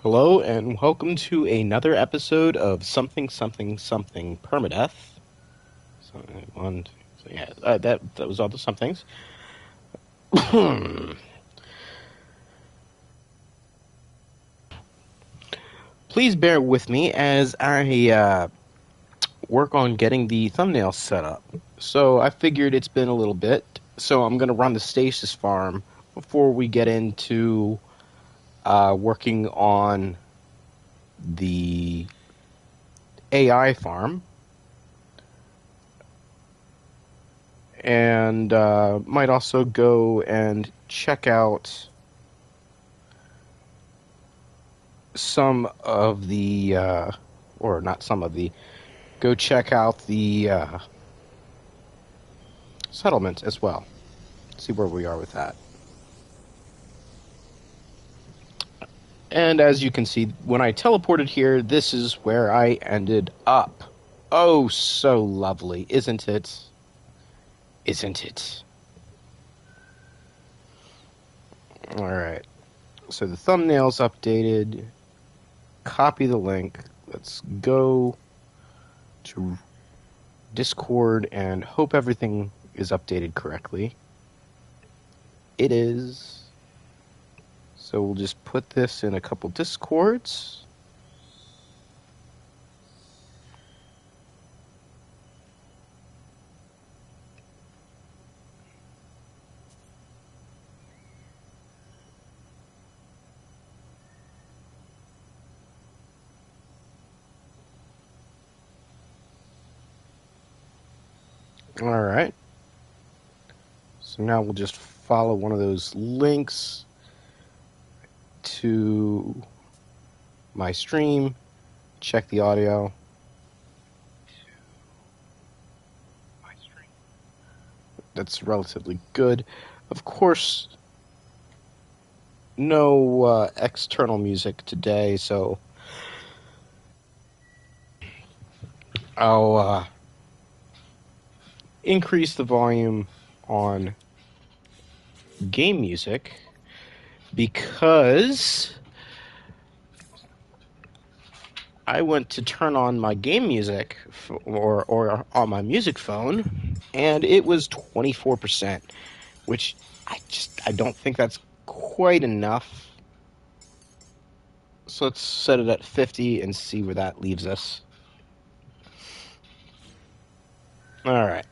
Hello and welcome to another episode of Something Something Something Permadeath. So, that was all the somethings. Please bear with me as I work on getting the thumbnail set up. So I figured it's been a little bit, so I'm going to run the stasis farm before we get into working on the AI farm. And might also go and check out some of the, or not some of the, go check out the settlement as well. See where we are with that. And as you can see, when I teleported here, this is where I ended up. Oh, so lovely, isn't it? Isn't it? Alright, so the thumbnail's updated. Copy the link. Let's go to Discord and hope everything is updated correctly. It is. So we'll just put this in a couple Discords. All right. So now we'll just follow one of those links to my stream, check the audio. That's relatively good. Of course, no external music today, so I'll increase the volume on game music because I went to turn on my game music or on my music phone, and it was 24%, which I don't think that's quite enough. So let's set it at 50 and see where that leaves us. All right.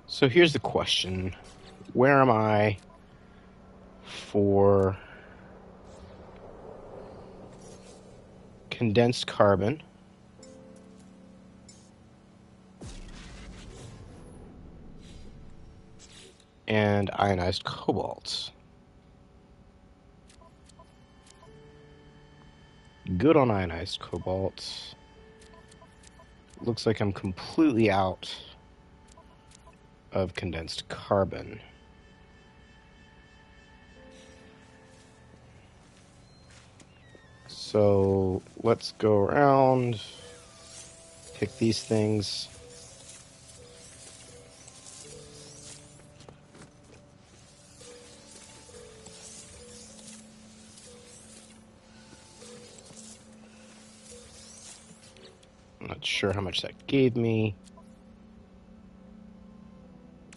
So here's the question. Where am I for condensed carbon? And ionized cobalt. Good on ionized cobalt. Looks like I'm completely out of condensed carbon. So let's go around, pick these things. I'm not sure how much that gave me.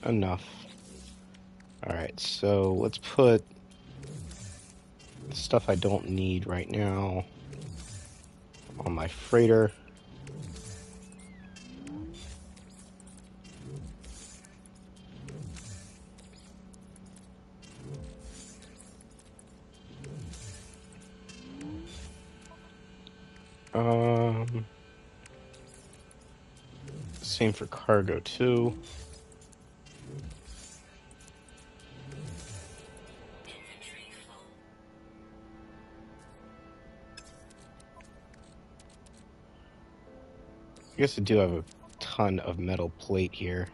Enough. Alright, so let's put the stuff I don't need right now on my freighter. Same for cargo too. I guess I do have a ton of metal plates here.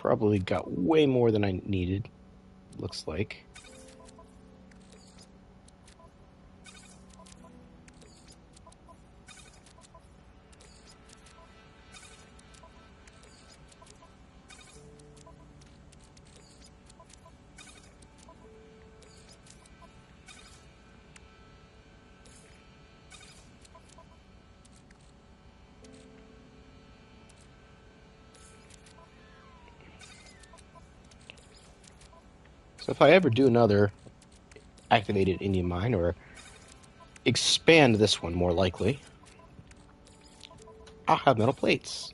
probably got way more than I needed, looks like. So if I ever do another activated Indian mine, or expand this one more likely, I'll have metal plates.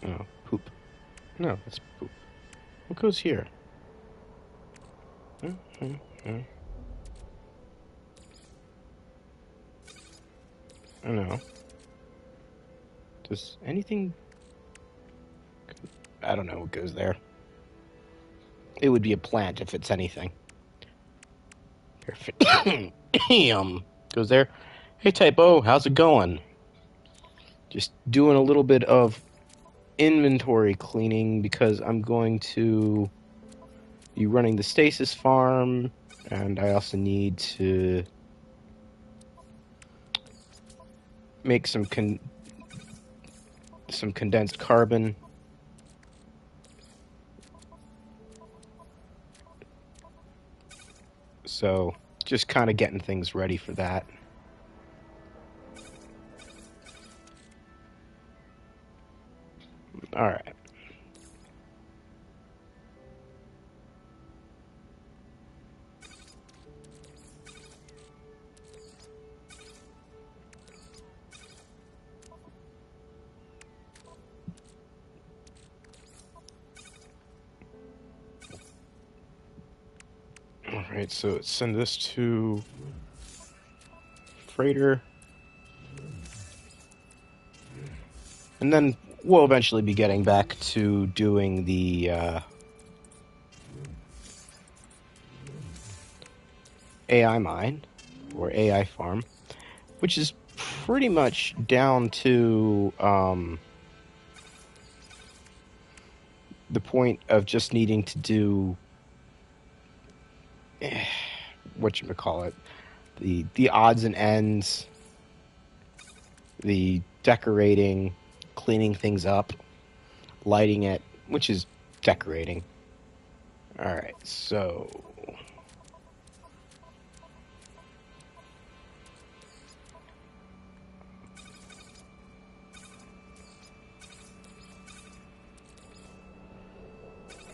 Oh, poop. No, that's poop. What goes here? I don't know. Does anything... I don't know what goes there. It would be a plant if it's anything. Perfect. Goes there. Hey, Typo, how's it going? Just doing a little bit of inventory cleaning because I'm going to be running the stasis farm, and I also need to make some condensed carbon. So just kind of getting things ready for that. All right. All right, so send this to freighter. And then we'll eventually be getting back to doing the AI mine, or AI farm, which is pretty much down to the point of just needing to do whatchamacallit, the odds and ends, the decorating, cleaning things up, lighting it, which is decorating. Alright, so...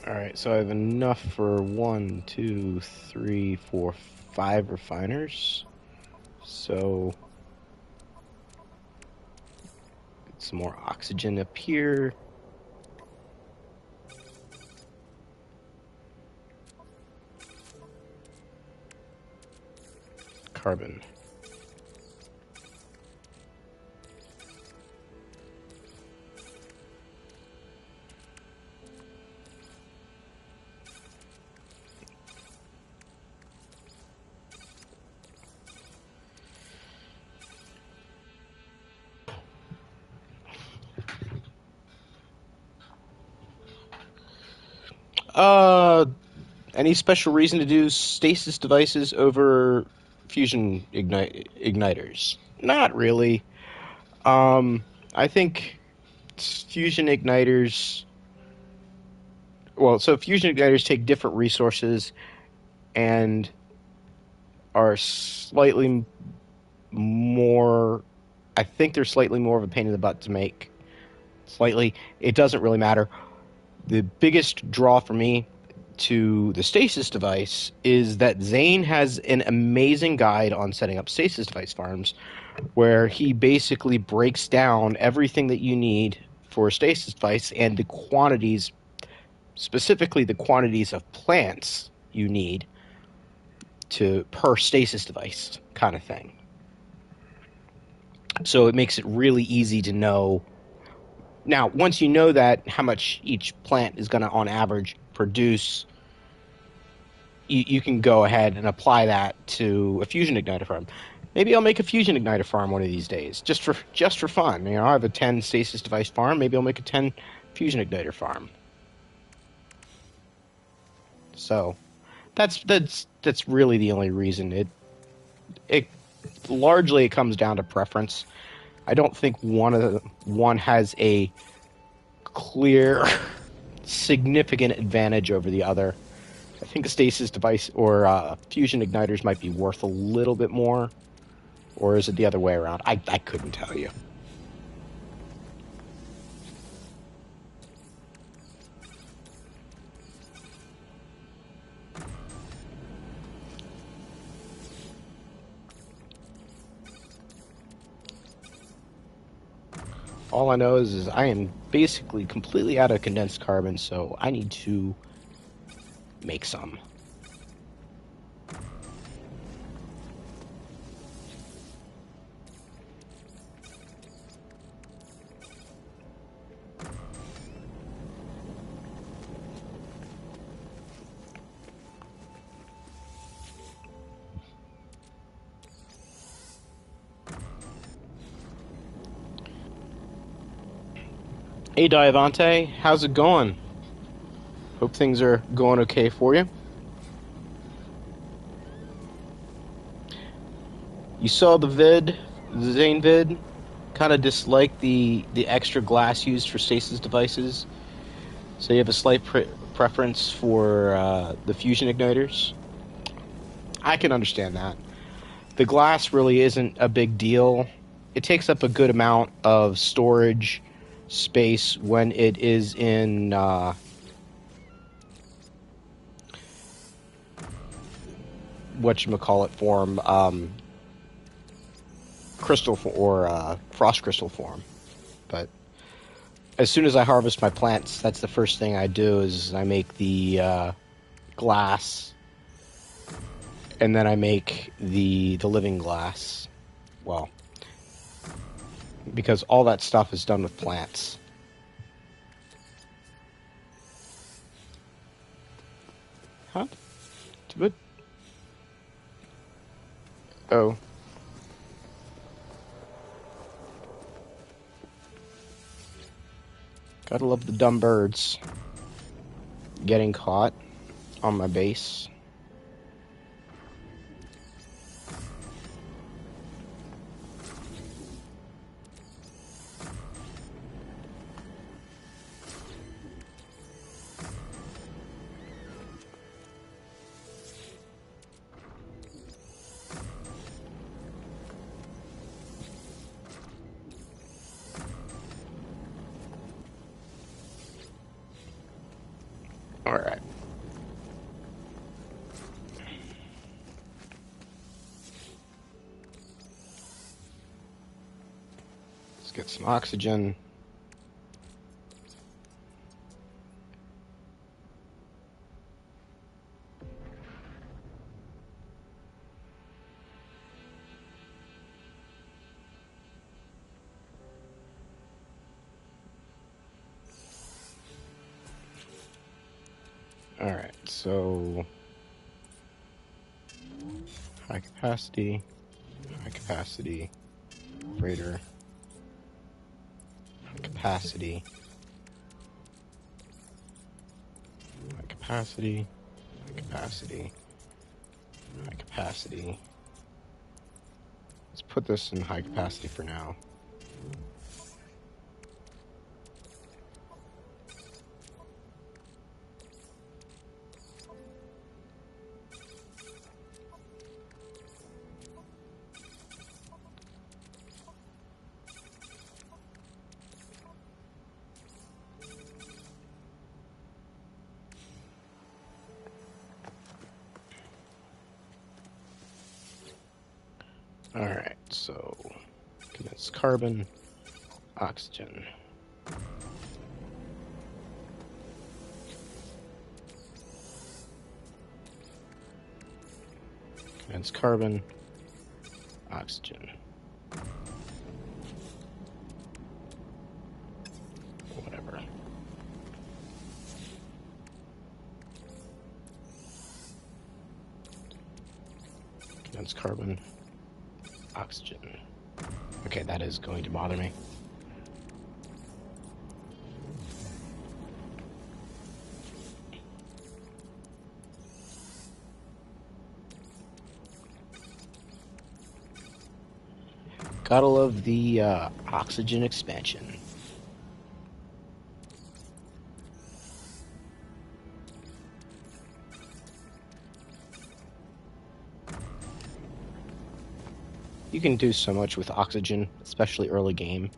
Alright, so I have enough for 1, 2, 3, 4, 5 refiners. So... get some more oxygen up here. Carbon. Any special reason to do stasis devices over fusion igniters? Not really. I think fusion igniters. Well, so fusion igniters take different resources and are slightly more. I think they're slightly more of a pain in the butt to make. Slightly. It doesn't really matter. The biggest draw for me to the stasis device is that Zane has an amazing guide on setting up stasis device farms, where he basically breaks down everything that you need for a stasis device and the quantities, specifically the quantities of plants you need to per stasis device kind of thing. So it makes it really easy to know. Now, once you know that, how much each plant is going to, on average, produce, you can go ahead and apply that to a fusion igniter farm. Maybe I'll make a fusion igniter farm one of these days, just for fun. I have a 10 stasis device farm. Maybe I'll make a 10 fusion igniter farm. So that's really the only reason. It largely it comes down to preference. I don't think one has a clear significant advantage over the other. I think a stasis device or fusion igniters might be worth a little bit more, or is it the other way around? I couldn't tell you. All I know is I am basically completely out of condensed carbon, so I need to make some. Hey Diavante, how's it going? Hope things are going okay for you. You saw the Zane vid. Kind of dislike the extra glass used for stasis devices. So you have a slight preference for the fusion igniters. I can understand that. The glass really isn't a big deal. It takes up a good amount of storage space when it is in whatchamacallit form, crystal or frost crystal form. But as soon as I harvest my plants, that's the first thing I do is I make the glass, and then I make the living glass. Well, because all that stuff is done with plants. Huh? What? Oh. Gotta love the dumb birds getting caught on my base. Alright. Let's get some oxygen. Alright, so high capacity, freighter, high capacity, high capacity, high capacity, high capacity. Let's put this in high capacity for now. Alright, so that's carbon, oxygen. That's carbon, oxygen. Whatever. That's carbon, oxygen. Okay, that is going to bother me. Gotta love the oxygen expansion. You can do so much with oxygen, especially early game.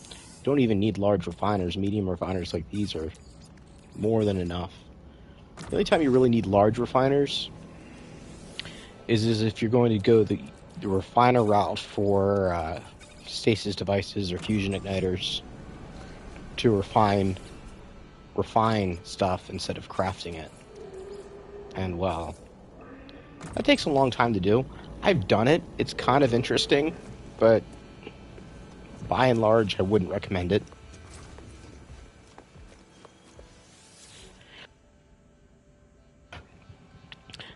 You don't even need large refiners. Medium refiners like these are more than enough. The only time you really need large refiners is if you're going to go the refiner route for stasis devices or fusion igniters to refine stuff instead of crafting it. And well, that takes a long time to do. I've done it. It's kind of interesting, but by and large, I wouldn't recommend it.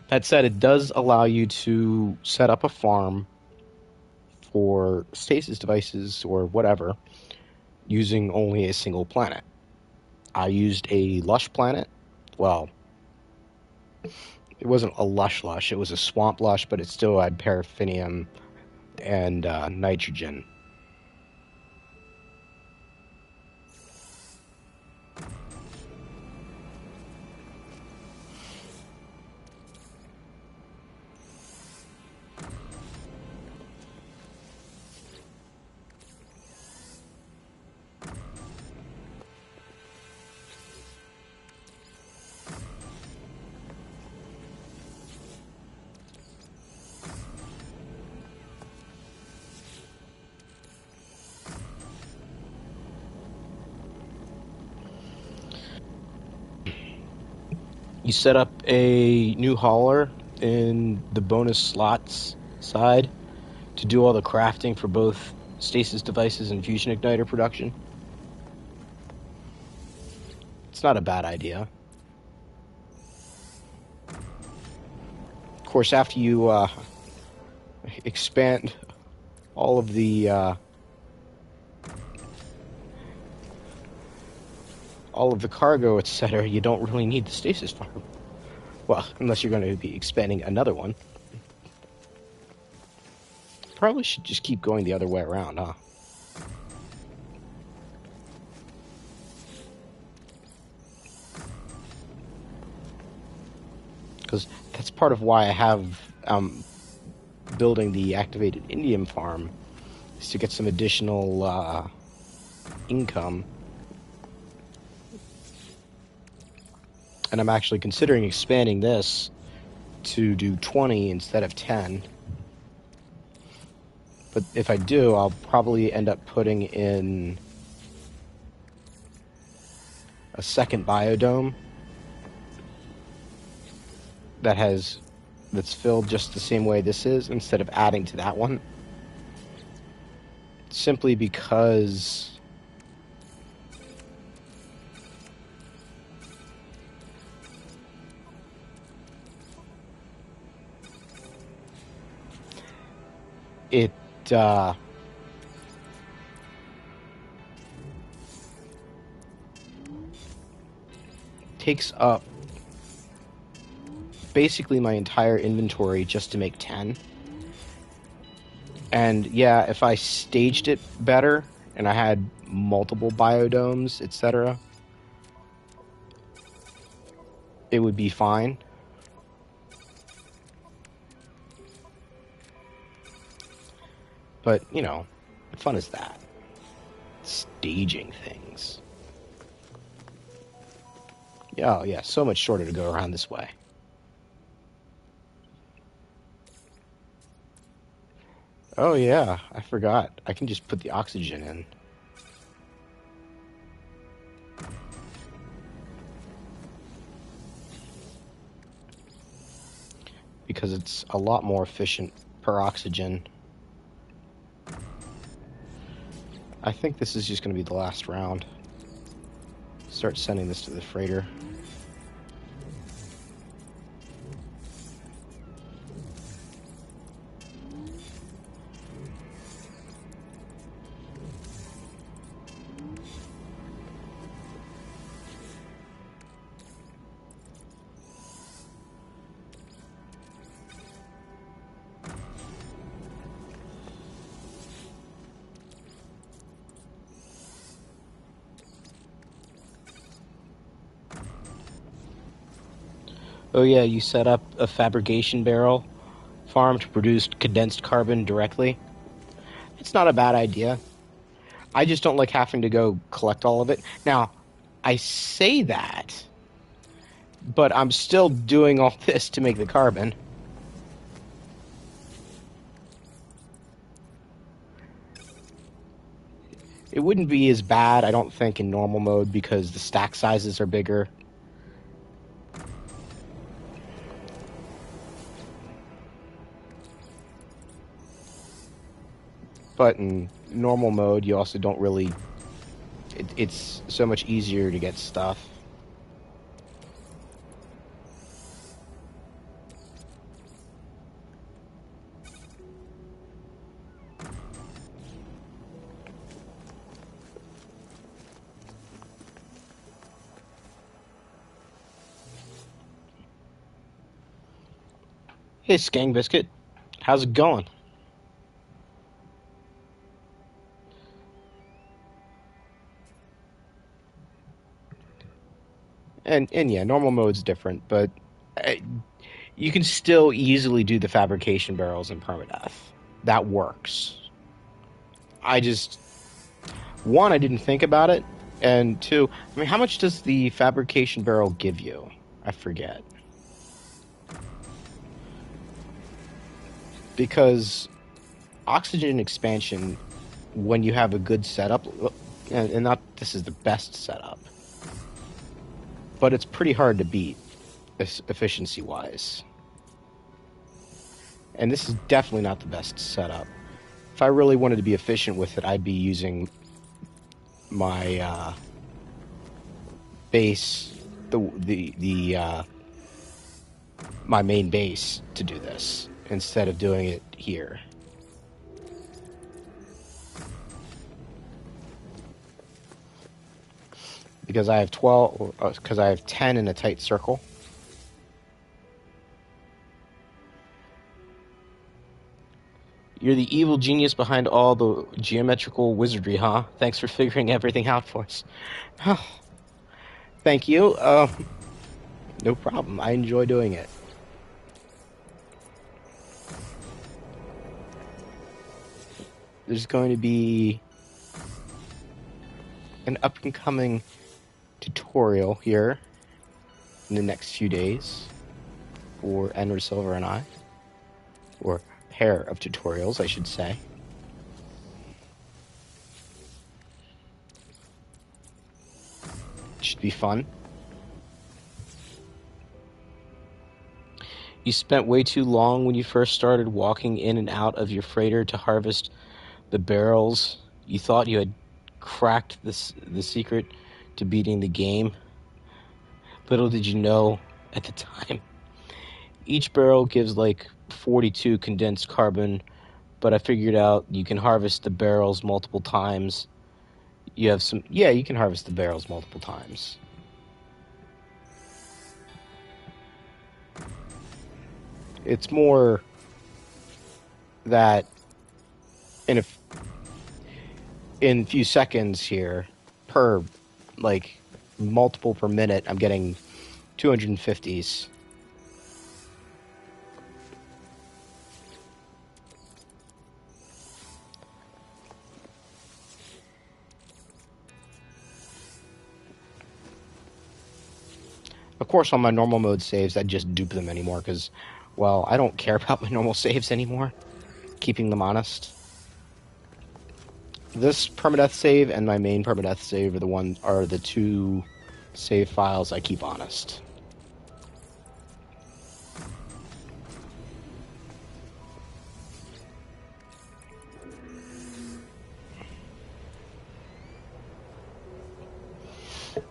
That said, it does allow you to set up a farm for stasis devices or whatever using only a single planet. I used a lush planet. Well, it wasn't a lush, it was a swamp lush, but it still had paraffinium and nitrogen. You set up a new hauler in the bonus slots side to do all the crafting for both stasis devices and fusion igniter production. It's not a bad idea. Of course, after you expand all of the cargo, etc., you don't really need the stasis farm. Well, unless you're going to be expanding another one. Probably should just keep going the other way around, huh? Because that's part of why I have building the activated indium farm, is to get some additional income. And I'm actually considering expanding this to do 20 instead of 10. But if I do, I'll probably end up putting in a second biodome that's filled just the same way this is, instead of adding to that one. Simply because it takes up basically my entire inventory just to make 10. And yeah, if I staged it better and I had multiple biodomes, etc., it would be fine. But, you know, what fun is that? Staging things. Oh, yeah, so much shorter to go around this way. Oh yeah, I forgot. I can just put the oxygen in. Because it's a lot more efficient per oxygen. I think this is just going to be the last round. Start sending this to the freighter. Oh yeah, you set up a fabrication barrel farm to produce condensed carbon directly. It's not a bad idea. I just don't like having to go collect all of it. Now, I say that, but I'm still doing all this to make the carbon. It wouldn't be as bad, I don't think, in normal mode because the stack sizes are bigger. But in normal mode, you also don't really... it's so much easier to get stuff. Hey, Skang Biscuit. How's it going? And yeah, normal mode's different, but uh, you can still easily do the fabrication barrels in Permadeath. That works. I just... one, I didn't think about it, and two, I mean, how much does the fabrication barrel give you? I forget. Because oxygen expansion, when you have a good setup, and not this is the best setup, but it's pretty hard to beat efficiency wise. And this is definitely not the best setup. If I really wanted to be efficient with it, I'd be using my base, my main base to do this instead of doing it here. Because I have 12, because I have 10 in a tight circle. You're the evil genius behind all the geometrical wizardry, huh? Thanks for figuring everything out for us. Oh, thank you. No problem. I enjoy doing it. There's going to be an up-and-coming tutorial here in the next few days for Enward Silver and I. Or pair of tutorials, I should say. It should be fun. You spent way too long when you first started walking in and out of your freighter to harvest the barrels. You thought you had cracked the secret to beating the game. Little did you know at the time. Each barrel gives like 42 condensed carbon, but I figured out you can harvest the barrels multiple times. You have some... yeah, you can harvest the barrels multiple times. It's more that in a few seconds here, per, like, multiple per minute, I'm getting 250s. Of course, on my normal mode saves, I just dupe them anymore, because, well, I don't care about my normal saves anymore. keeping them honest. This permadeath save and my main permadeath save are the two save files I keep honest.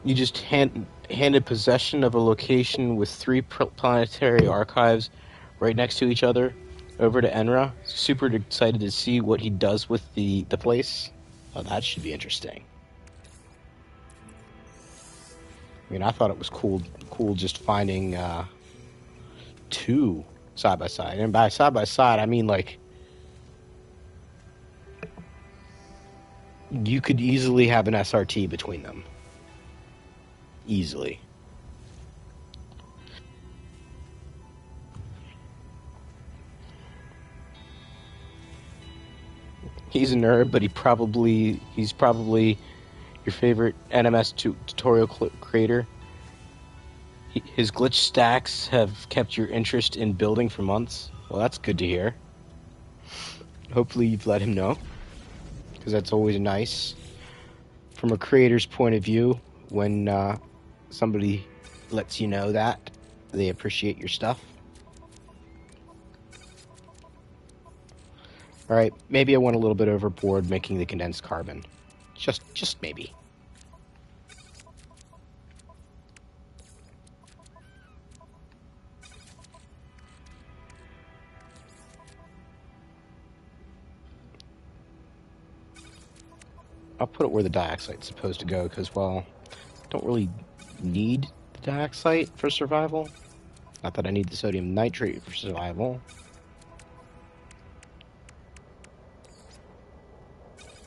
You just handed possession of a location with 3 planetary archives right next to each other over to Enra. Super excited to see what he does with the place. Oh, that should be interesting. I mean, I thought it was cool just finding 2 side by side. And by side, I mean, like, you could easily have an SRT between them. Easily. He's a nerd, but he's probably your favorite NMS tutorial creator. His glitch stacks have kept your interest in building for months. Well, that's good to hear. Hopefully you've let him know, because that's always nice. From a creator's point of view, when somebody lets you know that they appreciate your stuff. Alright, maybe I went a little bit overboard making the condensed carbon. Just maybe. I'll put it where the dioxide's supposed to go, because, well, I don't really need the dioxide for survival. Not that I need the sodium nitrate for survival.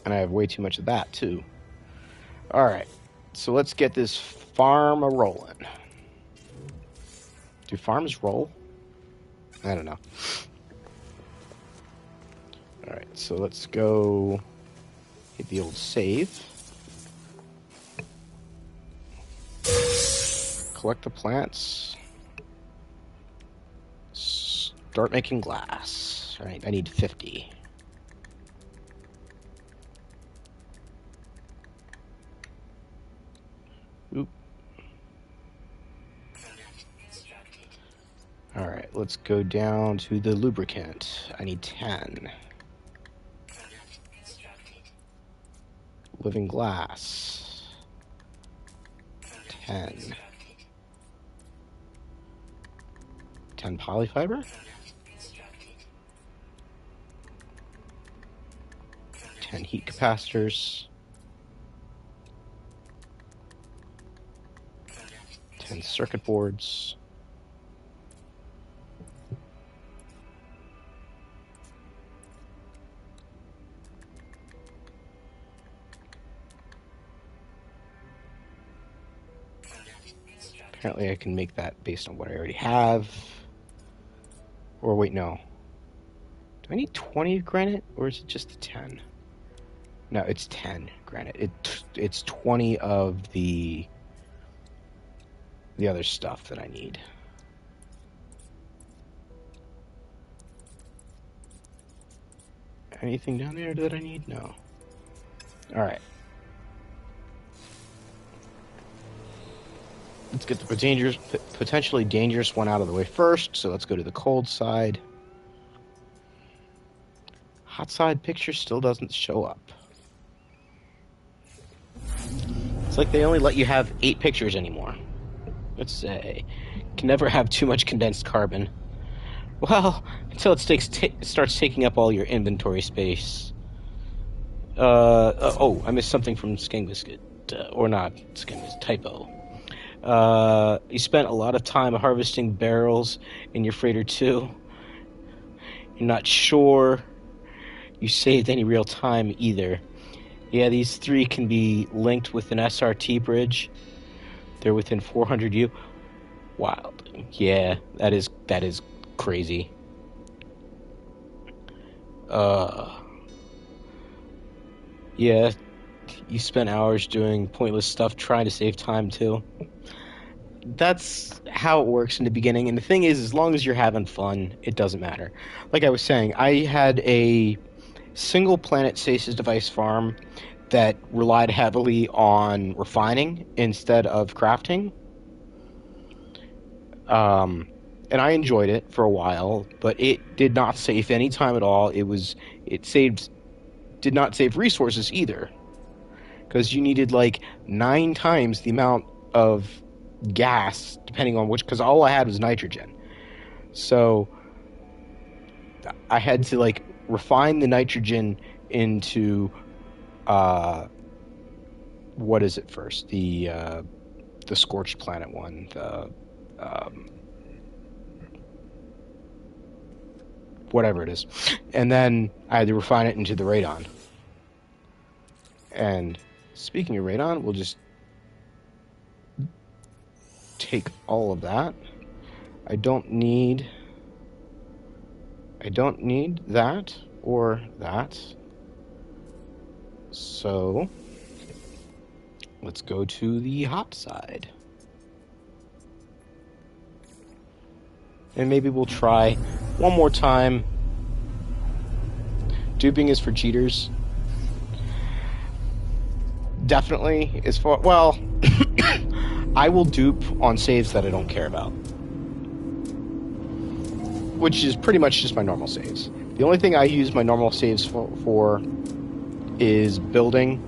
And I have way too much of that, too. Alright, so let's get this farm a-rolling. Do farms roll? I don't know. Alright, so let's go hit the old save. Collect the plants. Start making glass. Alright, I need 50. Oop. Alright, let's go down to the lubricant. I need 10. Living glass. 10. 10 polyfiber? 10 heat capacitors. 10 circuit boards. Apparently I can make that based on what I already have. Or wait, no. Do I need 20 granite, or is it just the 10? No, it's 10 granite. It's 20 of the other stuff that I need. Anything down there that I need? No. Alright. Let's get the potentially dangerous one out of the way first, so let's go to the cold side. Hot side picture still doesn't show up. It's like they only let you have 8 pictures anymore. Let's say, can never have too much condensed carbon. Well, until it starts taking up all your inventory space. Oh, I missed something from Sking Biscuit. Or not, Sking Biscuit, typo. You spent a lot of time harvesting barrels in your freighter too. You're not sure you saved any real time either. Yeah, these 3 can be linked with an SRT bridge. They're within 400 U. Wild. Yeah, that is crazy. Yeah, you spent hours doing pointless stuff trying to save time too. That's how it works in the beginning. And the thing is, as long as you're having fun, it doesn't matter. Like I was saying, I had a single planet stasis device farm that relied heavily on refining instead of crafting. And I enjoyed it for a while, but it did not save any time at all. It did not save resources either, because you needed like 9 times the amount of gas, depending on which. Because all I had was nitrogen, so I had to like refine the nitrogen into what is it first? The scorched planet one, the whatever it is, and then I had to refine it into the radon. And speaking of radon, we'll just take all of that. I don't need that or that. So let's go to the hot side. And maybe we'll try one more time. Duping is for cheaters. Definitely is for, well, I will dupe on saves that I don't care about, which is pretty much just my normal saves. The only thing I use my normal saves for is building.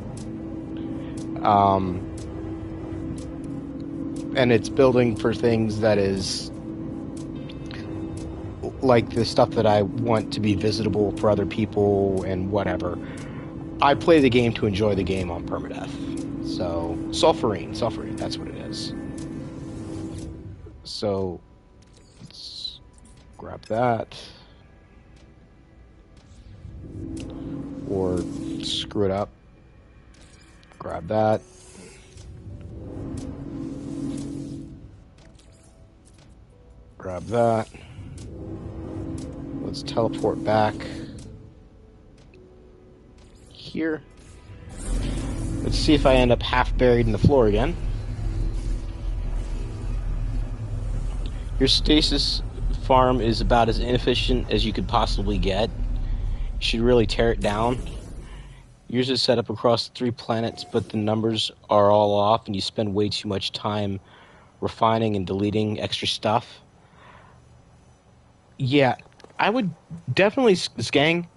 And it's building for things that is like the stuff that I want to be visitable for other people and whatever. I play the game to enjoy the game on permadeath. So, sulfurine, that's what it is. So, let's grab that. Or screw it up. Grab that. Grab that. Let's teleport back here. Let's see if I end up half buried in the floor again. Your stasis farm is about as inefficient as you could possibly get. You should really tear it down. Yours is set up across 3 planets, but the numbers are all off and you spend way too much time refining and deleting extra stuff. Yeah, I would definitely, Skang,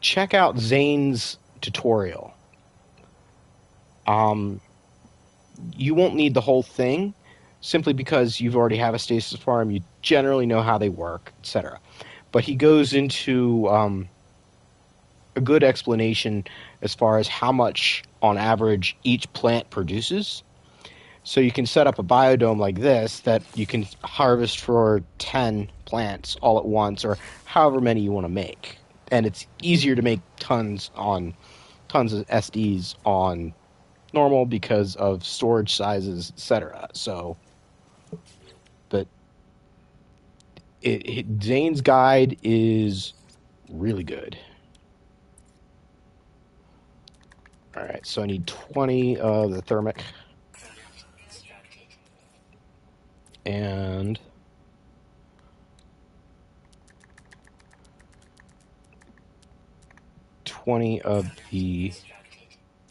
check out Zane's tutorial. You won't need the whole thing, simply because you've already have a stasis farm, you generally know how they work, etc. But he goes into a good explanation as far as how much, on average, each plant produces. So you can set up a biodome like this that you can harvest for 10 plants all at once, or however many you want to make. And it's easier to make tons of SDs on normal because of storage sizes, etc. So, but Zane's guide is really good. All right, so I need 20 of the thermic. And 20 of the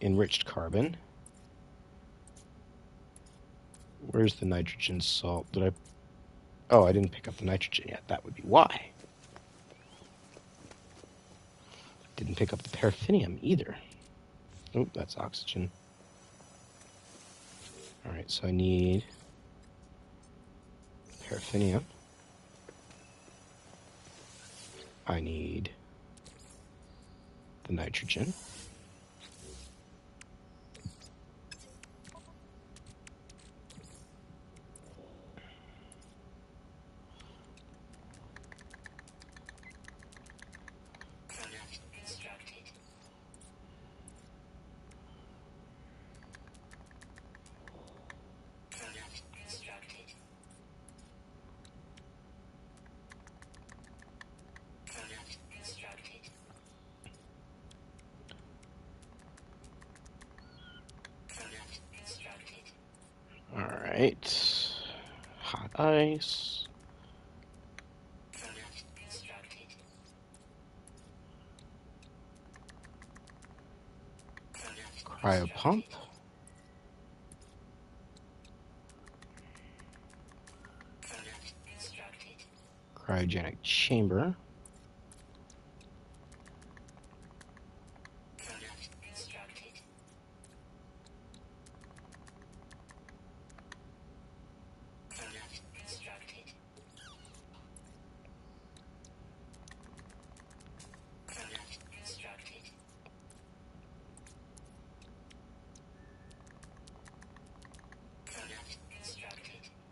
enriched carbon. Where's the nitrogen salt? Oh, I didn't pick up the nitrogen yet. That would be why. Didn't pick up the paraffinium either. Oh, that's oxygen. Alright, so I need paraffinium. I need the nitrogen. Alright. Hot ice. Cryo pump. Cryogenic chamber.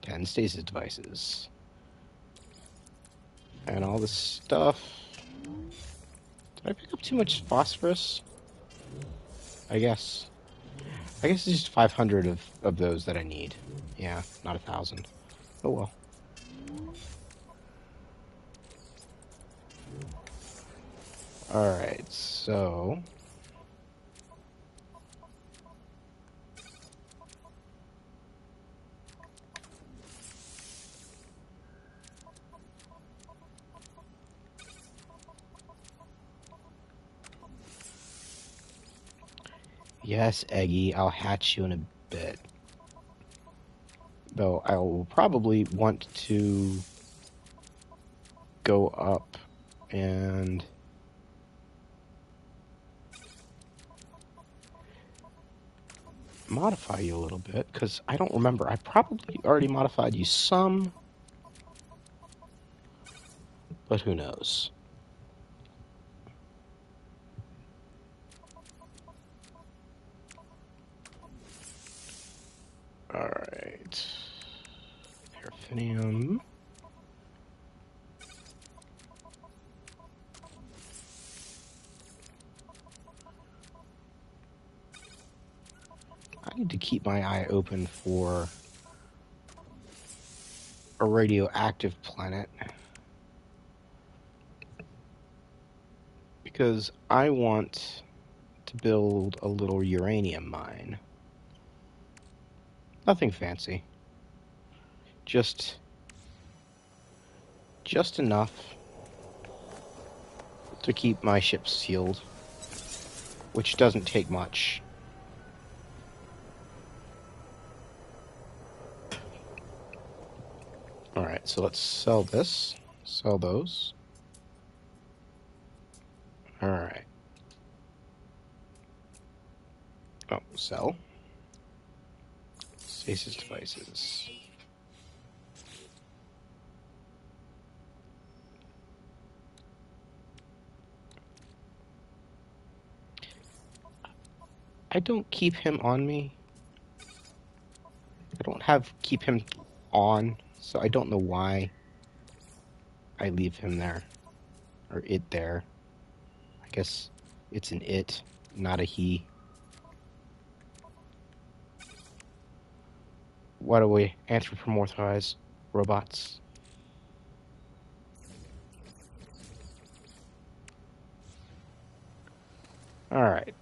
And stasis devices. And all this stuff. Did I pick up too much phosphorus? I guess. I guess it's just 500 of those that I need. Yeah, not 1,000. Oh well. Alright, so... Yes, Eggy, I'll hatch you in a bit. Though I will probably want to go up and modify you a little bit, because I don't remember. I probably already modified you some, but who knows. Alright. Paraffinium. I need to keep my eye open for a radioactive planet, because I want to build a little uranium mine. Nothing fancy. Just enough to keep my ship sealed, which doesn't take much. Alright, so let's sell this. Sell those. Alright. Oh, sell. Stasis devices. I don't keep him on me. I don't keep him on, so I don't know why I leave him there. Or it there. I guess it's an it, not a he. Why do we anthropomorphize robots? Alright.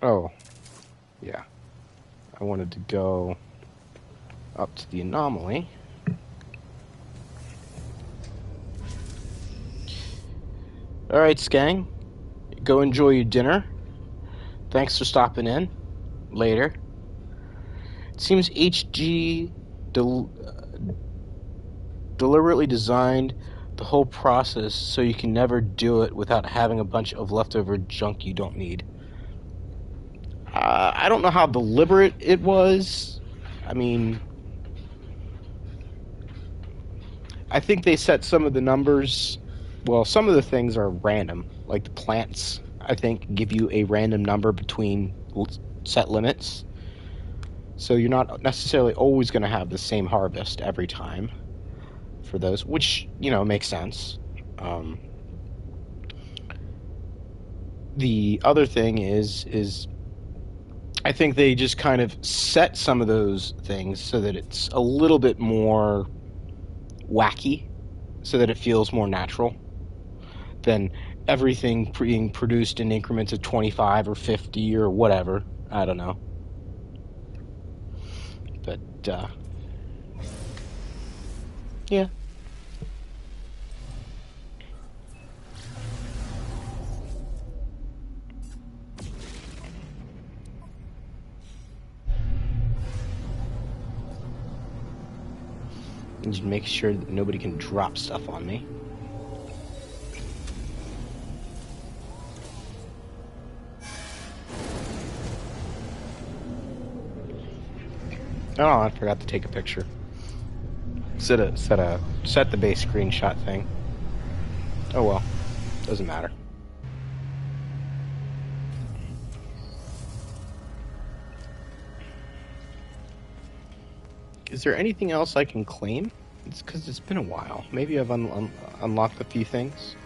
Oh, yeah. I wanted to go up to the anomaly. Alright, Skang. Go enjoy your dinner. Thanks for stopping in. Later. It seems HG deliberately designed the whole process so you can never do it without having a bunch of leftover junk you don't need. I don't know how deliberate it was. I mean, I think they set some of the numbers. Well, some of the things are random. Like the plants, I think, give you a random number between set limits. So you're not necessarily always going to have the same harvest every time for those, which, you know, makes sense. The other thing is I think they just kind of set some of those things so that it's a little bit more wacky, so that it feels more natural. than everything being produced in increments of 25 or 50 or whatever. I don't know. But, yeah. And just make sure that nobody can drop stuff on me. Oh, I forgot to take a picture. Set the base screenshot thing. Oh well, doesn't matter. Is there anything else I can claim? It's because it's been a while. Maybe I've unlocked a few things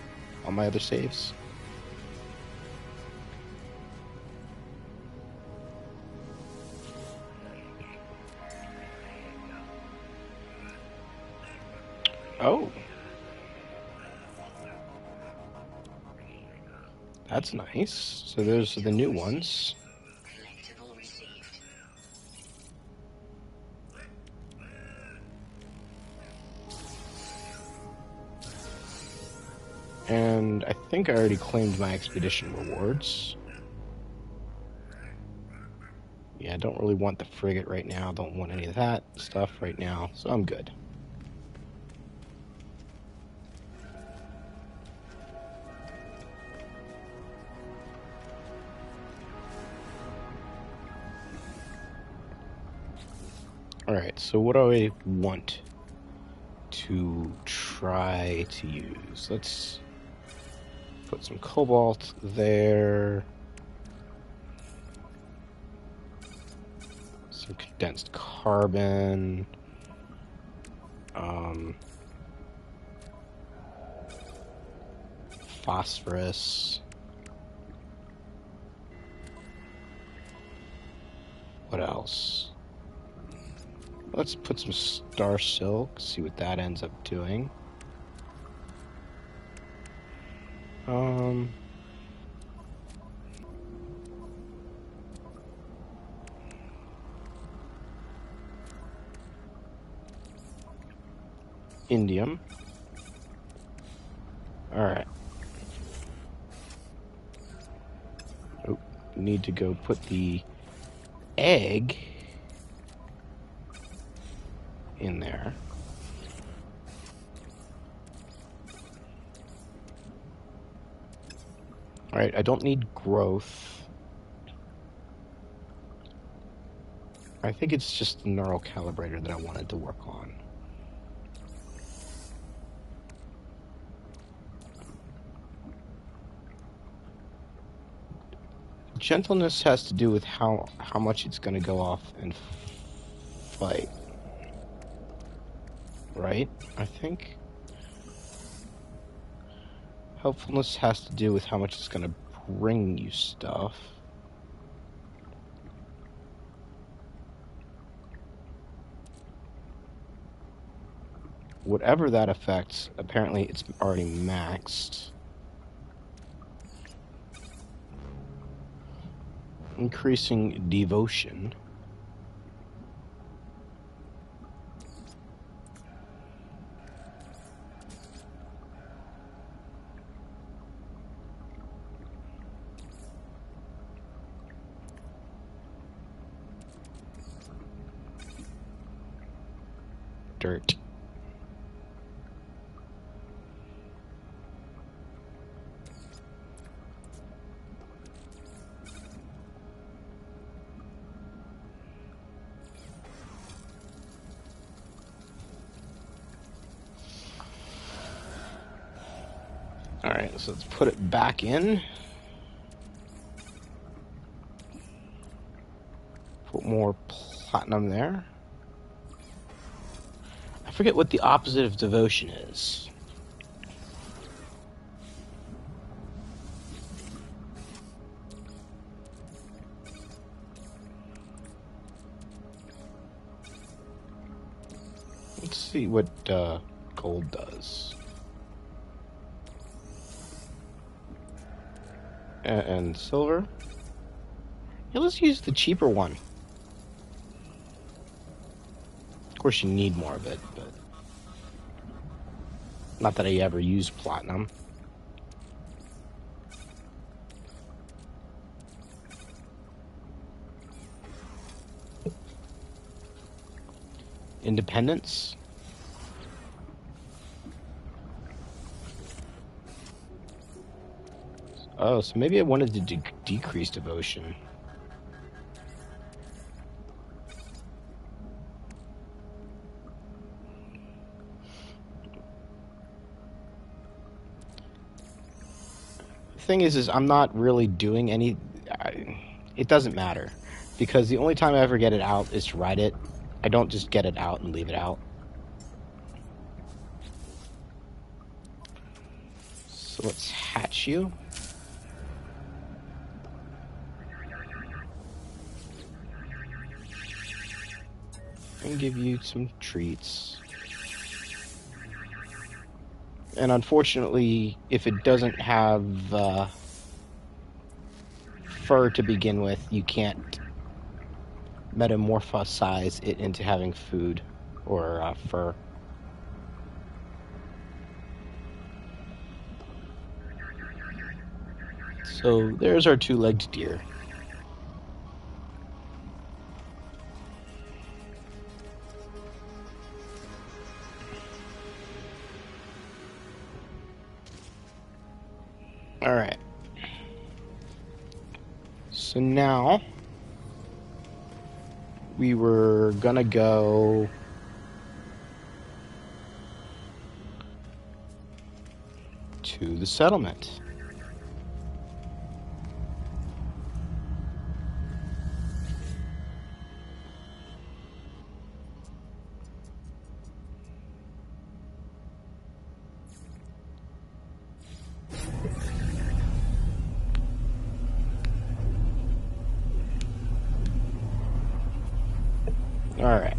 on my other saves. Oh. That's nice. So those are the new ones. And I think I already claimed my expedition rewards. Yeah, I don't really want the frigate right now. Don't want any of that stuff right now, so I'm good. Alright, so what do I want to try to use? Let's put some cobalt there. Some condensed carbon. Phosphorus. What else? Let's put some star silk, see what that ends up doing. Indium. Alright. Oh, need to go put the egg in there. Alright, I don't need growth. I think it's just the neural calibrator that I wanted to work on. Gentleness has to do with how much it's going to go off and fight. Right? I think helpfulness has to do with how much it's going to bring you stuff. Whatever that affects, apparently it's already maxed. Increasing devotion. Dirt. Alright, so let's put it back in. Put more platinum there. I forget what the opposite of devotion is. Let's see what gold does. And silver. Yeah, let's use the cheaper one. Of course, you need more of it, but not that I ever use platinum. Independence. Oh, so maybe I wanted to decrease devotion. The thing is I'm not really doing any... it doesn't matter. Because the only time I ever get it out is to ride it. I don't just get it out and leave it out. So let's hatch you. And give you some treats. And unfortunately, if it doesn't have fur to begin with, you can't metamorphosize it into having food or fur. So there's our two-legged deer. Alright. So now we were gonna go to the settlement. Alright.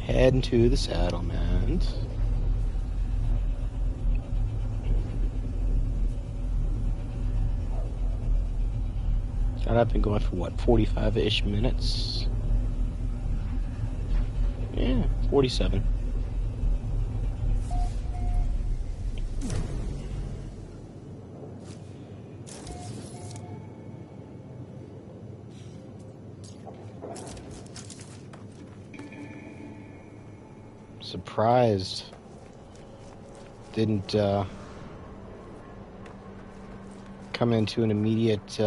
Heading to the settlement. And I've been going for what, 45-ish minutes? Yeah, 47. Surprised. Didn't come into an immediate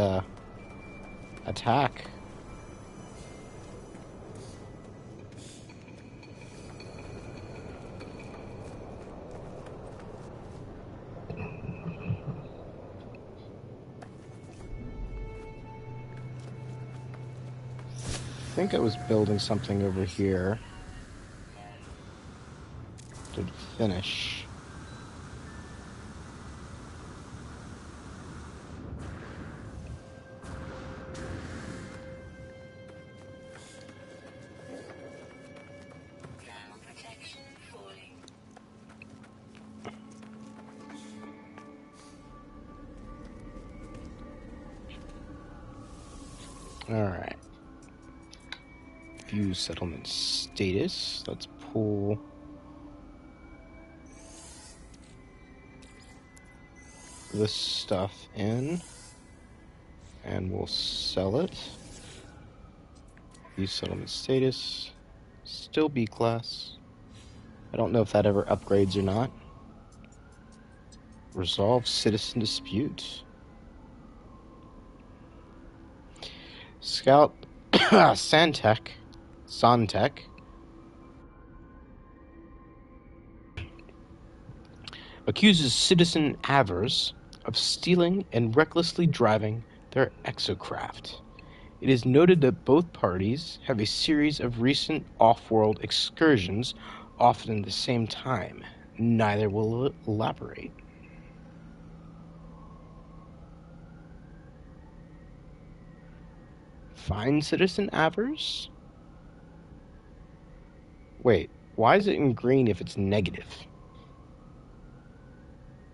attack. I think I was building something over here to finish. Alright. View settlement status. Let's pull this stuff in and we'll sell it. View settlement status. Still B class. I don't know if that ever upgrades or not. Resolve citizen dispute. Scout Santec accuses citizen Avers of stealing and recklessly driving their exocraft. It is noted that both parties have a series of recent off-world excursions, often at the same time. Neither will elaborate. Find citizen Avers? Wait, why is it in green if it's negative?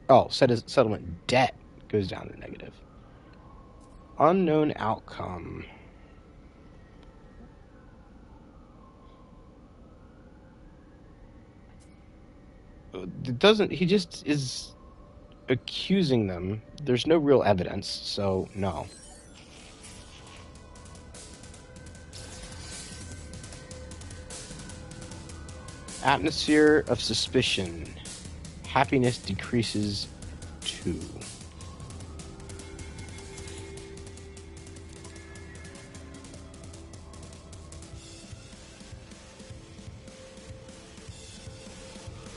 Oh, settlement debt goes down to negative. Unknown outcome. It doesn't. He just is accusing them. There's no real evidence, so no. Atmosphere of suspicion. Happiness decreases 2.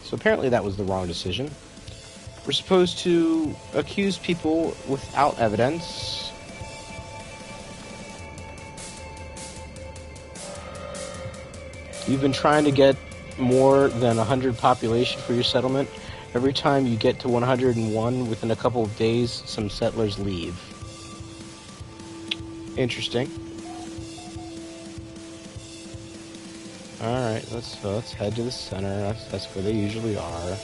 So apparently that was the wrong decision. We're supposed to accuse people without evidence. You've been trying to get more than 100 population for your settlement. Every time you get to 101, within a couple of days, some settlers leave. Interesting. Alright, let's head to the center. That's where they usually are.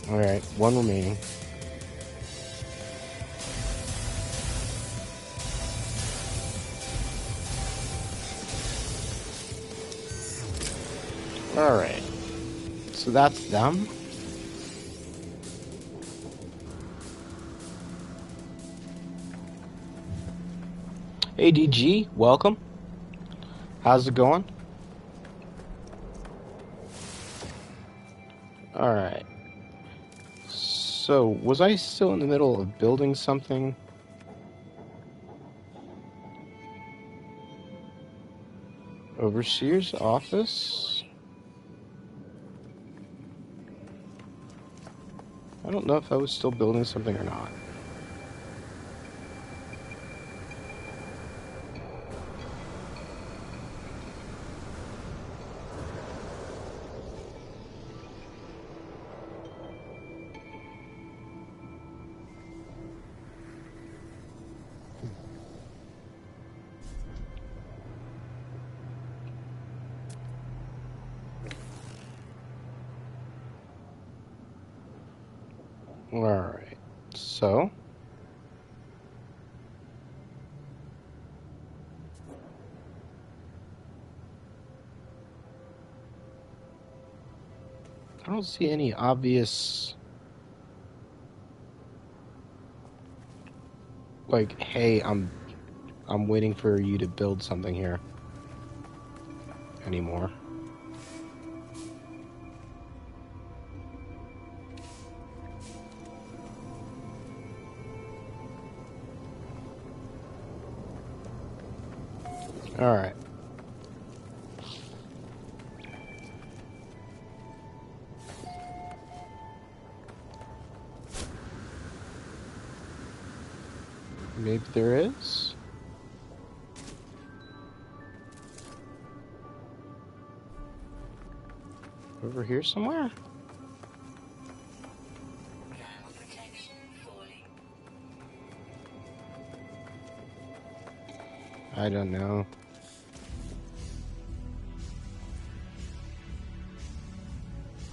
Alright, one remaining. Alright. So that's them. ADG, welcome. How's it going? Alright. So, was I still in the middle of building something? Overseer's office? I don't know if I was still building something or not. Alright, so I don't see any obvious, like, hey, I'm waiting for you to build something here anymore. Alright. Maybe there is? Over here somewhere? I don't know.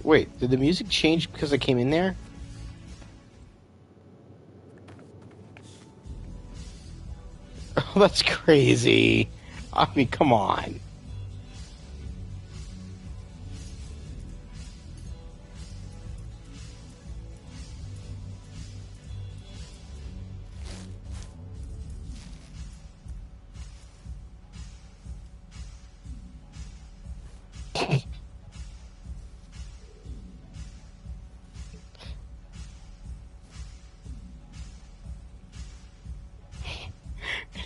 Wait, did the music change because I came in there? Oh, that's crazy. I mean, come on.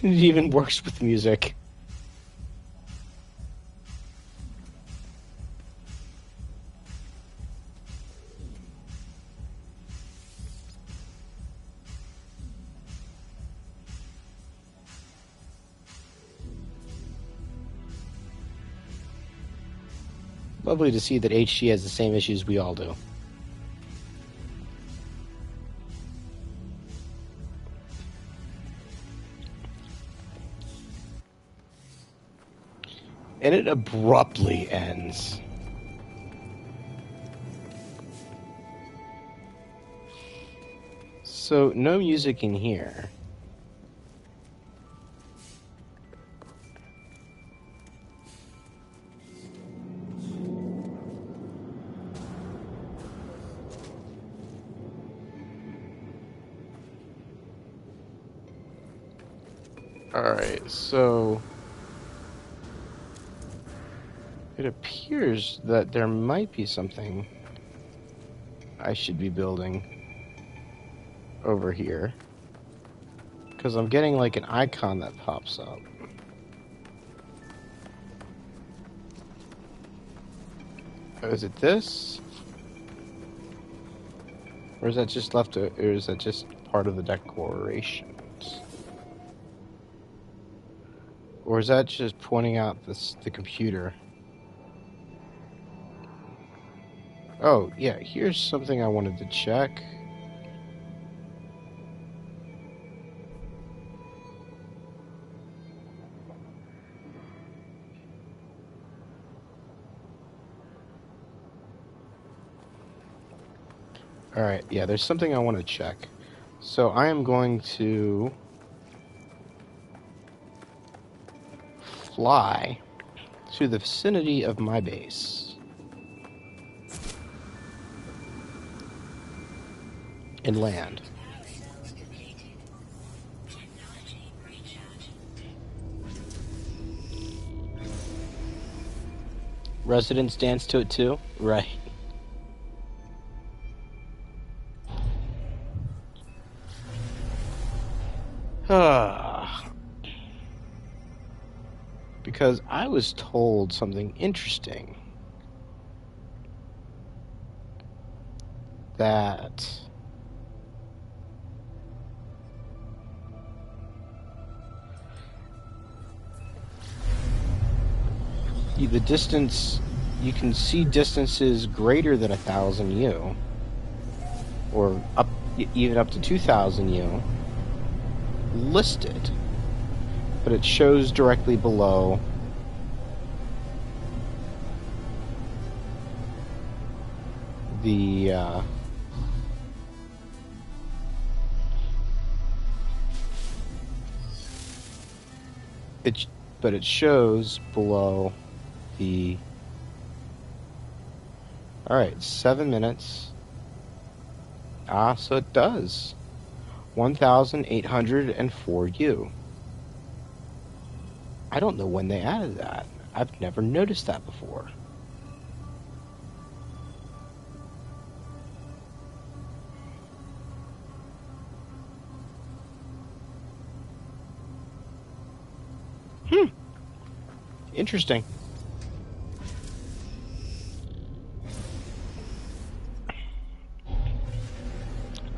It even works with music. Lovely to see that HG has the same issues we all do. And it abruptly ends. So, no music in here. Alright, so it appears that there might be something I should be building over here, because I'm getting like an icon that pops up. Oh, is it this? Or is that just or is that just part of the decorations? Or is that just pointing out the computer? Oh, yeah, here's something I wanted to check. Alright, yeah, there's something I want to check. So I am going to fly to the vicinity of my base and land. Residents dance to it too? Right. Because I was told something interesting. That the distance, you can see distances greater than 1,000 U, or even up to 2,000 U listed, but it shows directly below the but it shows below the. Alright, 7 minutes. So it does. 1,804 U. I don't know when they added that. I've never noticed that before. Interesting.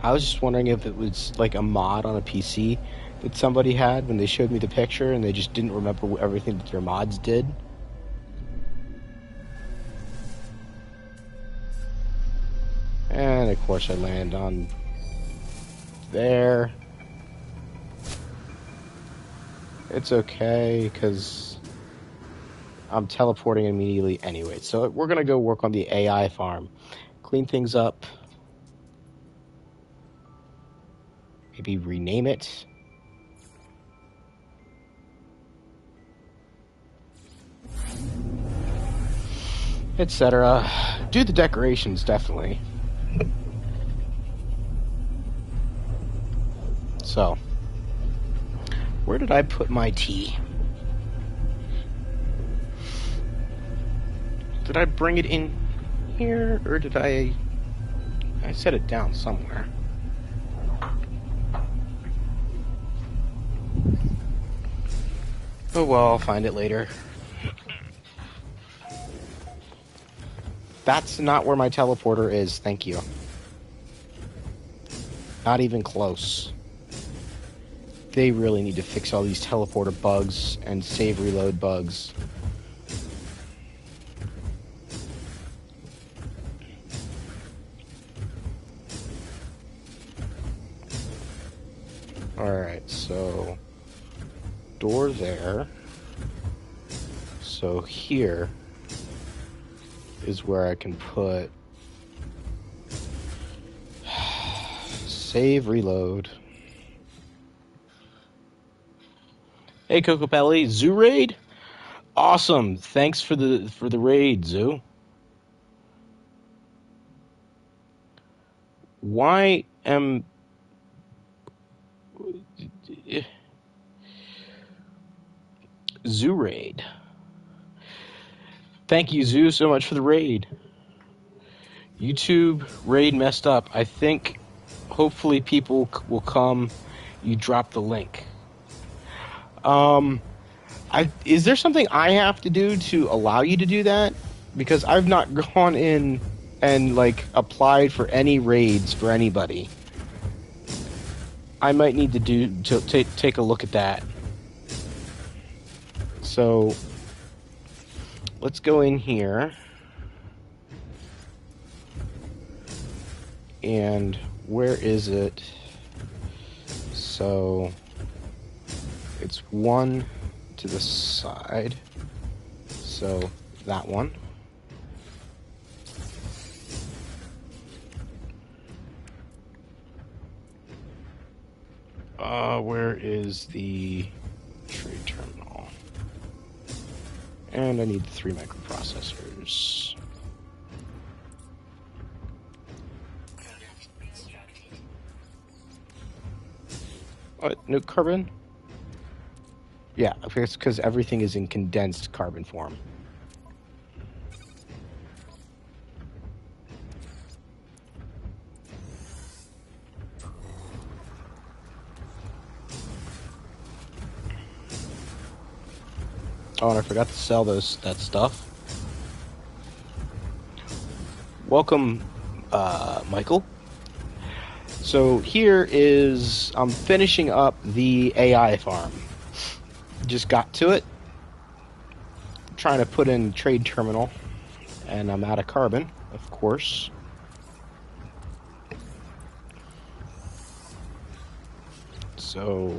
I was just wondering if it was like a mod on a PC that somebody had when they showed me the picture and they just didn't remember everything that their mods did. And of course I land on there. It's okay, because I'm teleporting immediately anyway. So we're going to go work on the AI farm. Clean things up. Maybe rename it. Etc. Do the decorations, definitely. So, where did I put my tea? Did I bring it in here, or did I set it down somewhere? Oh well, I'll find it later. That's not where my teleporter is, thank you. Not even close. They really need to fix all these teleporter bugs and save reload bugs. Alright, so door there. So here is where I can put save reload. Hey Cocopelli, Zoo Raid? Awesome. Thanks for the raid, Zoo. Why am Zoo Raid? Thank you, Zoo, so much for the raid. YouTube raid messed up. I think hopefully people will come. You drop the link. Is there something I have to do to allow you to do that? Because I've not gone in and like applied for any raids for anybody. I might need to take a look at that. So let's go in here. And where is it? So it's one to the side. So that one. Where is the trade terminal? And I need 3 microprocessors. What? No carbon? Yeah, it's because everything is in condensed carbon form. Oh, and I forgot to sell that stuff. Welcome, Michael. So here is, I'm finishing up the AI farm. Just got to it. Trying to put in trade terminal, and I'm out of carbon, of course. So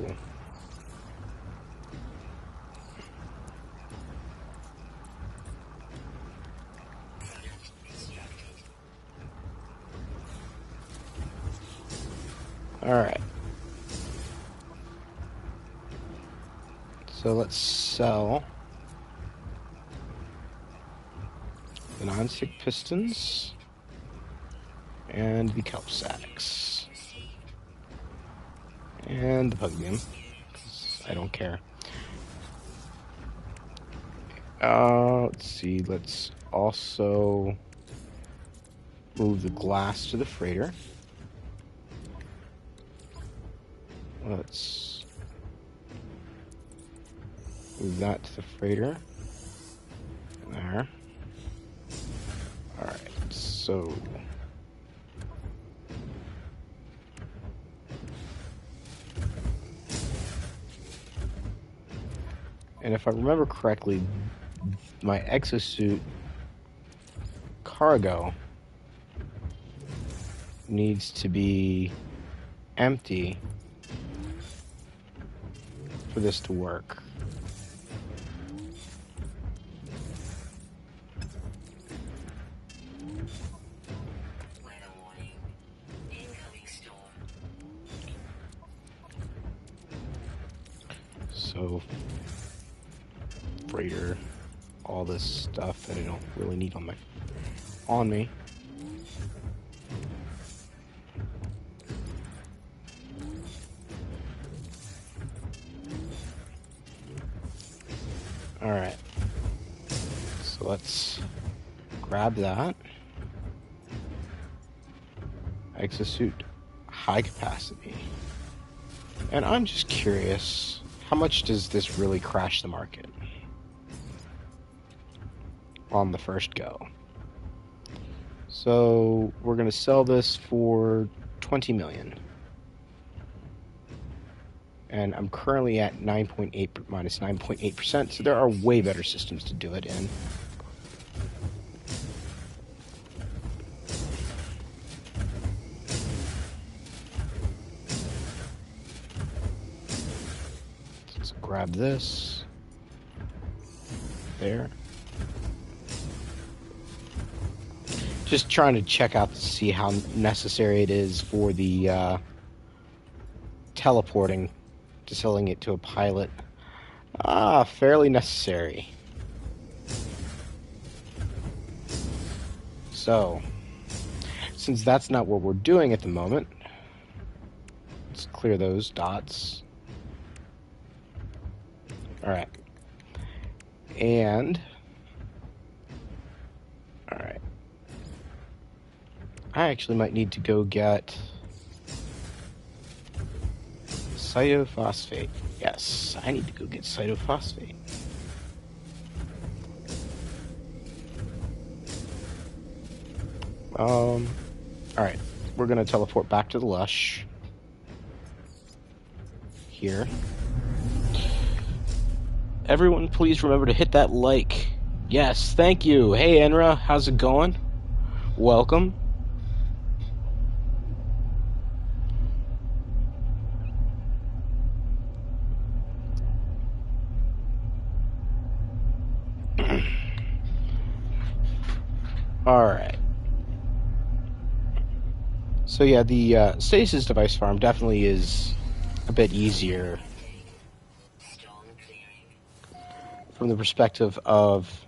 all right. So let's sell the non-stick pistons and the kelp sacks and the pug beam, because I don't care. Let's see. Let's also move the glass to the freighter. Let's move that to the freighter. There. Alright, so and if I remember correctly, my exosuit cargo needs to be empty for this to work. So freighter, all this stuff that I don't really need on me. All right. So let's grab that. Exosuit high capacity. And I'm just curious, How much does this really crash the market on the first go? So we're going to sell this for 20 million. And I'm currently at 9.8 minus 9.8%, so there are way better systems to do it in. Let's grab this. There. Just trying to check out to see how necessary it is for the teleporting to selling it to a pilot. Fairly necessary. So, since that's not what we're doing at the moment, let's clear those dots. Alright. And, alright. I actually might need to go get cytophosphate. Yes, I need to go get cytophosphate. Alright. We're gonna teleport back to the Lush. Here. Everyone, please remember to hit that like. Yes, thank you. Hey, Enra, how's it going? Welcome. Alright. So yeah, the stasis device farm definitely is a bit easier from the perspective of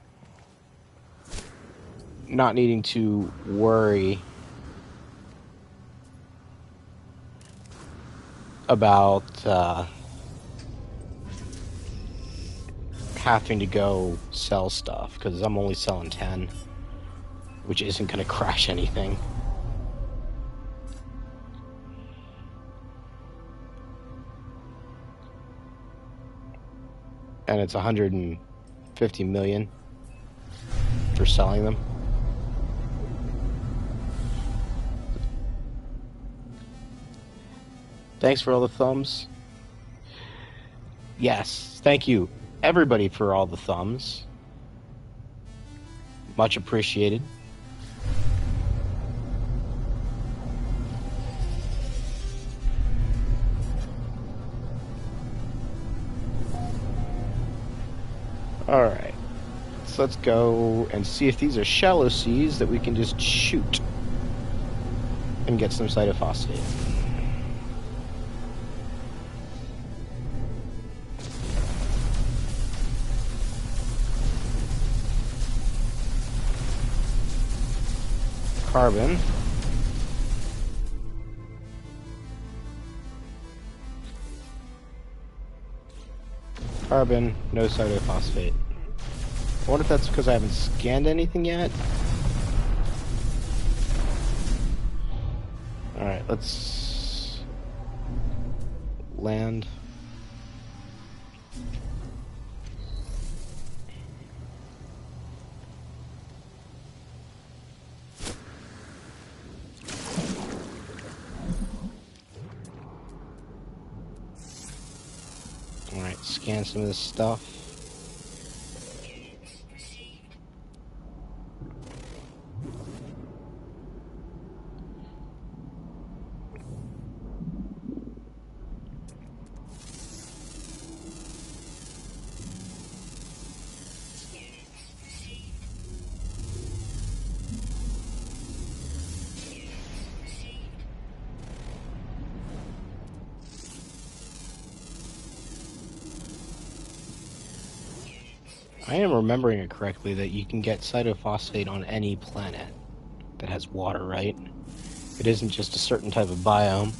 not needing to worry about having to go sell stuff, because I'm only selling 10, which isn't going to crash anything. And it's 150 million for selling them. Thanks for all the thumbs. Yes, thank you, everybody, for all the thumbs. Much appreciated. Alright, so let's go and see if these are shallow seas that we can just shoot and get some cytophosphate. Carbon. Carbon, no cytophosphate. I wonder if that's because I haven't scanned anything yet. Alright, let's land. Alright, scan some of this stuff. I am remembering it correctly that you can get cytophosphate on any planet that has water, right? It isn't just a certain type of biome.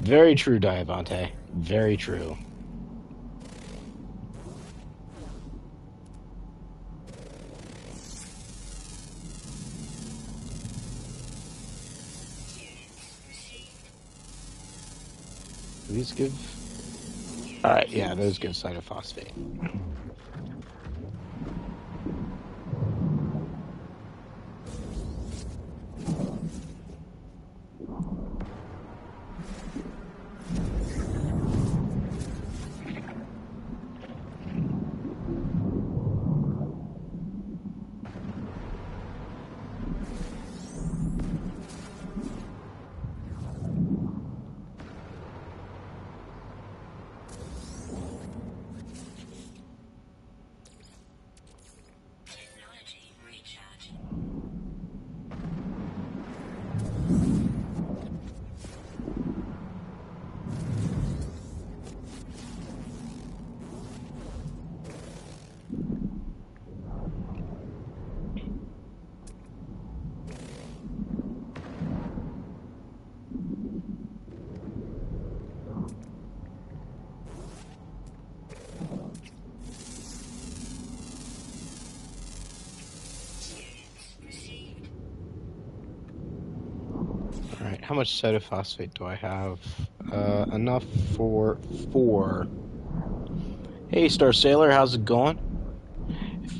Very true, Diavante. Very true. These give... Alright, yeah, those give cytophosphate. Alright, how much cytophosphate do I have? Enough for 4. Hey, Star Sailor, how's it going?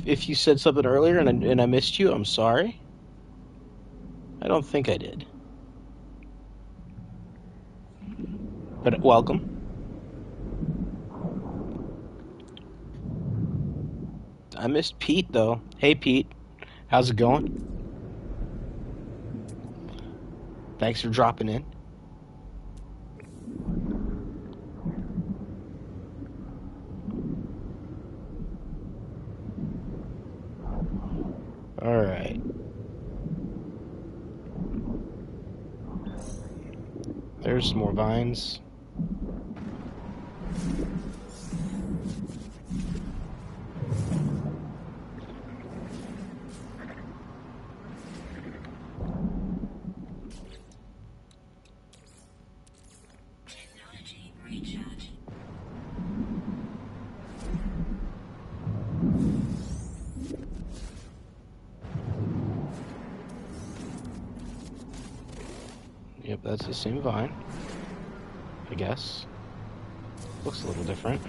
If you said something earlier and I missed you, I'm sorry. I don't think I did. But welcome. I missed Pete, though. Hey, Pete. How's it going? Thanks for dropping in. Alright. There's some more vines. Yep, that's the same vine. I guess. Looks a little different.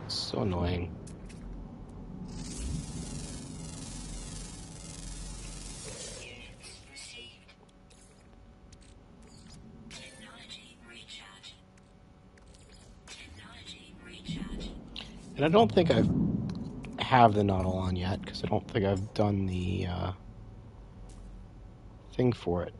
So annoying. And I don't think I have the noddle on yet, because I don't think I've done the thing for it.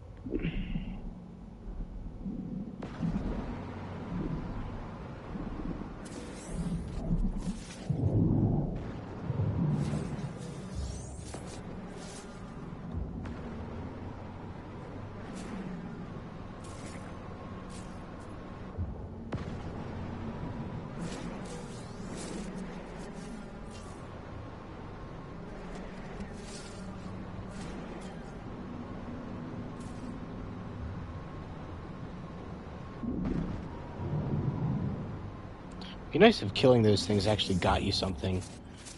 It'd be nice if killing those things actually got you something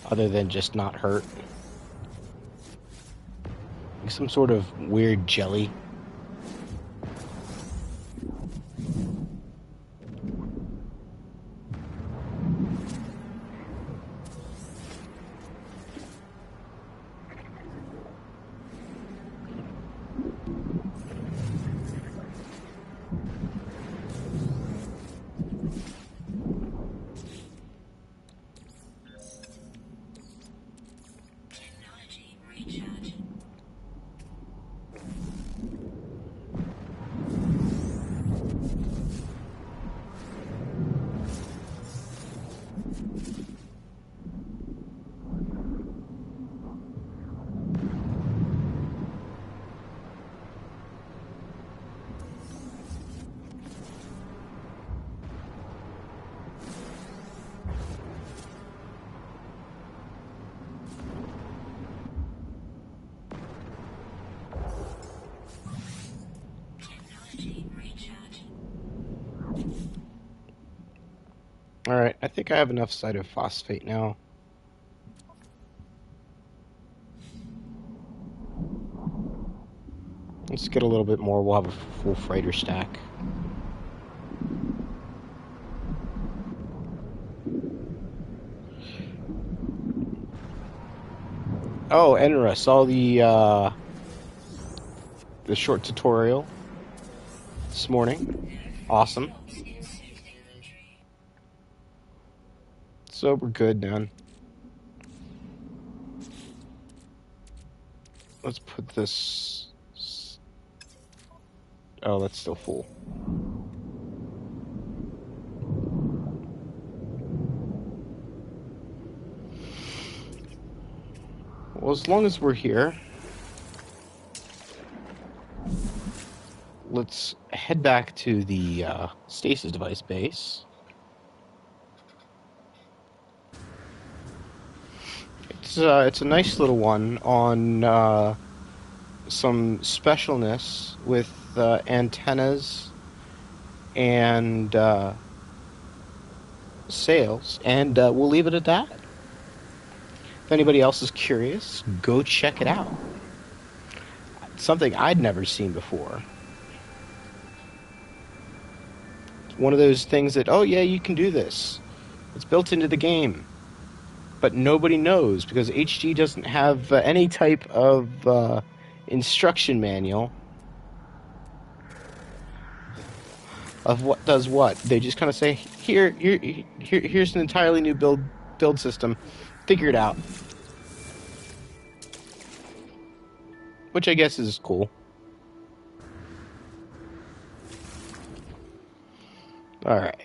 other than just not hurt. Like some sort of weird jelly. Alright, I think I have enough cytophosphate now. Let's get a little bit more. We'll have a full freighter stack. Oh, Enra, saw the short tutorial this morning. Awesome. So we're good, man. Let's put this... Oh, that's still full. Well, as long as we're here, let's head back to the stasis device base. It's a nice little one on some specialness with antennas and sails, and we'll leave it at that. If anybody else is curious, go check it out. It's something I'd never seen before. It's one of those things that, oh yeah, you can do this. It's built into the game. But nobody knows because HG doesn't have any type of instruction manual of what does what. They just kind of say, here's an entirely new build system. Figure it out. Which I guess is cool. Alright.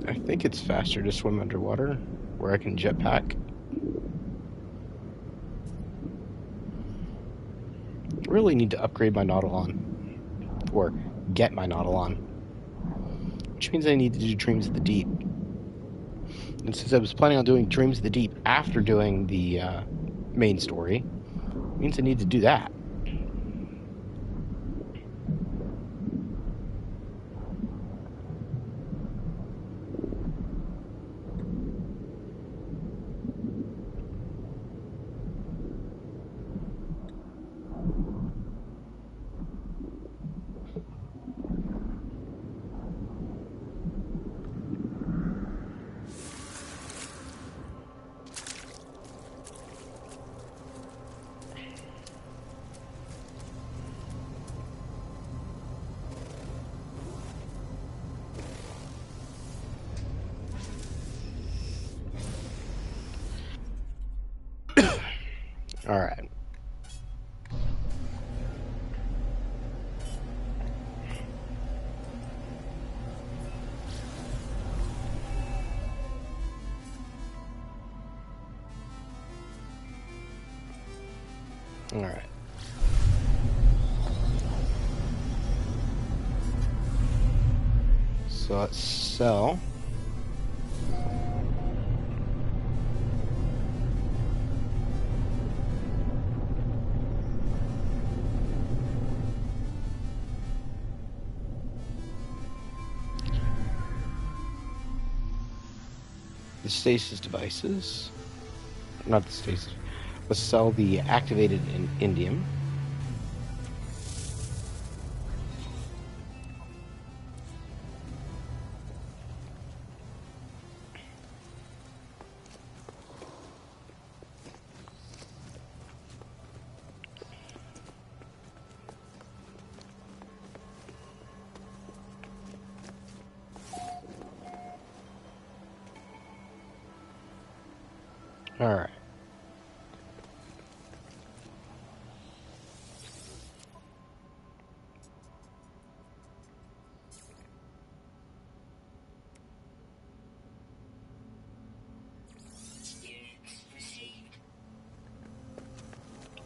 I think it's faster to swim underwater, where I can jetpack. Really need to upgrade my Nautilon. Or get my Nautilon. Which means I need to do Dreams of the Deep. And since I was planning on doing Dreams of the Deep after doing the main story, it means I need to do that. Alright. Alright. So let's sell. The stasis devices. Not the stasis. Let's sell the activated indium. All right.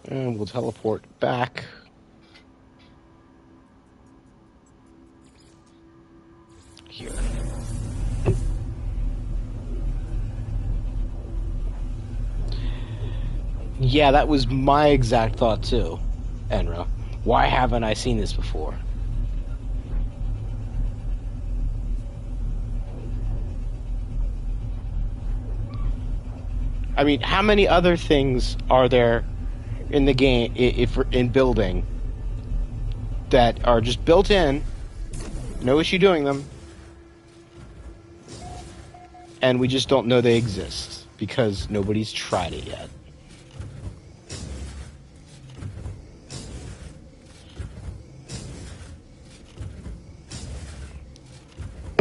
And we'll teleport back. Here. Yeah, that was my exact thought too, Enra. Why haven't I seen this before? I mean, how many other things are there in the game, if in building, that are just built in, no issue doing them, and we just don't know they exist because nobody's tried it yet?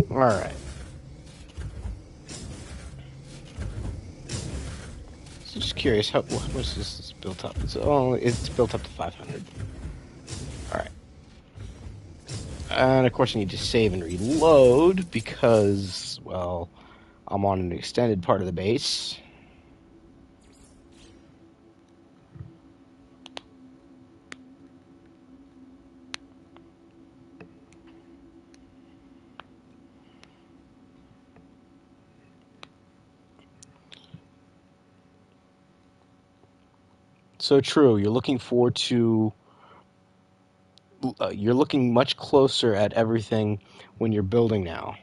All right. So just curious, how much is this built up? It's built up to 500. All right. And of course, I need to save and reload because, well, I'm on an extended part of the base. So true. You're looking much closer at everything when you're building now.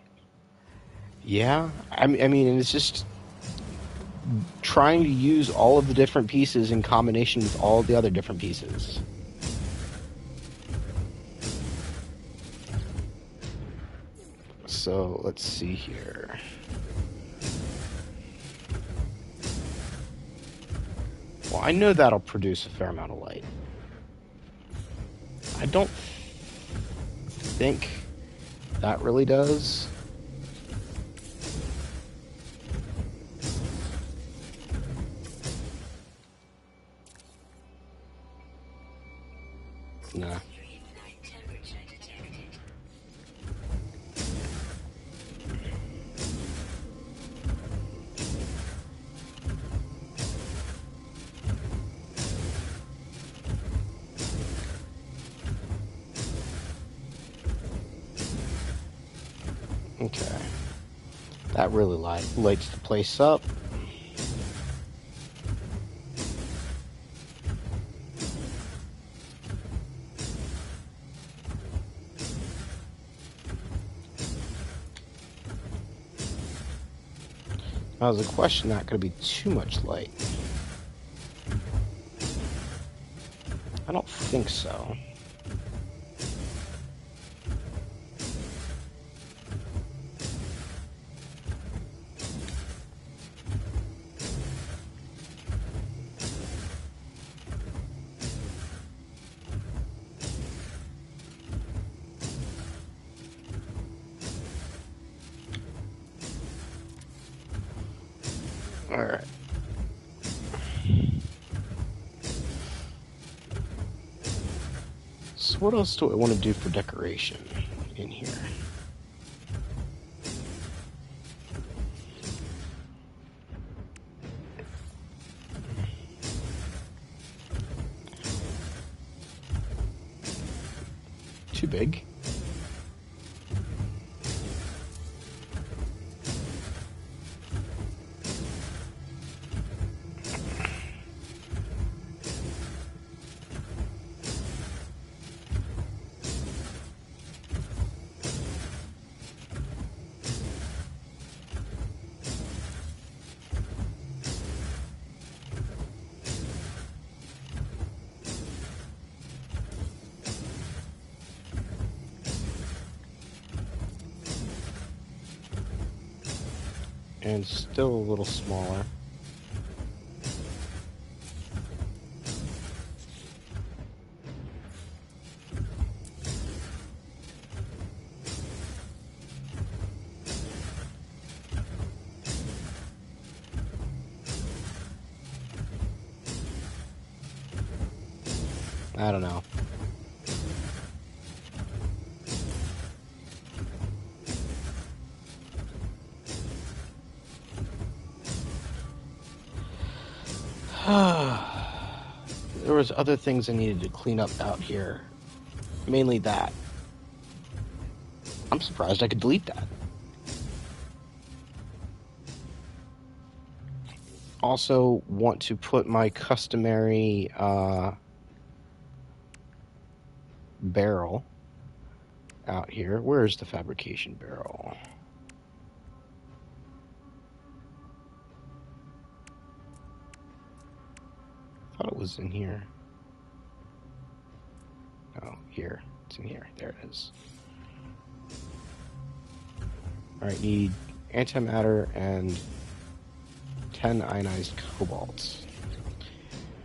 Yeah, I mean, and it's just trying to use all of the different pieces in combination with all the other different pieces. So let's see here. Well, I know that'll produce a fair amount of light. I don't think that really does. Nah. Okay. That really lights the place up. Now, there's a question, not going to be too much light. I don't think so. All right. So what else do I want to do for decoration in here? Too big. And still a little smaller. I don't know. There was other things I needed to clean up out here. Mainly that. I'm surprised I could delete that. Also want to put my customary barrel out here. Where's the fabrication barrel? I thought it was in here. Oh, here. It's in here. There it is. Alright, need antimatter and 10 ionized cobalt.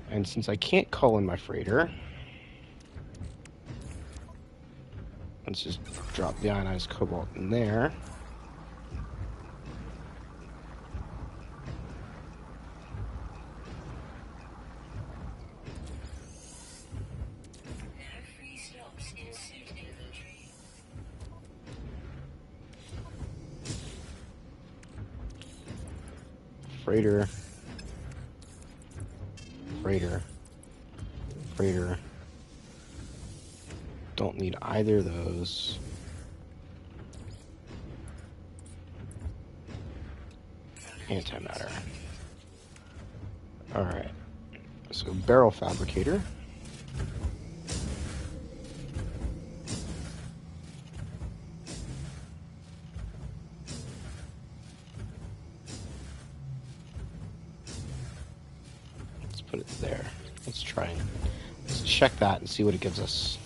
And since I can't call in my freighter, let's just drop the ionized cobalt in there. Freighter. Freighter. Freighter. Don't need either of those. Antimatter. Alright. So barrel fabricator. Let's put it there. Let's try and let's check that and see what it gives us.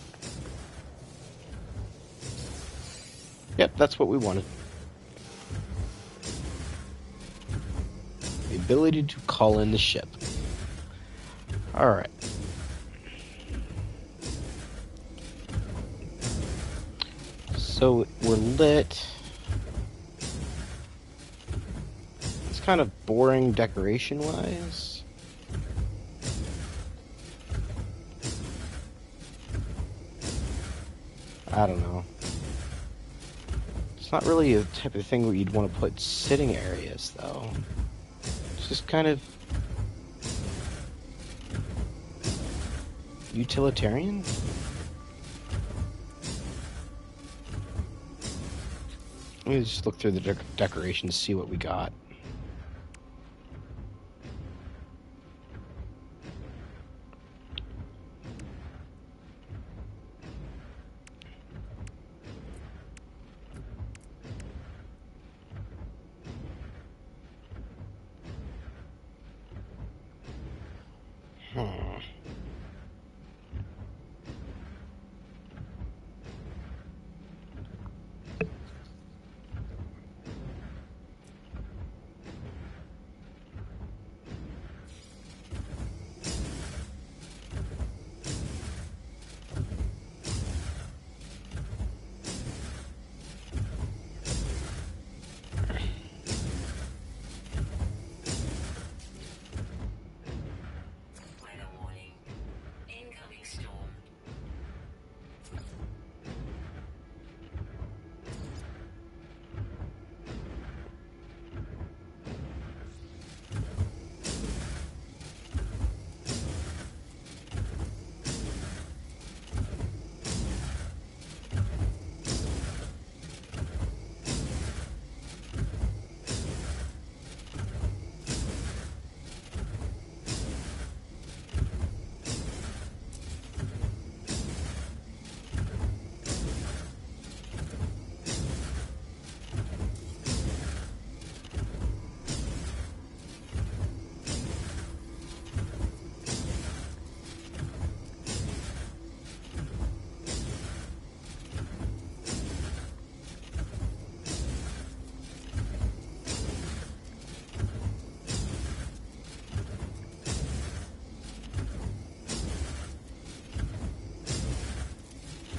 Yep, that's what we wanted. The ability to call in the ship. Alright. So we're lit. It's kind of boring decoration-wise. I don't know. It's not really a type of thing where you'd want to put sitting areas, though. It's just kind of utilitarian. Let me just look through the decorations, see what we got.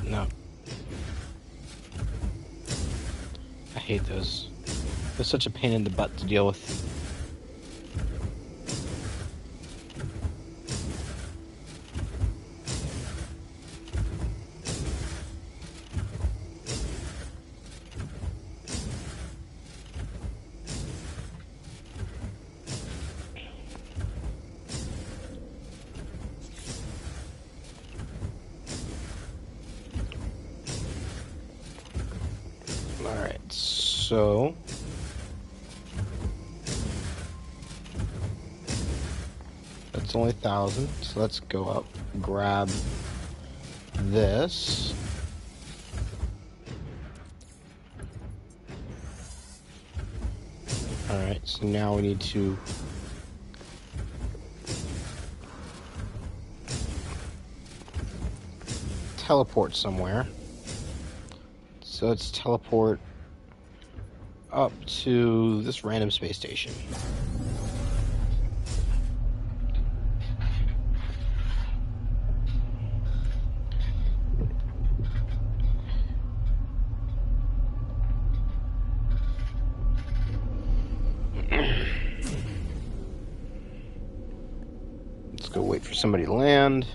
No. I hate those. They're such a pain in the butt to deal with. Alright, so It's only 1,000, so let's go up, grab this. Alright, so now we need to teleport somewhere. So let's teleport up to this random space station. Let's go wait for somebody to land.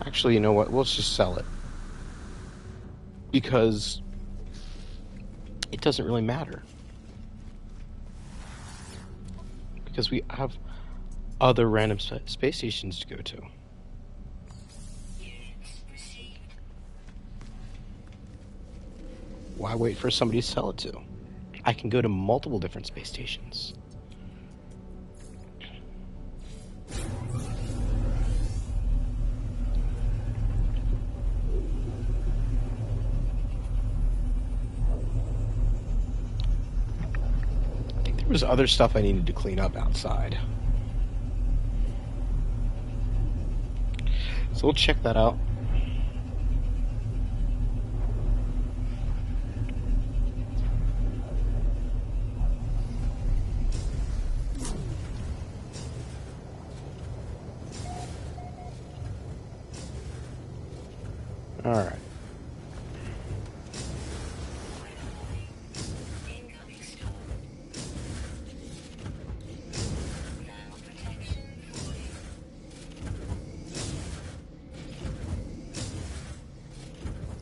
Actually, you know what? Let's just sell it. Because it doesn't really matter. Because we have other random space stations to go to. Why wait for somebody to sell it to? I can go to multiple different space stations. I think there was other stuff I needed to clean up outside. So we'll check that out. All right.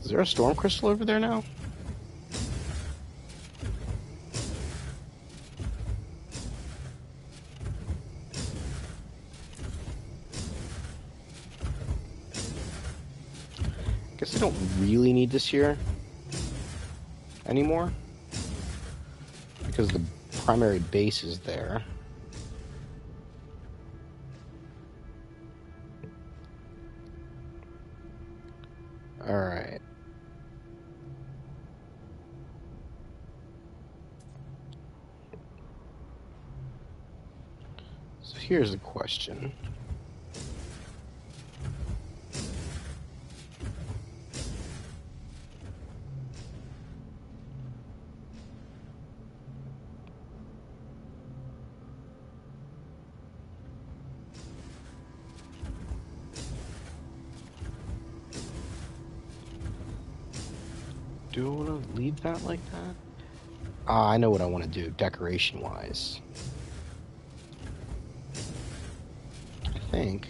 Is there a storm crystal over there now? Guess I don't really need this here anymore because the primary base is there. All right. So here's the question. Do I want to leave that like that? I know what I want to do, decoration-wise. I think.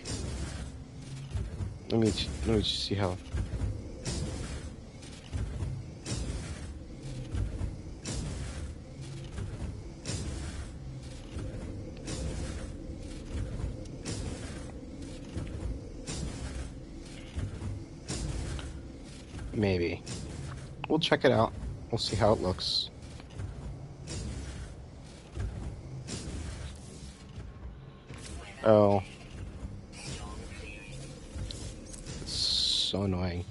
Let me just see how. Maybe. We'll check it out. We'll see how it looks. Oh. It's so annoying.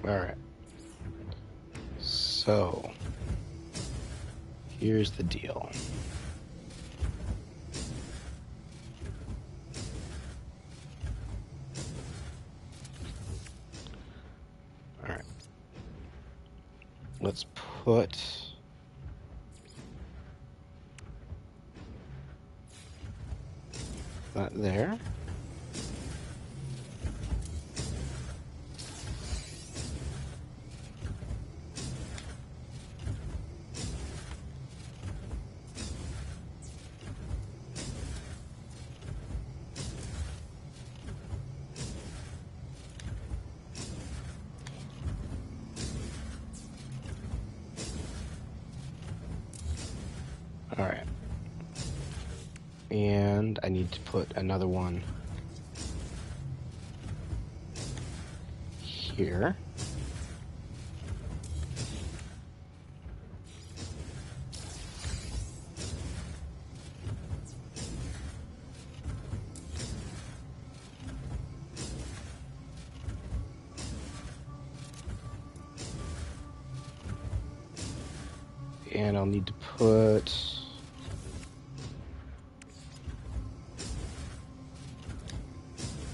Alright. So, here's the deal. Alright. Let's put that there. Alright. And I need to put another one here. And I'll need to put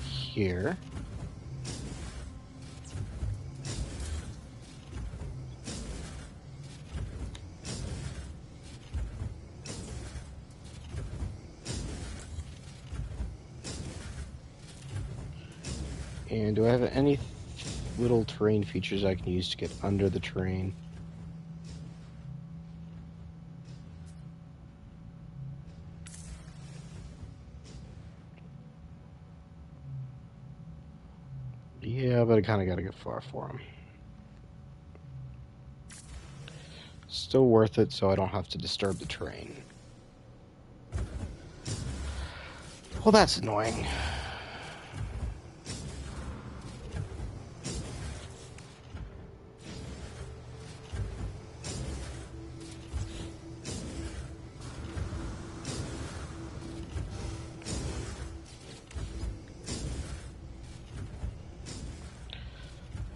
here. And do I have any little terrain features I can use to get under the terrain? Yeah, but I kind of got to get far for them. Still worth it, so I don't have to disturb the terrain. Well, that's annoying.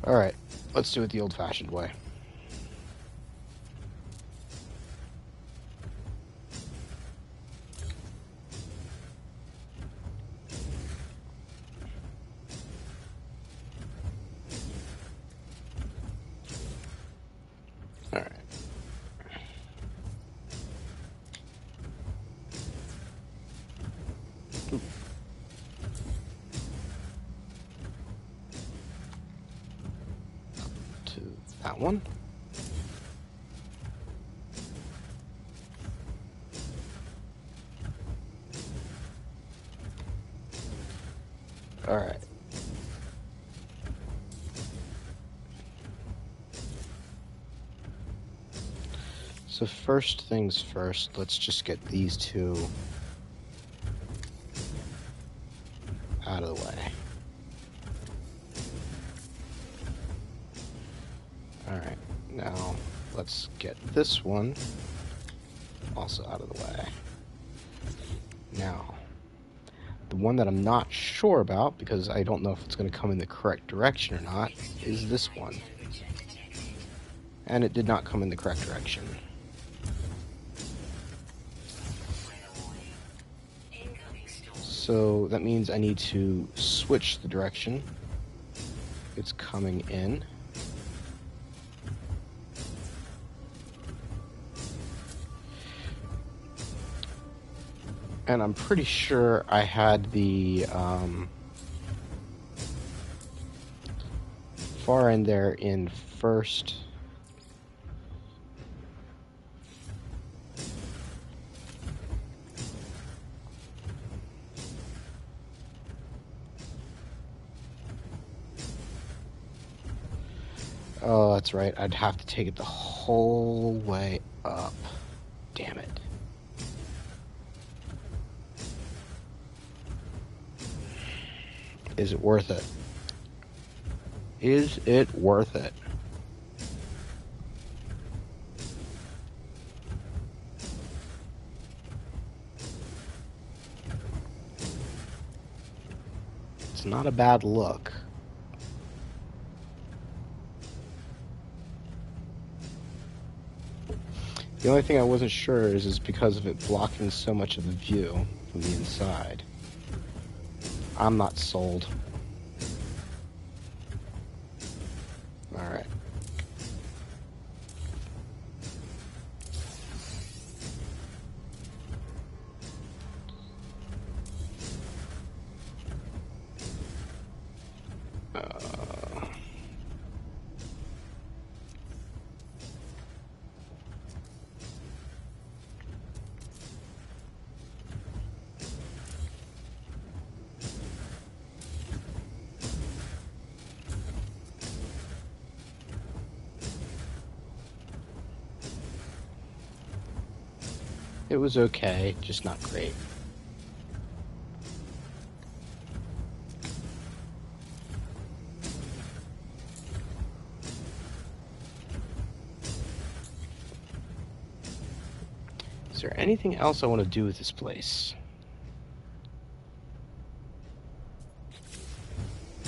Alright, let's do it the old-fashioned way. Alright. To that one. Alright. So first things first, let's just get these two out of the way. Alright, now let's get this one also out of the way. Now, the one that I'm not sure about, because I don't know if it's going to come in the correct direction or not, is this one. And it did not come in the correct direction. So that means I need to switch the direction it's coming in. And I'm pretty sure I had the far end there in first. Oh, that's right. I'd have to take it the whole way up. Damn it. Is it worth it? Is it worth it? It's not a bad look. The only thing I wasn't sure is because of it blocking so much of the view from the inside. I'm not sold. Alright. It was okay, just not great. Is there anything else I want to do with this place?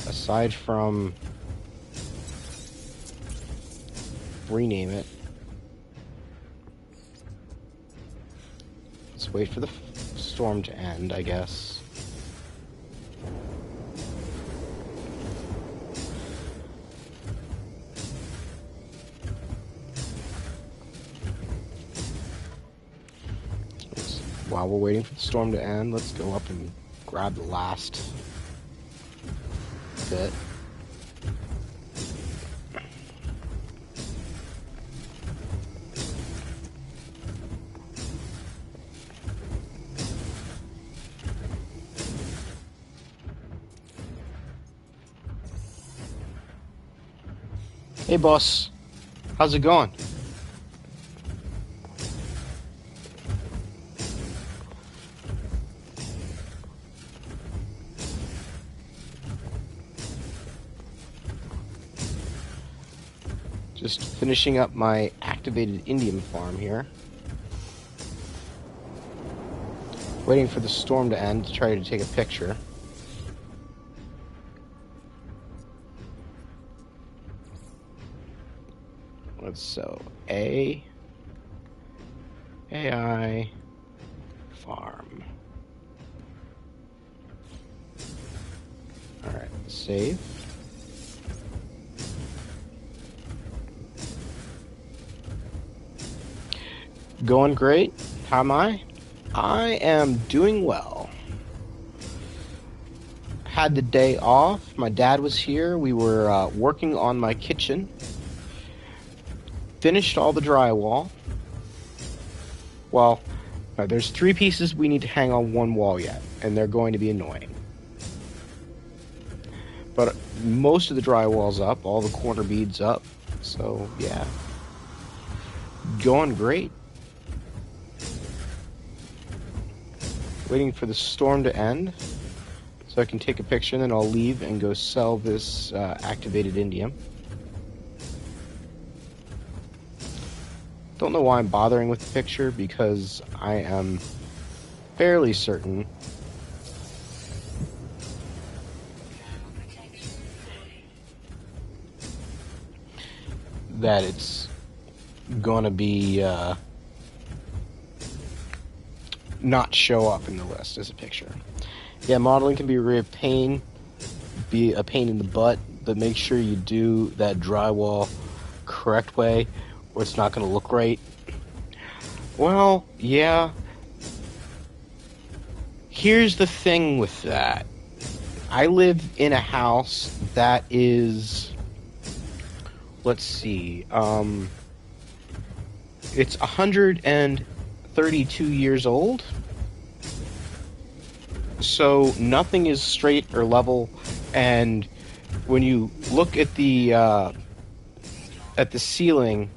Aside from rename it. Let's wait for the storm to end, I guess. While we're waiting for the storm to end, let's go up and grab the last bit. Hey boss, how's it going? Just finishing up my activated Indian farm here. Waiting for the storm to end to try to take a picture. So AI farm. Alright, save. Going great. How am I? I am doing well. Had the day off. My dad was here. We were working on my kitchen. Finished all the drywall. Well, there's 3 pieces we need to hang on one wall yet, and they're going to be annoying. But most of the drywall's up, all the corner beads up, so yeah. Going great. Waiting for the storm to end, so I can take a picture, and then I'll leave and go sell this activated indium. Don't know why I'm bothering with the picture, because I am fairly certain that it's gonna be not show up in the list as a picture. Yeah, modeling can be a pain in the butt, but make sure you do that drywall correct way, or it's not going to look right. Well, yeah. Here's the thing with that. I live in a house that is, let's see, it's 132 years old. So nothing is straight or level, and when you look at the ceiling,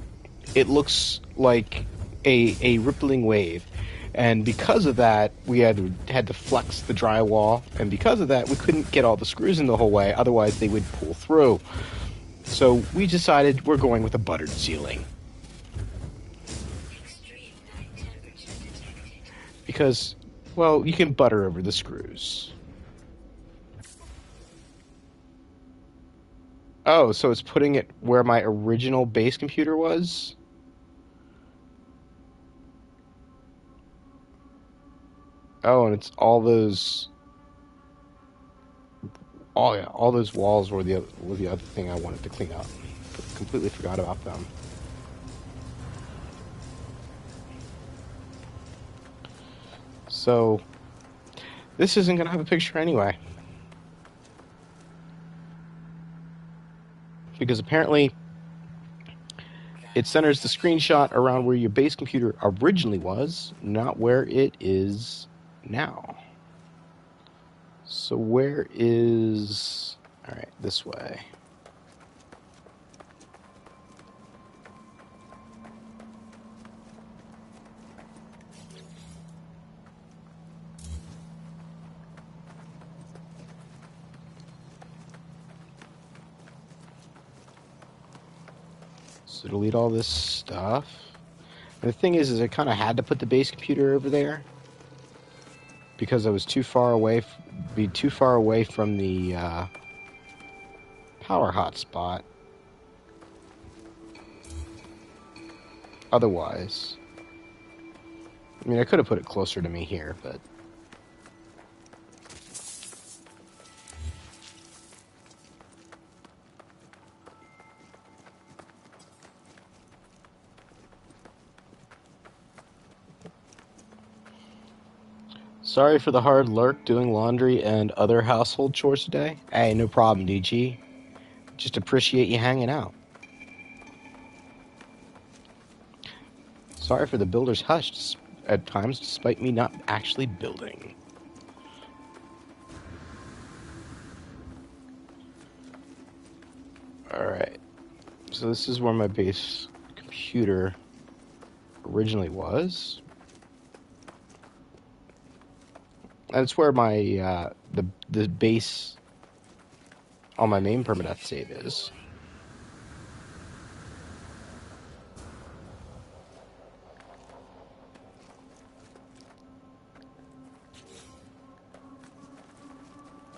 it looks like a rippling wave. And because of that, we had to flex the drywall, and because of that, we couldn't get all the screws in the whole way, otherwise they would pull through. So we decided we're going with a buttered ceiling. Because, well, you can butter over the screws. Oh, so it's putting it where my original base computer was? Oh, and it's all those... Oh yeah, all those walls were the other thing I wanted to clean up. Completely forgot about them. So, this isn't going to have a picture anyway. Because apparently, it centers the screenshot around where your base computer originally was, not where it is now. So where is... Alright, this way. So delete all this stuff. And the thing is I kind of had to put the base computer over there because I was too far away, too far away from the power hotspot. Otherwise, I mean, I could have put it closer to me here, but sorry for the hard lurk doing laundry and other household chores today. Hey, no problem, DG. Just appreciate you hanging out. Sorry for the builder's hush at times, despite me not actually building. Alright, so this is where my base computer originally was. That's where my the base on my main permadeath save is.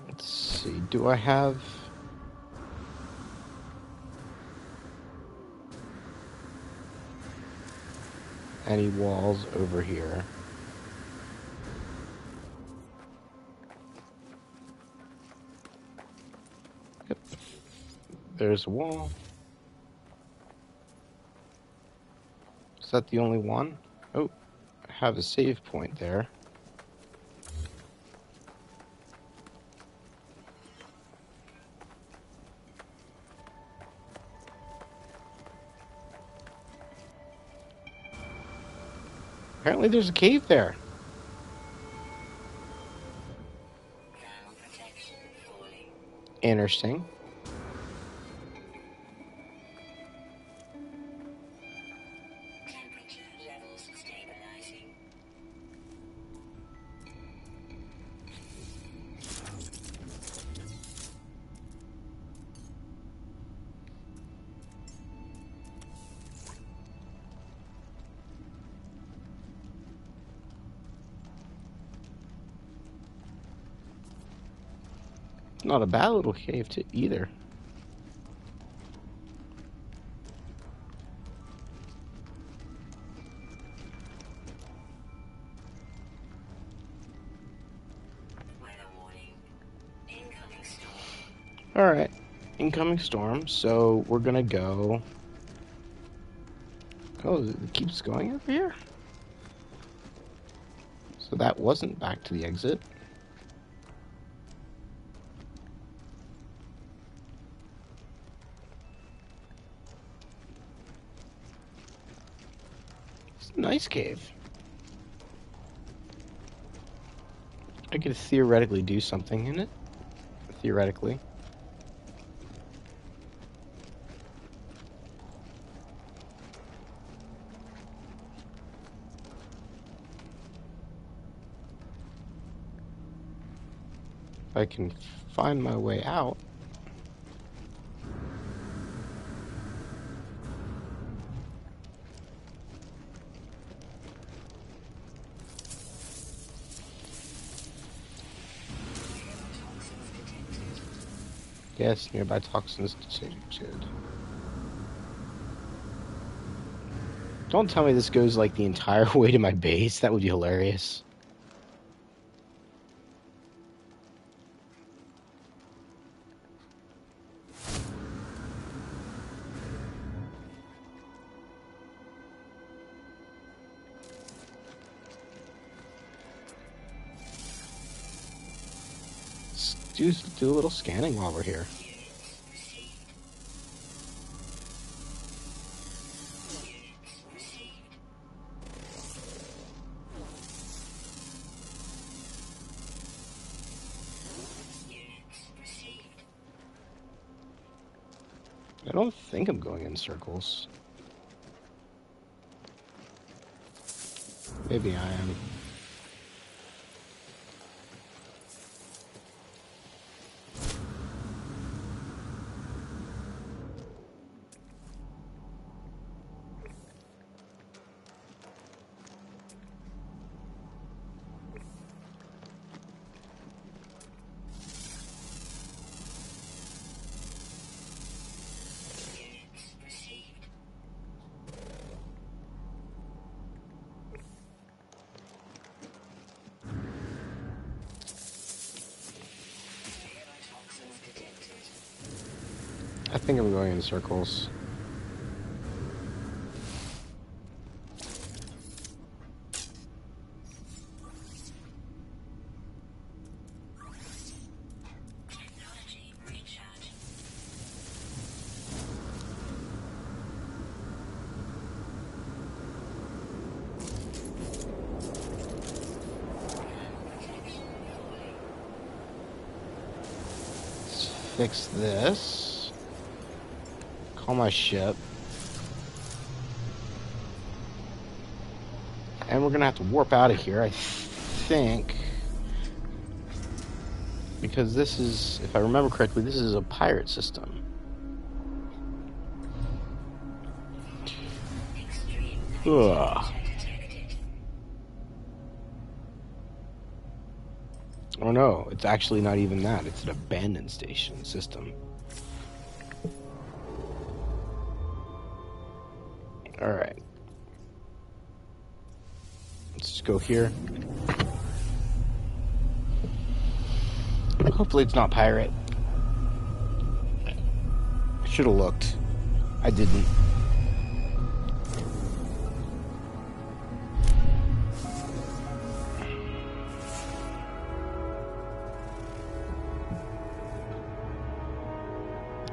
Let's see, do I have any walls over here? Yep. There's a wall. Is that the only one? Oh, I have a save point there. Apparently there's a cave there. Interesting. Not a bad little cave either. Alright, incoming storm, so we're gonna go... Oh, it keeps going over here? So that wasn't back to the exit. It's a nice cave. I could theoretically do something in it. Theoretically. If I can find my way out. Yes, nearby toxins detected. Don't tell me this goes like the entire way to my base. That would be hilarious. Let's do a little scanning while we're here. I don't think I'm going in circles. Maybe I am. I think I'm going in circles. Fix this. Call my ship. And we're gonna have to warp out of here, I think. Because this is, if I remember correctly, this is a pirate system. Ugh. Oh no, it's actually not even that. It's an abandoned station system. Alright. Let's just go here. Hopefully it's not pirate. I should have looked. I didn't.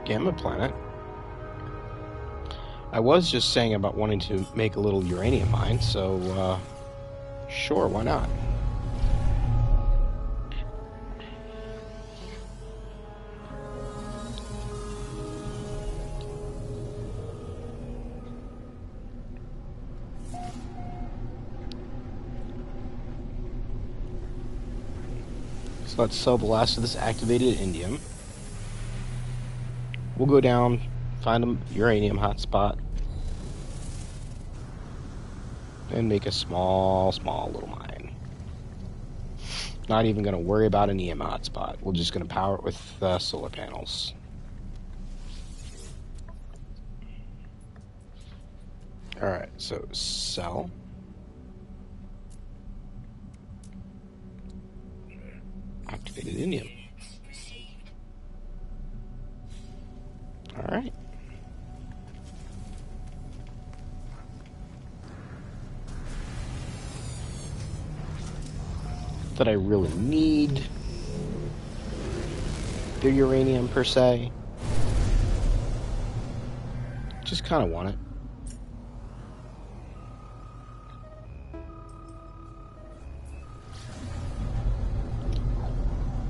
Gamma planet. I was just saying about wanting to make a little uranium mine, so sure, why not? So let's sell the last of this activated indium. We'll go down, find a uranium hotspot, and make a small little mine. Not even going to worry about an EM hotspot. We're just going to power it with solar panels. Alright, so sell. Activated indium. Alright. That I really need the uranium per se. Just kind of want it.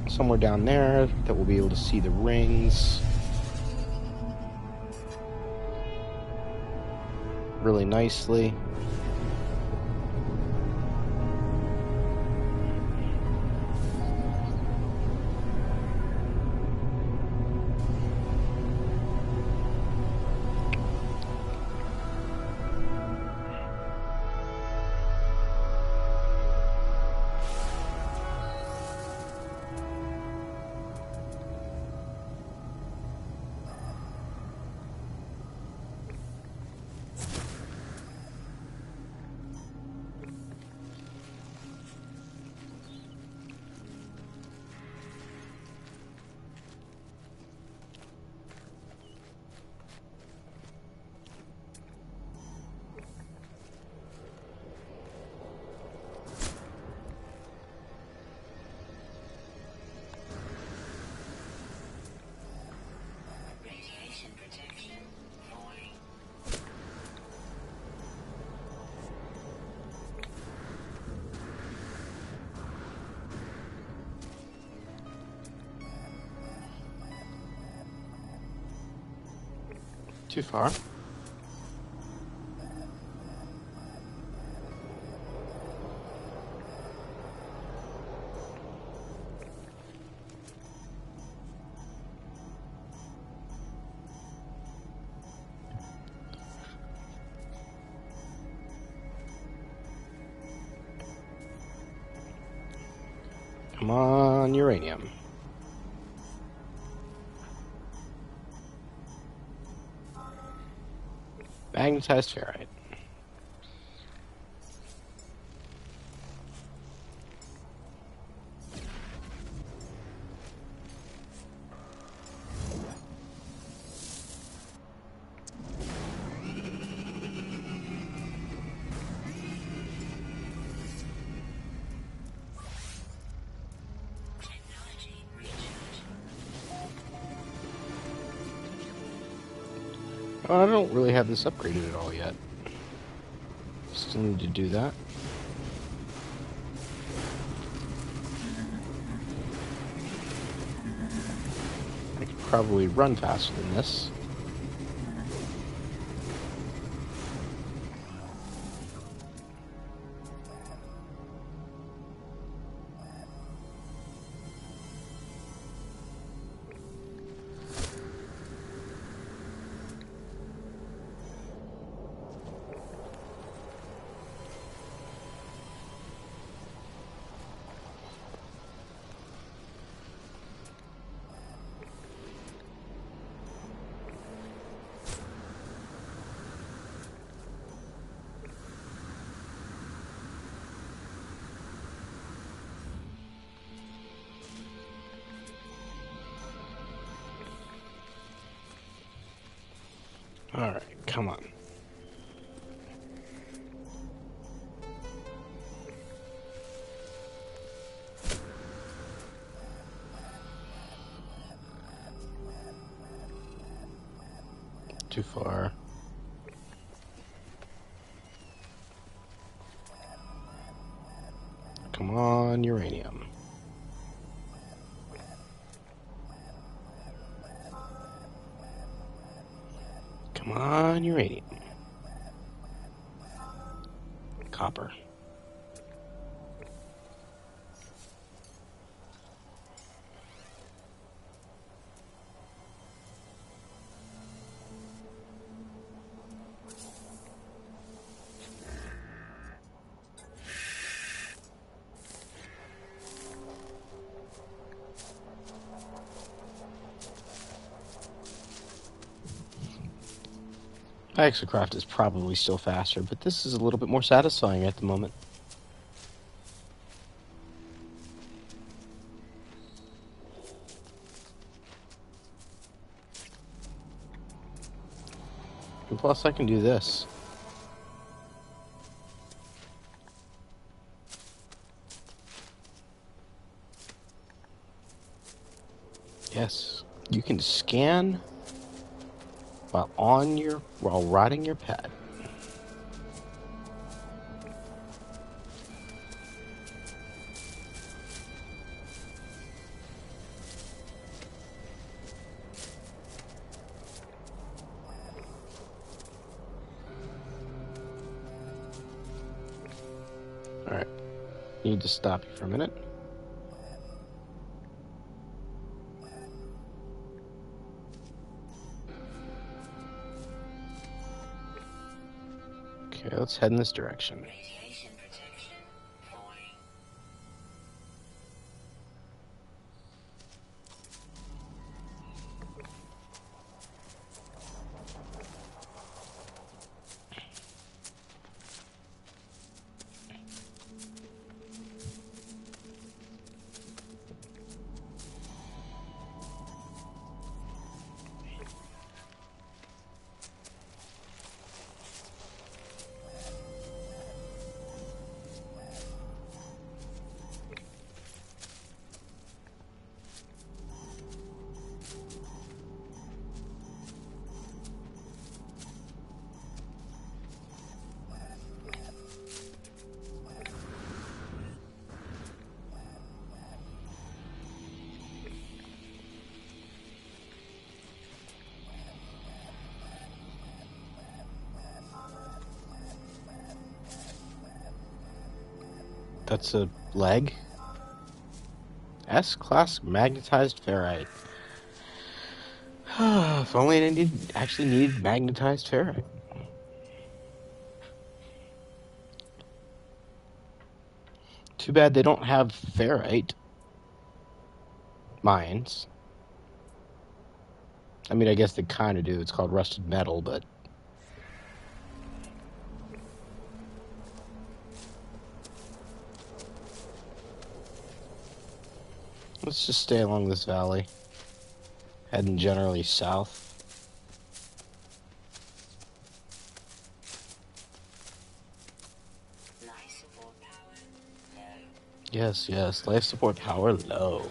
Somewhere down there that we'll be able to see the rings really nicely. Too far. Come on, uranium. Magnetized ferrite. Oh, I don't really have this upgraded at all yet. Still need to do that. I could probably run faster than this. Alright, come on. Too far. Come on, uranium. Come on, uranium. Copper. Exocraft is probably still faster, but this is a little bit more satisfying at the moment. And plus, I can do this. Yes, you can scan while riding your pet. Alright, need to stop you for a minute. Okay, let's head in this direction. That's a leg. S-class magnetized ferrite. If only I actually needed magnetized ferrite. Too bad they don't have ferrite mines. I mean, I guess they kind of do. It's called rusted metal, but... Let's just stay along this valley. Heading generally south. Life support power low. Yes, life support power low.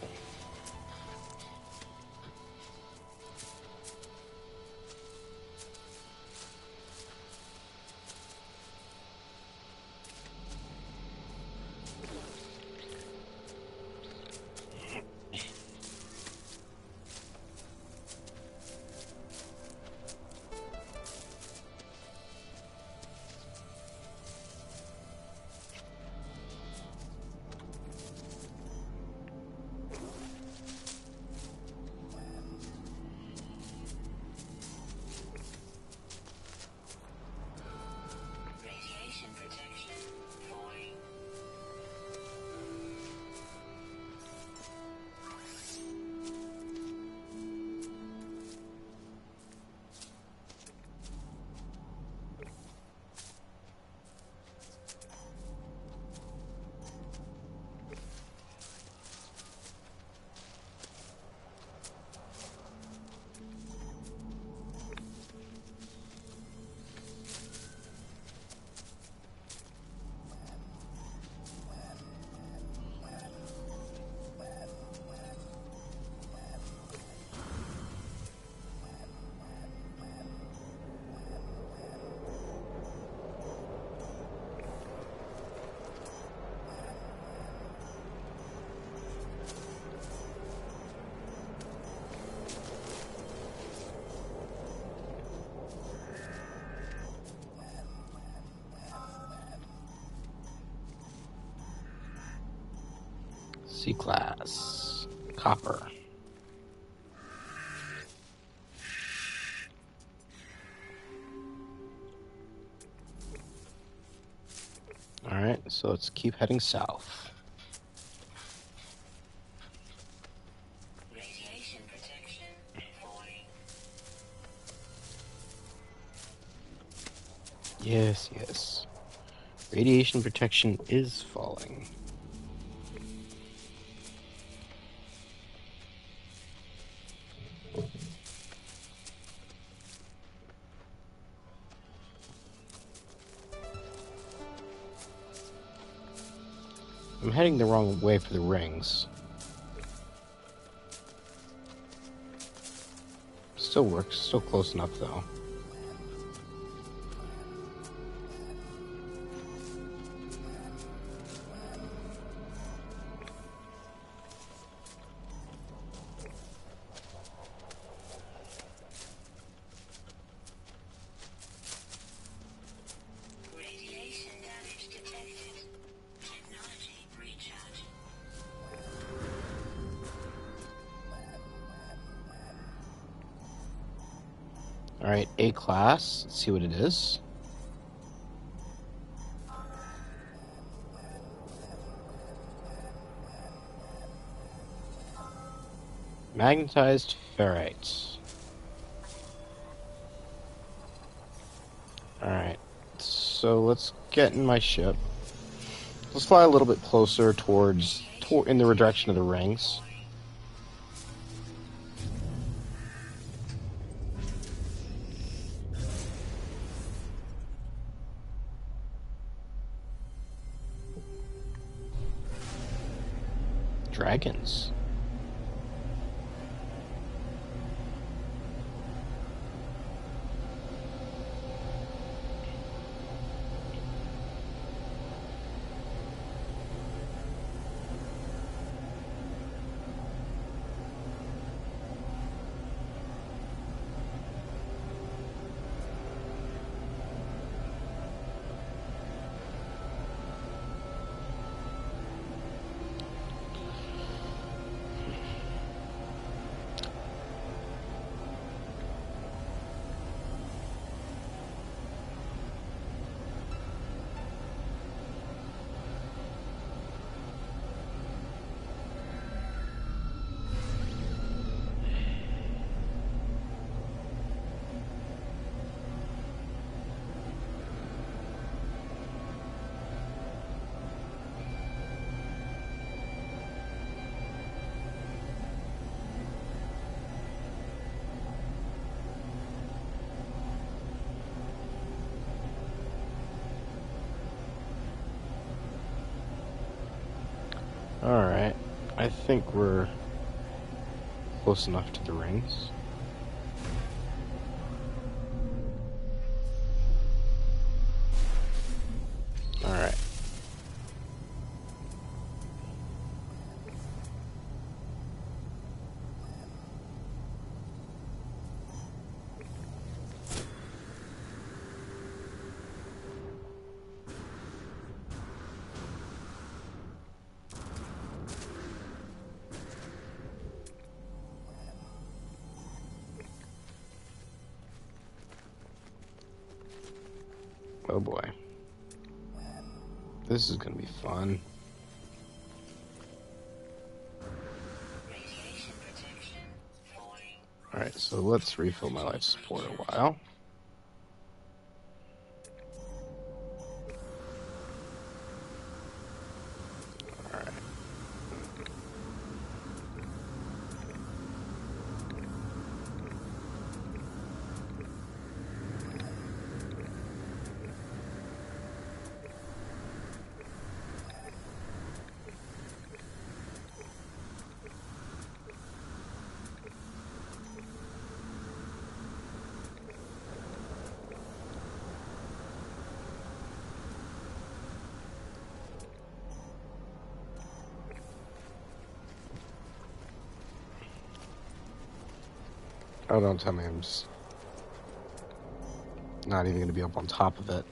C-class. Copper. Alright, so let's keep heading south. Radiation protection falling. Yes, yes. Radiation protection is falling. I'm heading the wrong way for the rings. Still works, still close enough though. Radiation damage detected. Technology recharge. Alright, A-class. Let's see what it is. Magnetized ferrites. Alright, so let's get in my ship. Let's fly a little bit closer in the direction of the rings. Dragons. Alright, I think we're close enough to the rings. Alright. Oh boy. This is gonna be fun. Radiation protection falling. Alright, so let's refill my life support a while. Alright. Oh, don't tell me I'm just not even gonna be up on top of it.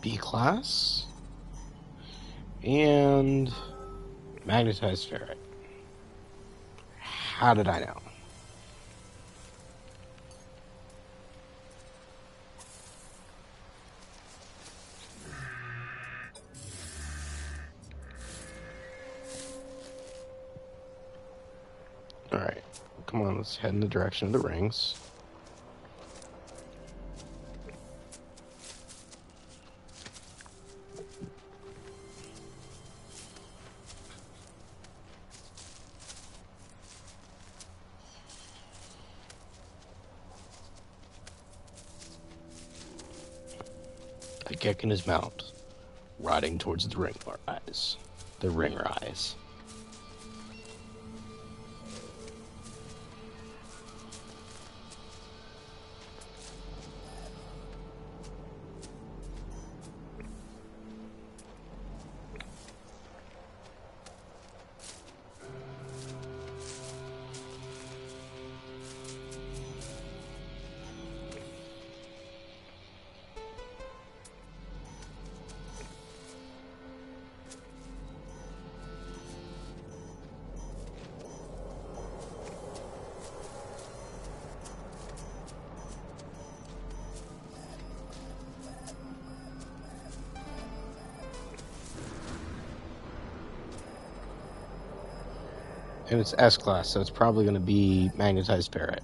B class and magnetized ferrite. How did I know? Alright, come on, let's head in the direction of the rings. A Gekken is mount, riding towards the ring rise. The ring rise. And it's S class, so it's probably going to be magnetized ferrite.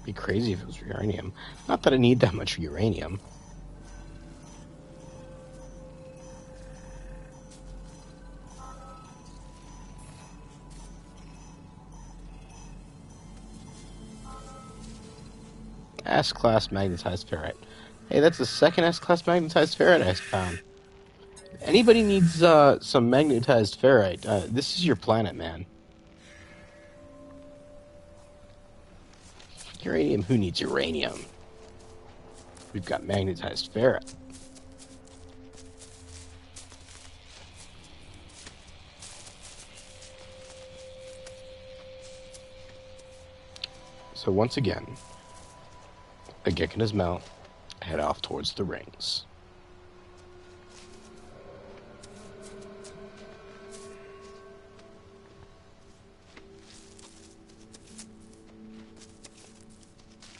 Be crazy if it was uranium. Not that I need that much uranium. S-class magnetized ferrite. Hey, that's the second S-class magnetized ferrite I found. If anybody needs some magnetized ferrite, this is your planet, man. Uranium, who needs uranium? We've got magnetized ferrite. So once again, a Gekken is mount, head off towards the rings.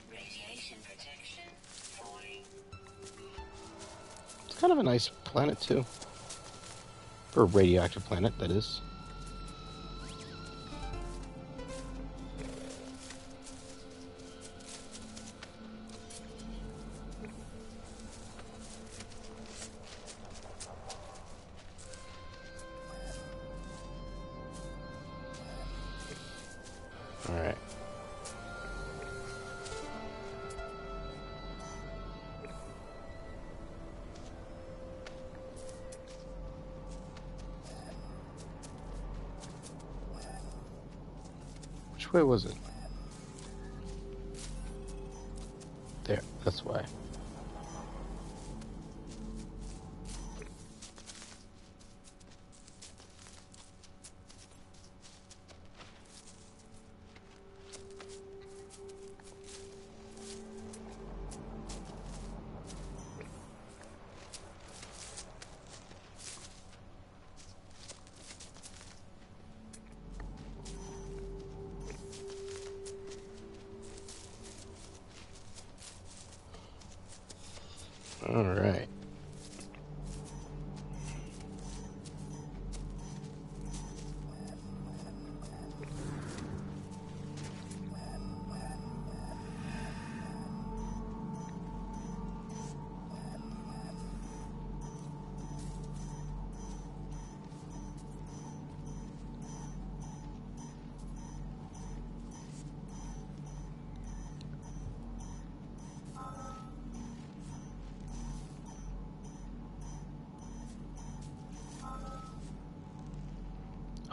Radiation protection falling. It's kind of a nice planet, too. Or a radioactive planet, that is. Alright. Which way was it? There, that's why. Alright.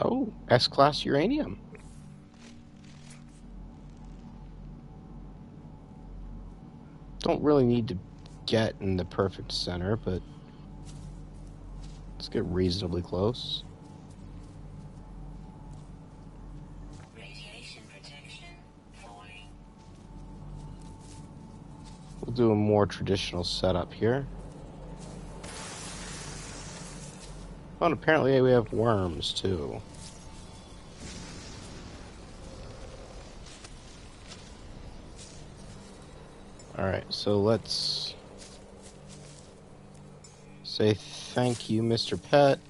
Oh, S-class uranium. Don't really need to get in the perfect center, but let's get reasonably close. Radiation protection We'll do a more traditional setup here. Oh, and apparently we have worms too. Alright, so let's say thank you, Mr. Pet.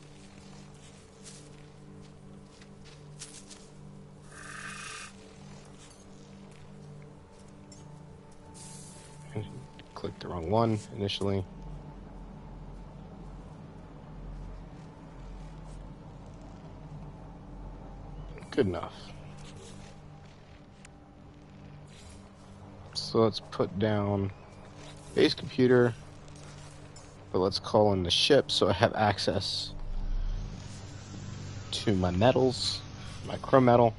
Clicked the wrong one initially. Good enough. So let's put down base computer, but let's call in the ship so I have access to my metals, my chrome metal.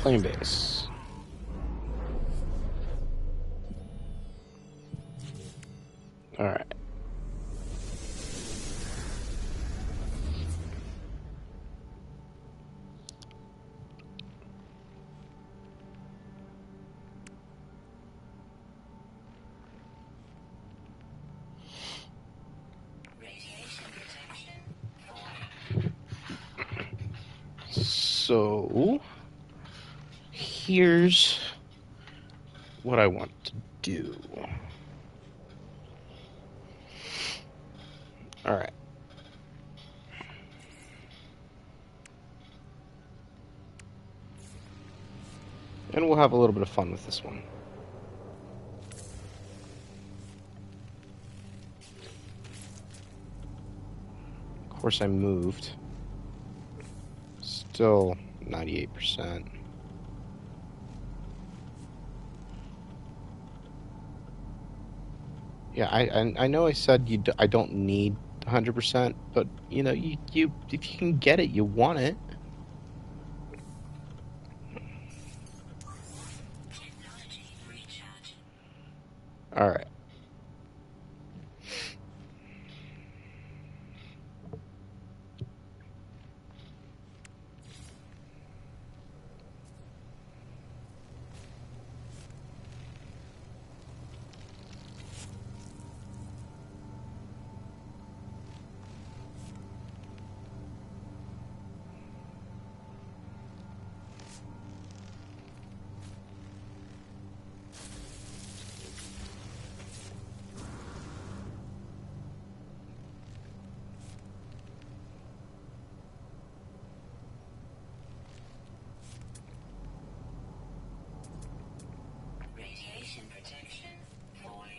Claim base. Alright. So here's what I want to do. Alright. And we'll have a little bit of fun with this one. Of course I moved. Still 98%. Yeah, I know I said I don't need 100%, but you know, you if you can get it, you want it. All right.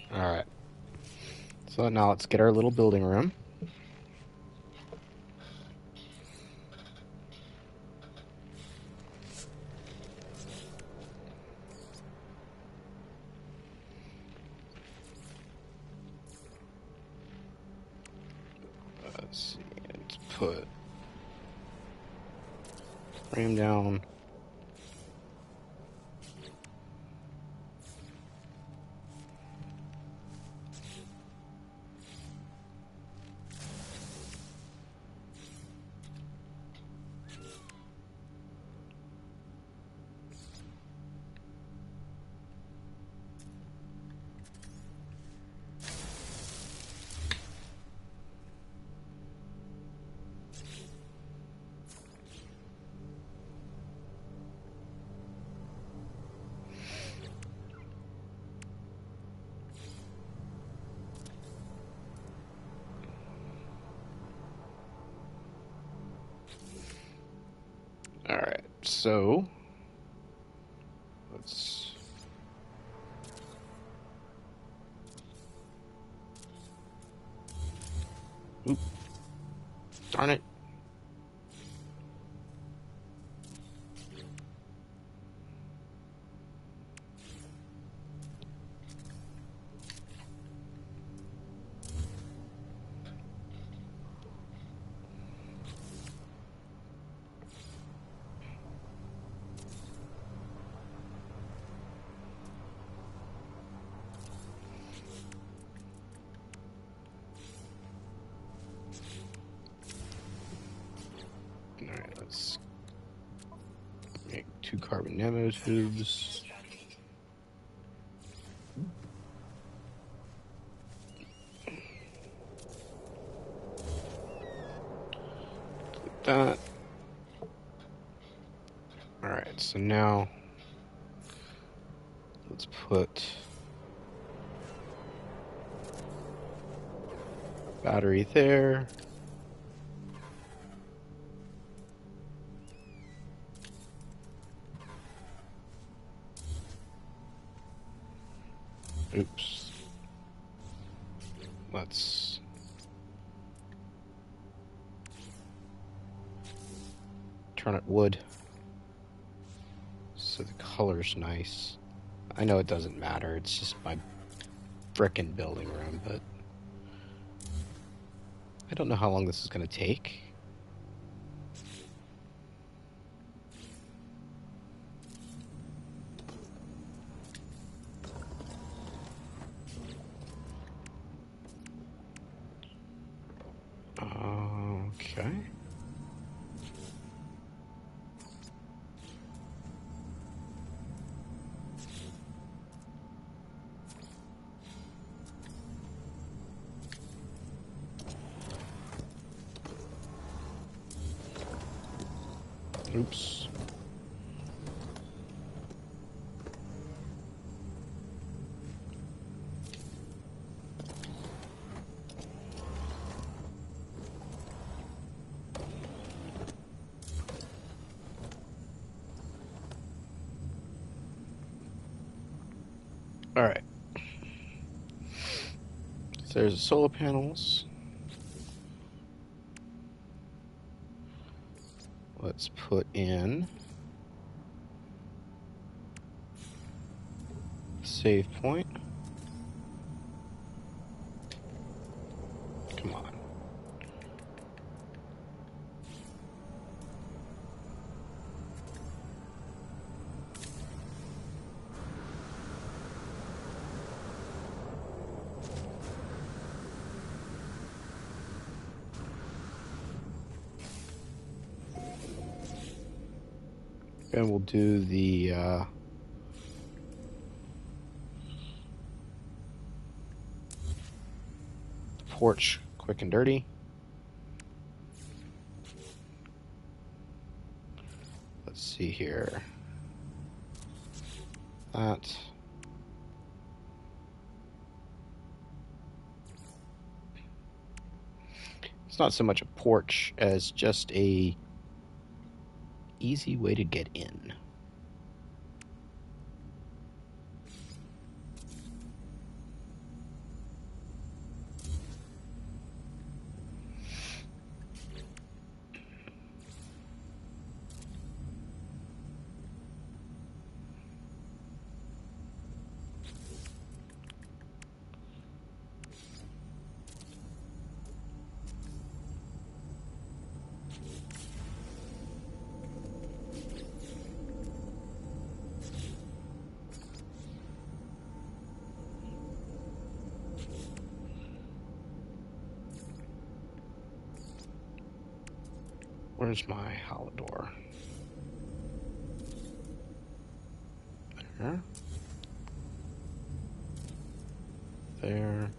All right. So now let's get our little building room. Let's see. Let's put frame down. All right. So let's. Oop. Darn it. carbon nanotubes. That. Alright, so now let's put battery there. Oops. Let's turn it wood so the color's nice. I know it doesn't matter, it's just my frickin' building room, but I don't know how long this is gonna take. Okay. Oops. Alright. So there's the solar panels. Let's put in save point. Come on. And we'll do the porch quick and dirty. Let's see here. That. It's not so much a porch as just a easy way to get in. Where's my Halidor? There. There.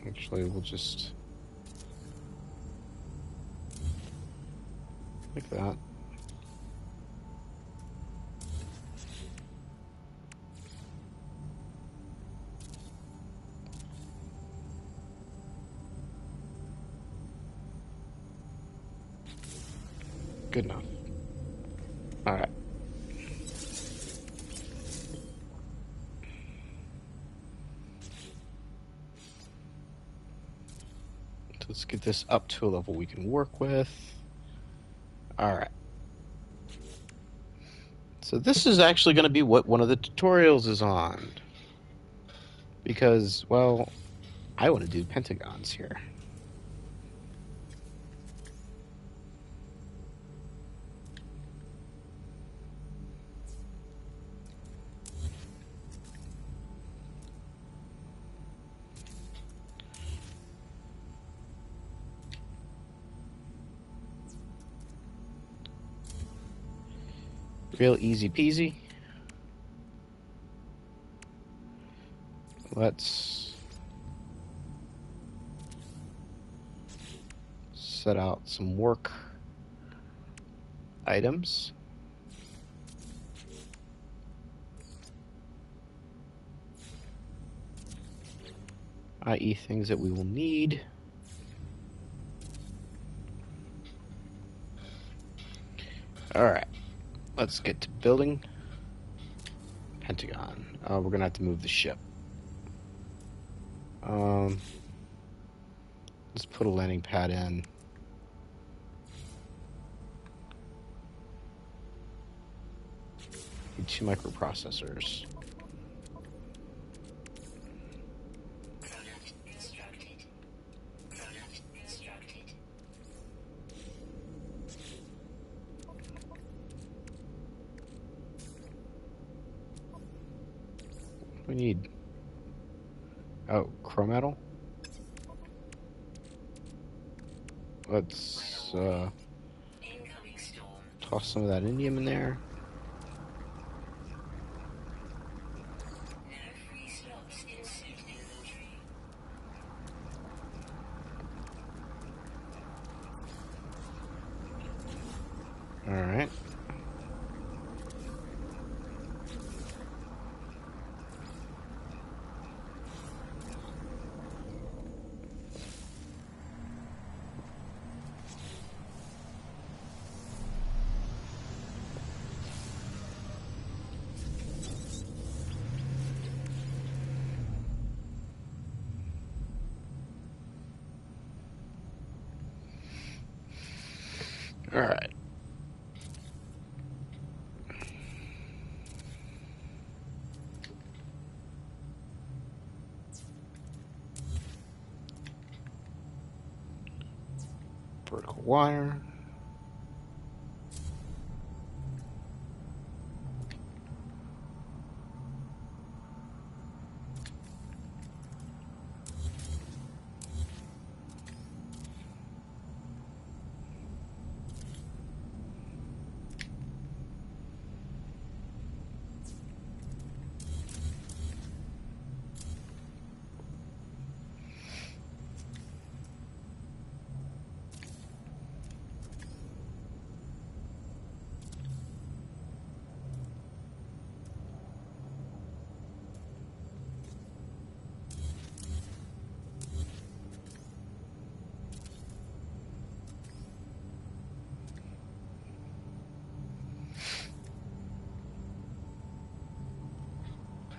Actually, we'll just like that. Good enough. All right. So let's get this up to a level we can work with. All right. So this is actually going to be what one of the tutorials is on. Because, well, I want to do pentagons here. Real easy peasy. Let's set out some work items. I.e. things that we will need. Alright, let's get to building Pentagon. We're gonna have to move the ship. Let's put a landing pad in. Need 2 microprocessors. Product constructed. Product constructed. We need... Oh, chrometal? Let's Incoming storm. toss some of that indium in there. No free slots in suit inventory. Alright. Alright. Vertical wire.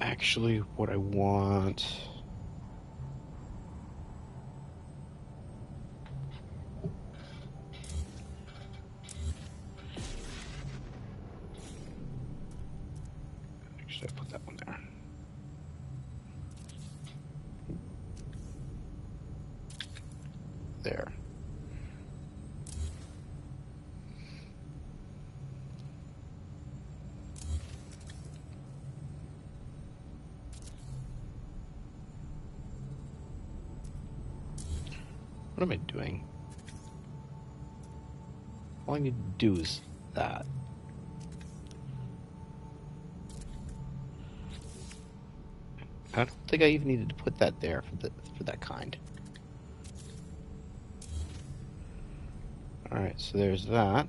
Actually, what I want... Should I put that one there? There. What am I doing? All I need to do is that. I don't think I even needed to put that there for that kind. Alright, so there's that.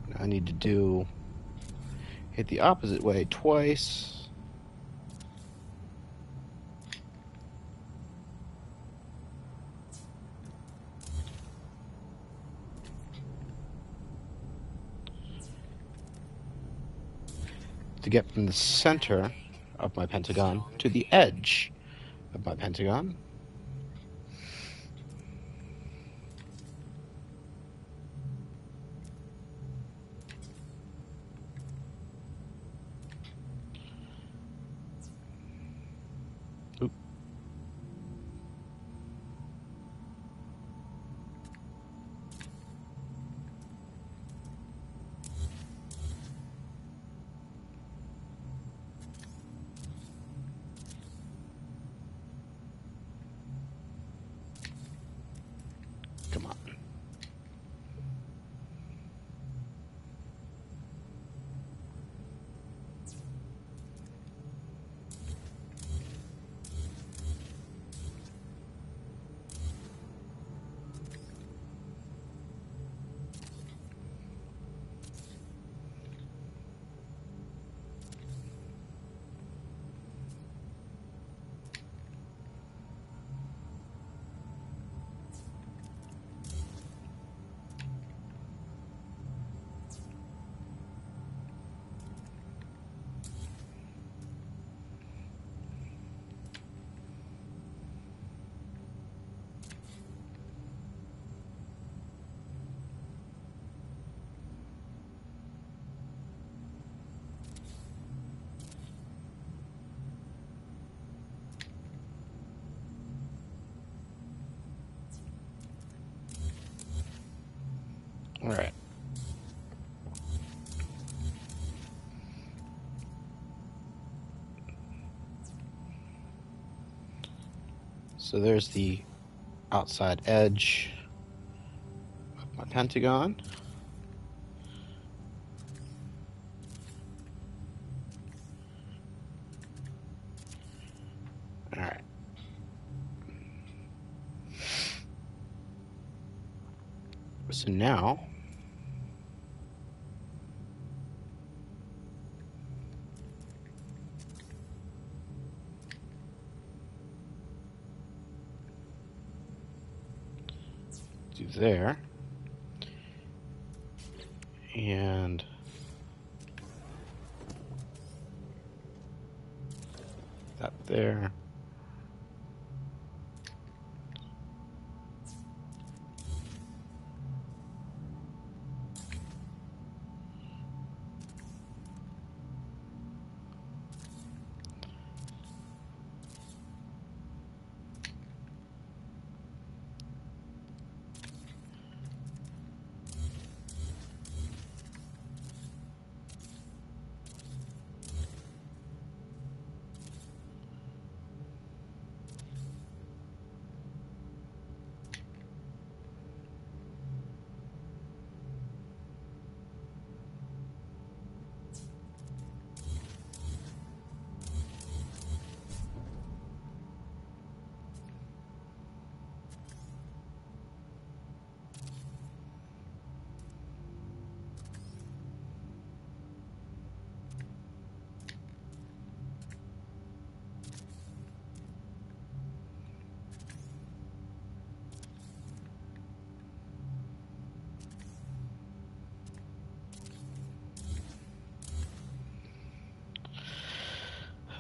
Now I need to do... hit the opposite way twice. To get from the center of my pentagon to the edge of my pentagon. Oop. So there's the outside edge of my pentagon. All right. So now do there and that there.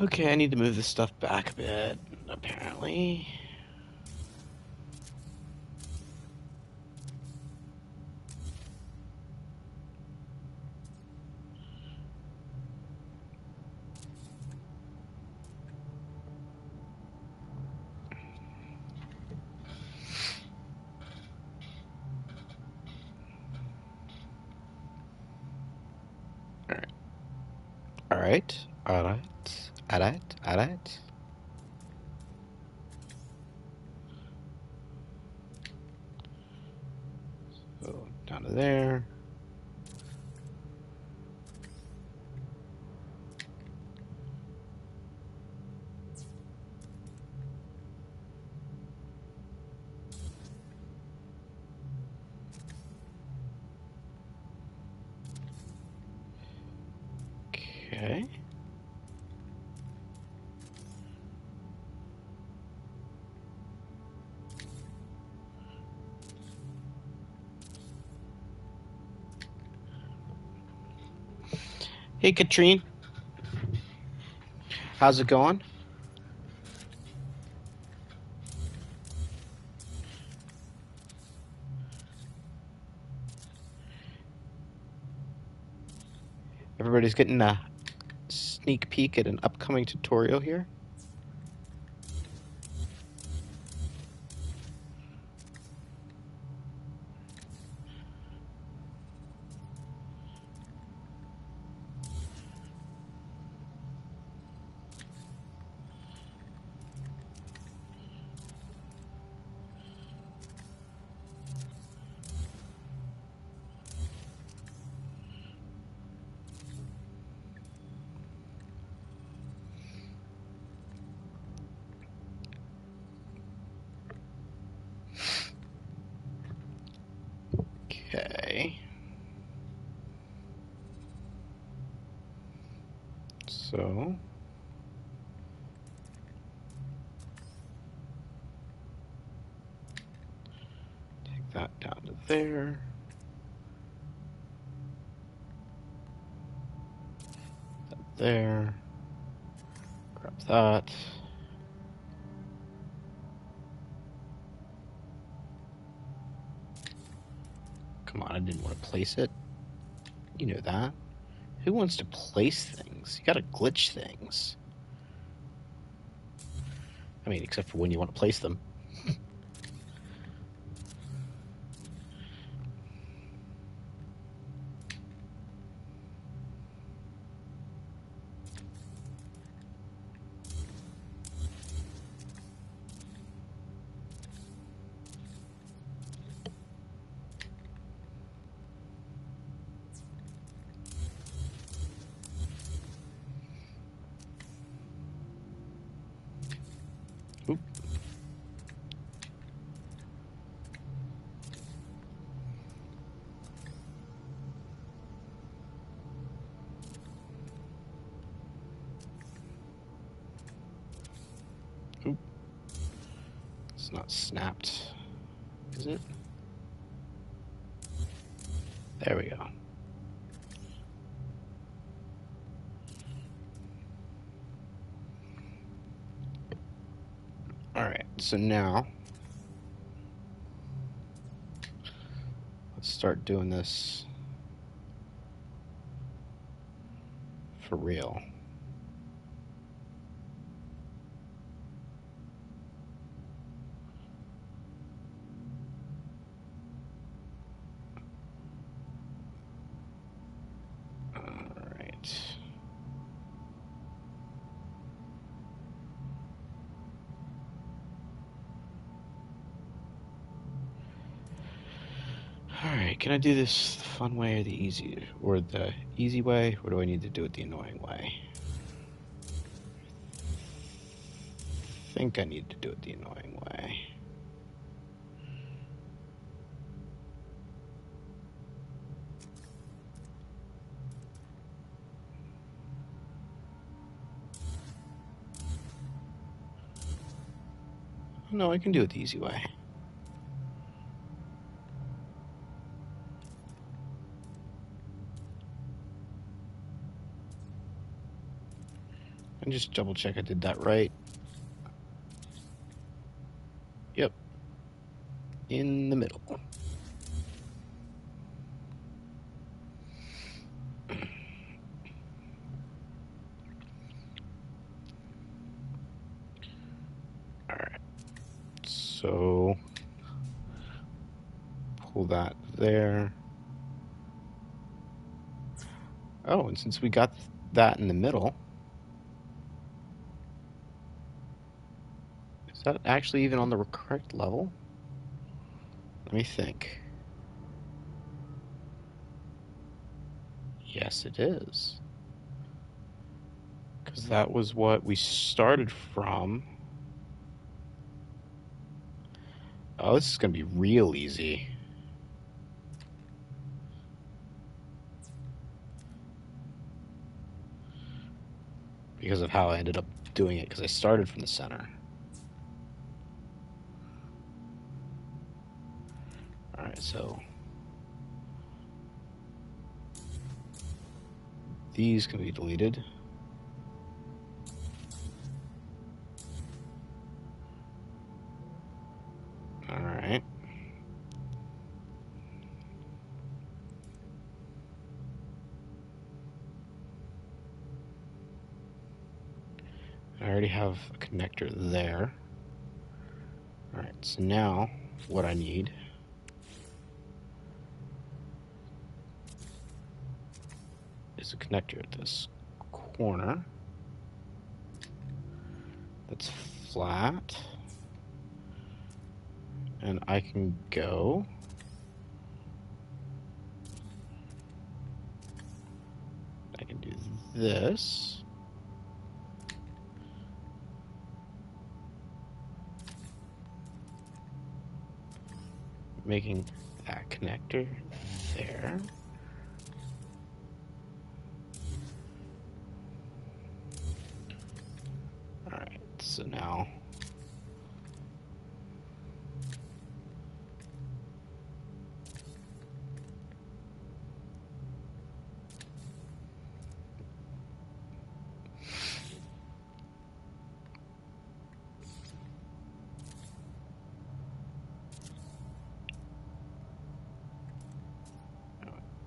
Okay, I need to move this stuff back a bit, apparently. All right. All right. All right. All right. So down to there. Okay. Hey, Katrine. How's it going? Everybody's getting a sneak peek at an upcoming tutorial here. Okay. So take that down to there. That there. Grab that. Come on, I didn't want to place it. You know that. Who wants to place things? You gotta glitch things. I mean, except for when you want to place them. It's not snapped, is it? There we go. Alright, so now let's start doing this for real. Alright. Alright, can I do this the fun way or the easy way, or do I need to do it the annoying way? I think I need to do it the annoying way. No, I can do it the easy way. And just double check I did that right. Yep. In the middle. Alright. So pull that there. Oh, and since we got that in the middle, is that actually even on the correct level? Let me think. Yes, it is. Because that was what we started from. Oh, this is going to be real easy. Because of how I ended up doing it, because I started from the center. Alright, so these can be deleted. Alright. I already have a connector there. Alright, so now what I need is a connector at this corner that's flat. And I can go I can do this. Making that connector there. Alright, so now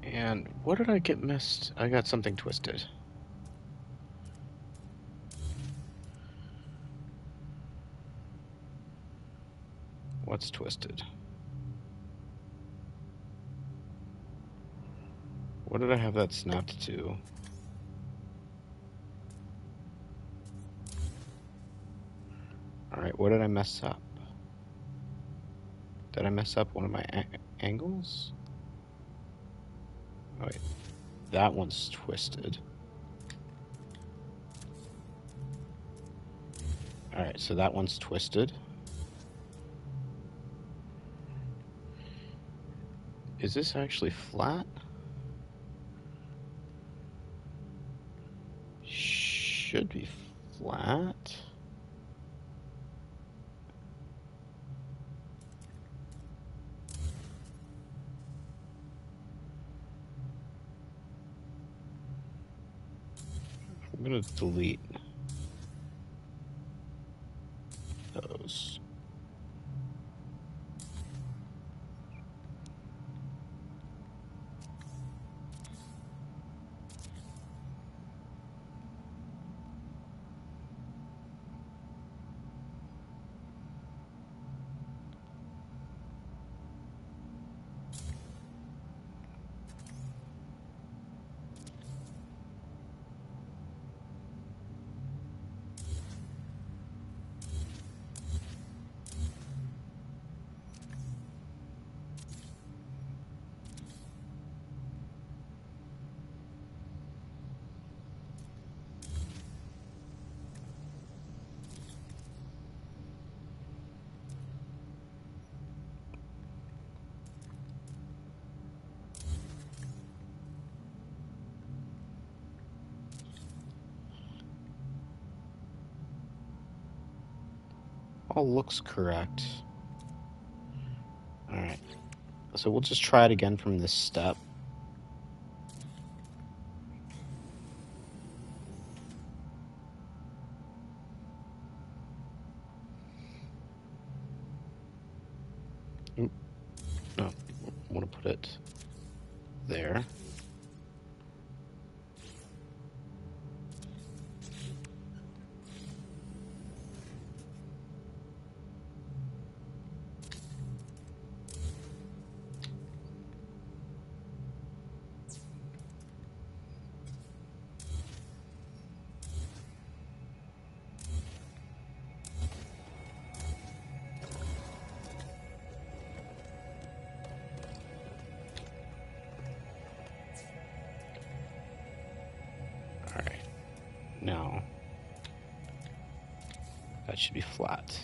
and what did I get missed? I got something twisted. What's twisted? What did I have that snapped to? Alright, what did I mess up? Did I mess up one of my angles? Oh, wait, that one's twisted. Alright, so that one's twisted. Is this actually flat? Should be flat. I'm gonna delete those. All looks correct. Alright. So we'll just try it again from this step. Oop. No, I want to put it there. Alright. Now, that should be flat.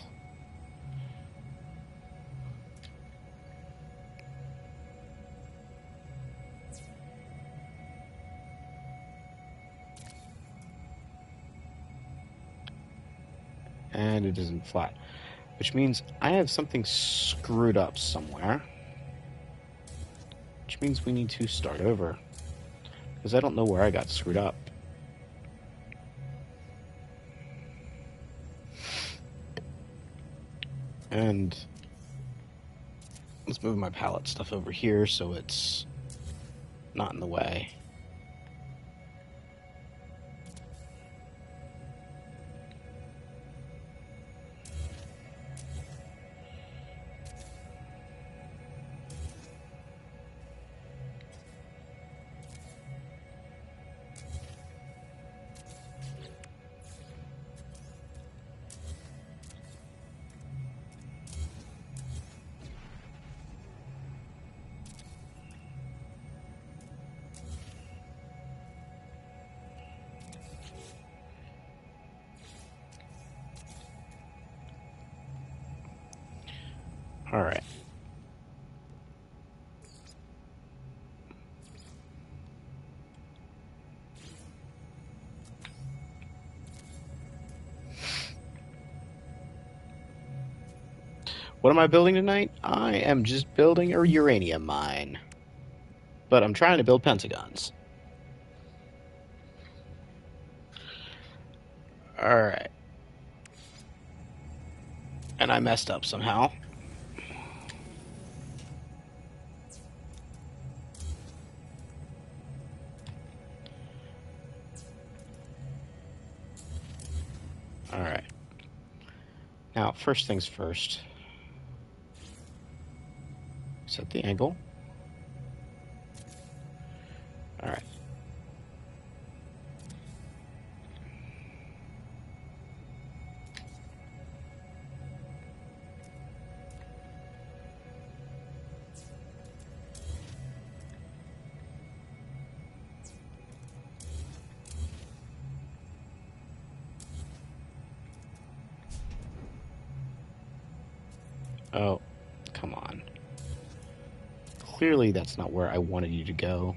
And it isn't flat, which means I have something screwed up somewhere, which means we need to start over, because I don't know where I got screwed up. And let's move my palette stuff over here so it's not in the way. All right. What am I building tonight? I am just building a uranium mine. But I'm trying to build pentagons. Alright. And I messed up somehow. Alright. Now, first things first. Set the angle. Alright. Oh, come on. Clearly that's not where I wanted you to go.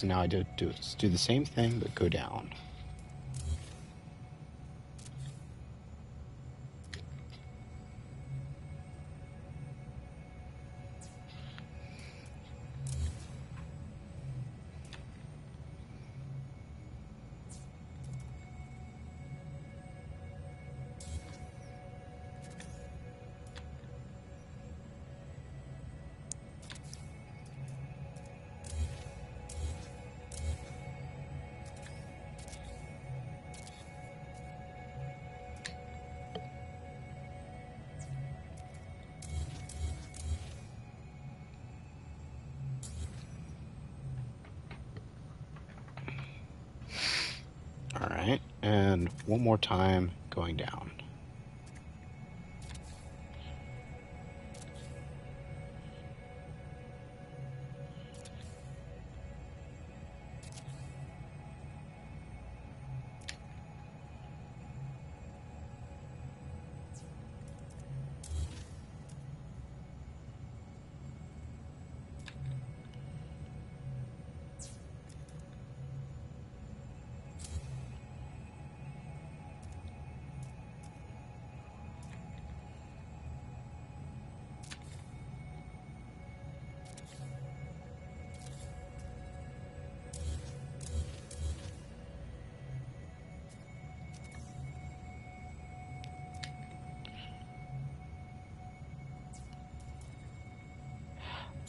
So now I do the same thing, but go down. Alright, and one more time going down.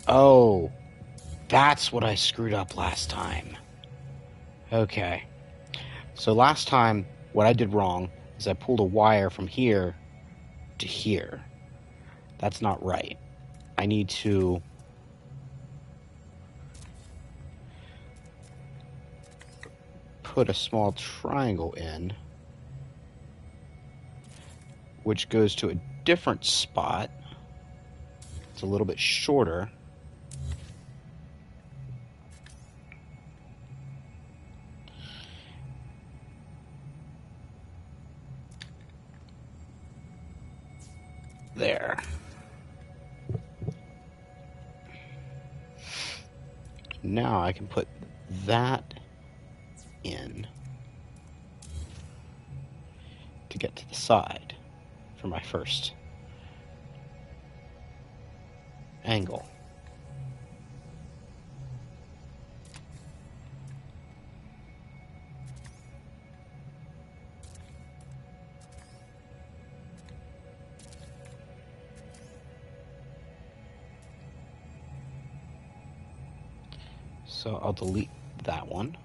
Oh, that's what I screwed up last time. Okay. So last time, what I did wrong is I pulled a wire from here to here. That's not right. I need to put a small triangle in, which goes to a different spot. It's a little bit shorter. There. Now I can put that in to get to the side for my first angle. So I'll delete that one.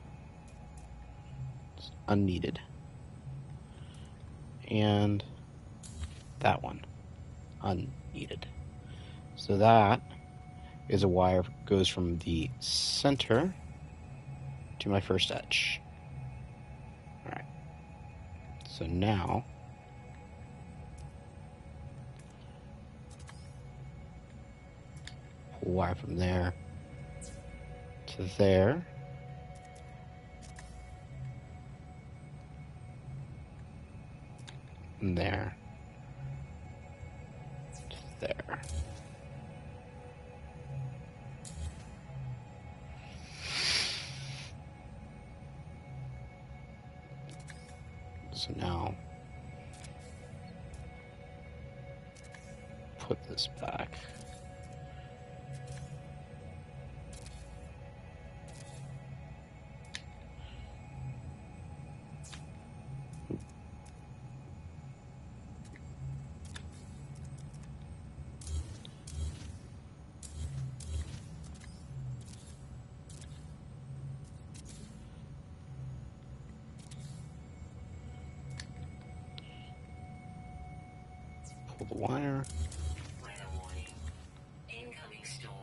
It's unneeded. And that one, unneeded. So that is a wire that goes from the center to my first edge. Alright. So now pull a wire from there to there. And there to there. So now put this back. Pull the wire. Weather warning. Incoming storm.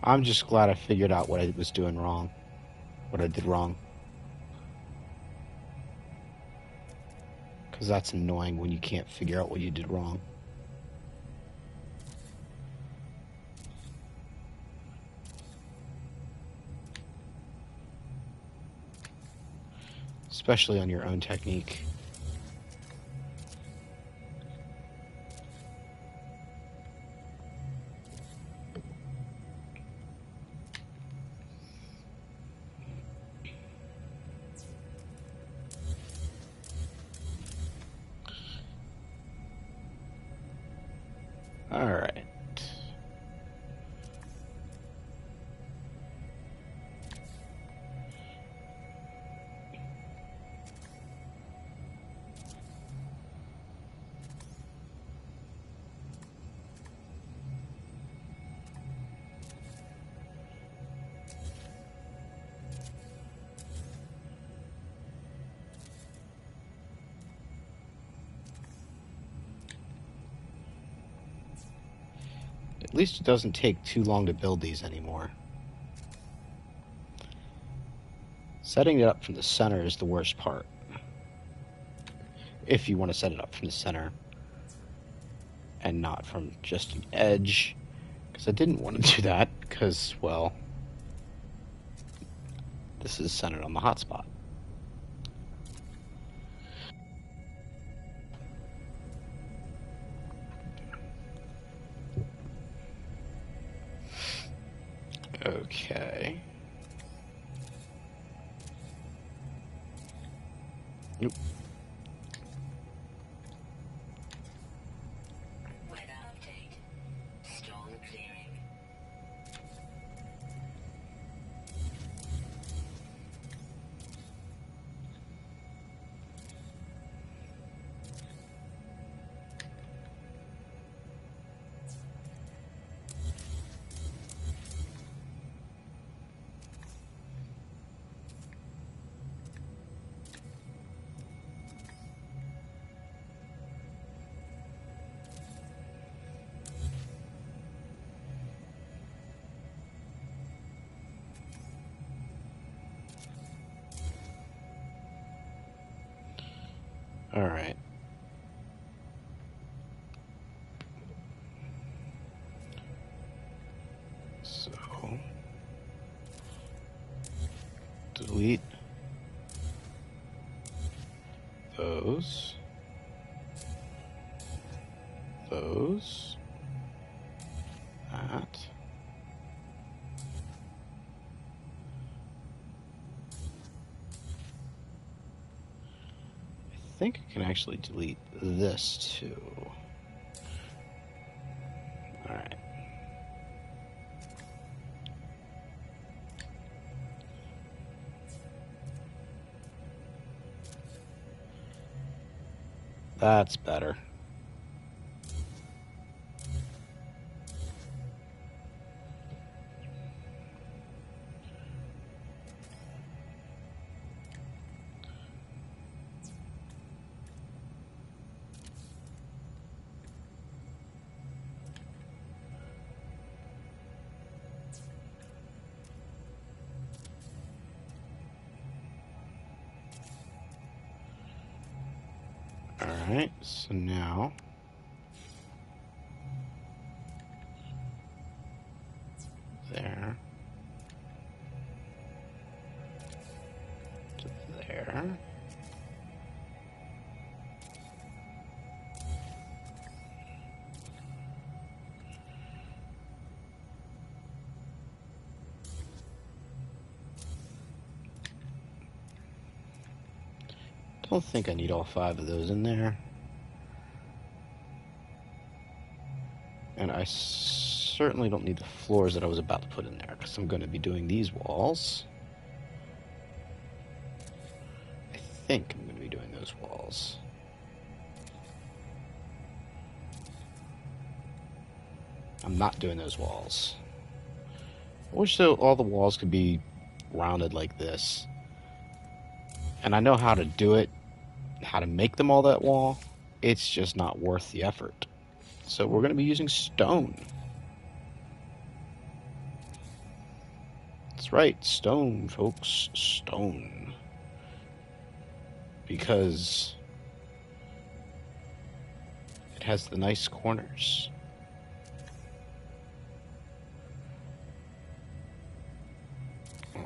I'm just glad I figured out what I was doing wrong. What I did wrong. Because that's annoying when you can't figure out what you did wrong. Especially on your own technique. Alright. At least it doesn't take too long to build these anymore. Setting it up from the center is the worst part. If you want to set it up from the center and not from just an edge. Because I didn't want to do that because, well, this is centered on the hotspot. Okay. Nope. Weather update. Storm clearing. Alright. So, delete those, that. I think I can actually delete this too. Alright. That's better. Alright, so now there to there. Don't think I need all 5 of those in there. And I certainly don't need the floors that I was about to put in there, because I'm going to be doing these walls. I think I'm going to be doing those walls. I'm not doing those walls. I wish all the walls could be rounded like this. And I know how to do it, how to make them all that wall. It's just not worth the effort. So we're going to be using stone. That's right, stone, folks, stone. Because it has the nice corners. A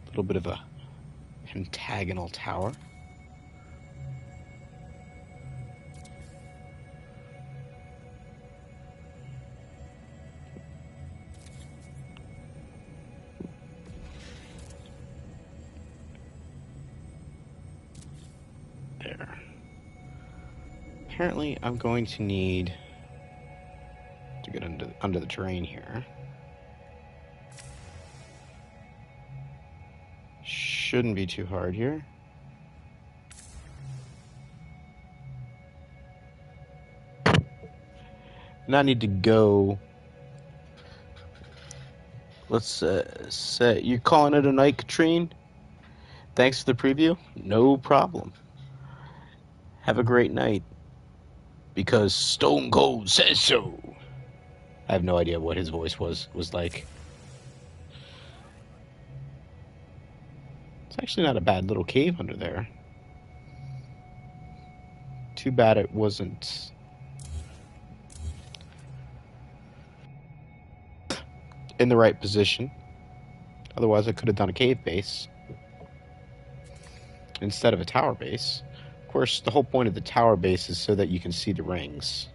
little bit of a pentagonal tower. There. Apparently, I'm going to need to get under the terrain here. Shouldn't be too hard here. And I need to go. Let's say you're calling it a night, Katrine. Thanks for the preview. No problem. Have a great night. Because Stone Cold says so. I have no idea what his voice was like. It's actually not a bad little cave under there. Too bad it wasn't in the right position. Otherwise, I could have done a cave base instead of a tower base. Of course, the whole point of the tower base is so that you can see the rings.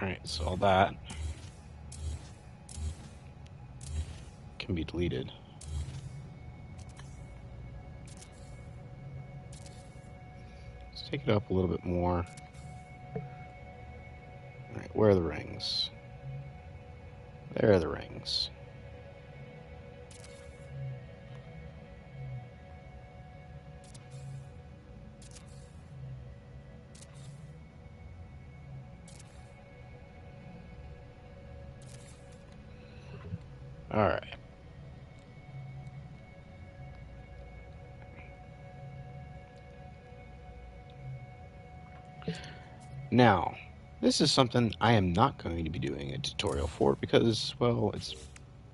Alright, so all that can be deleted. Let's take it up a little bit more. Alright, where are the rings? There are the rings. Alright. Now, this is something I am not going to be doing a tutorial for because, well, it's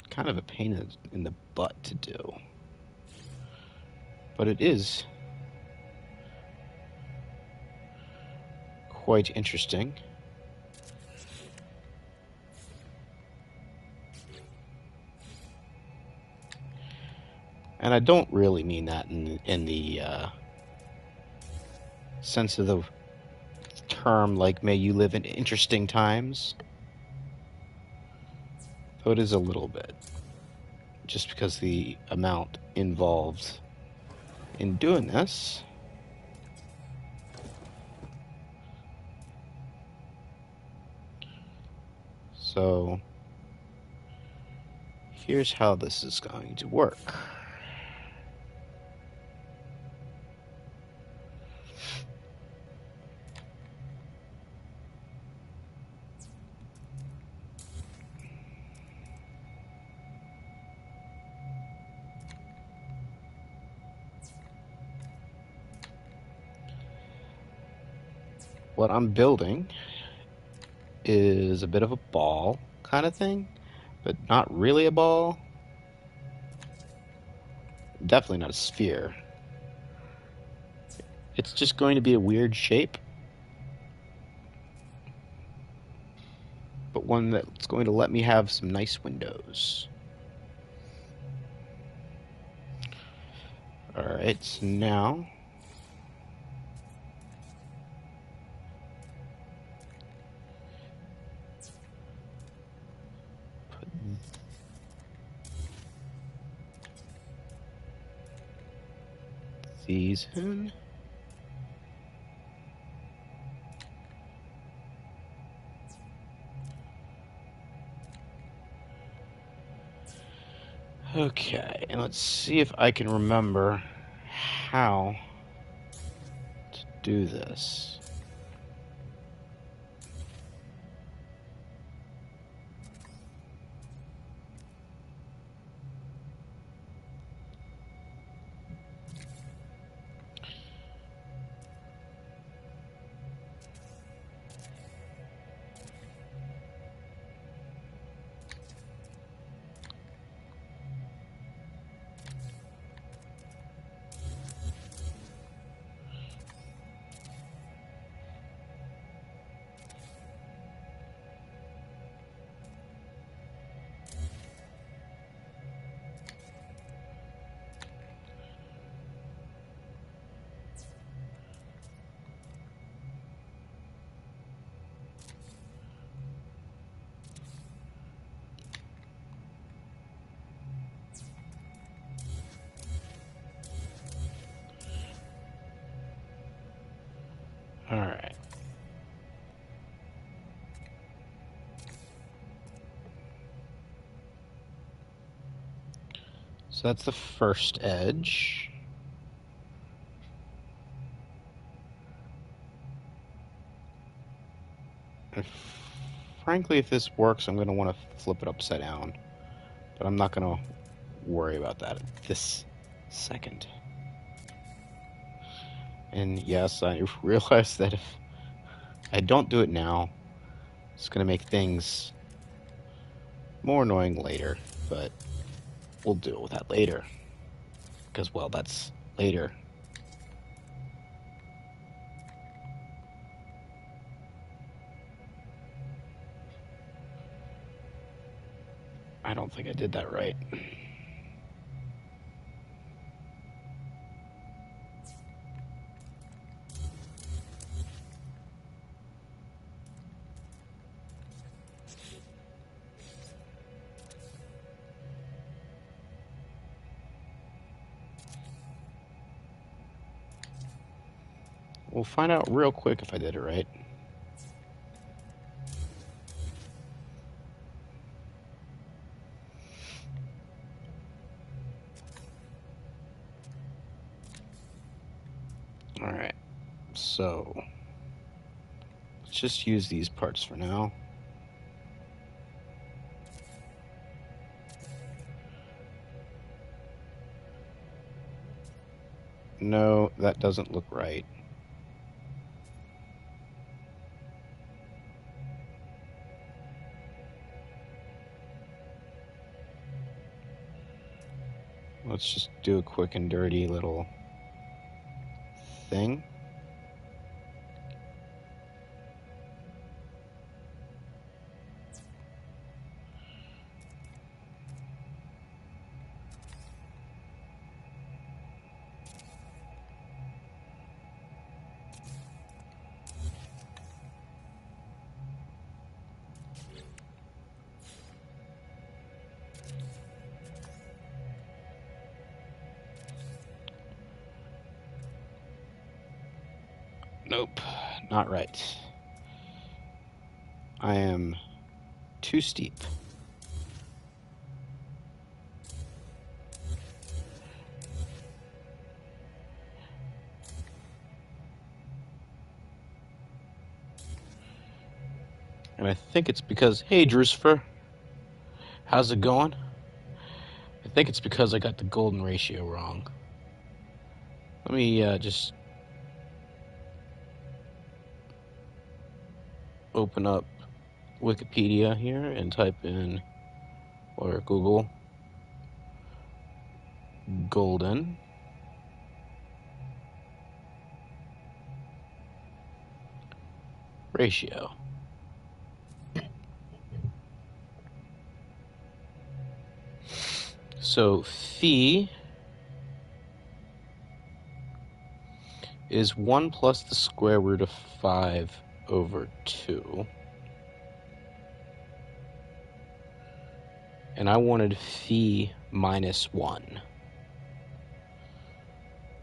kind of a pain in the butt to do. But it is quite interesting. And I don't really mean that in the sense of the term like may you live in interesting times. Though it is a little bit. Just because the amount involved in doing this. So here's how this is going to work. What I'm building is a bit of a ball kind of thing, but not really a ball. Definitely not a sphere. It's just going to be a weird shape, but one that's going to let me have some nice windows. Alright, so now these in. Okay, and let's see if I can remember how to do this. All right. So that's the first edge. And frankly, if this works, I'm going to want to flip it upside down. But I'm not going to worry about that at this second. And yes, I realize that if I don't do it now, it's going to make things more annoying later. But we'll deal with that later. Because, well, that's later. I don't think I did that right. We'll find out real quick if I did it right. Alright, so let's just use these parts for now. No, that doesn't look right. Let's just do a quick and dirty little thing. Nope, not right. I am too steep. And I think it's because, hey, Drucifer, how's it going? I think it's because I got the golden ratio wrong. Let me just open up Wikipedia here and type in, or Google, golden ratio. So phi is 1 plus the square root of 5 over 2. And I wanted phi minus 1.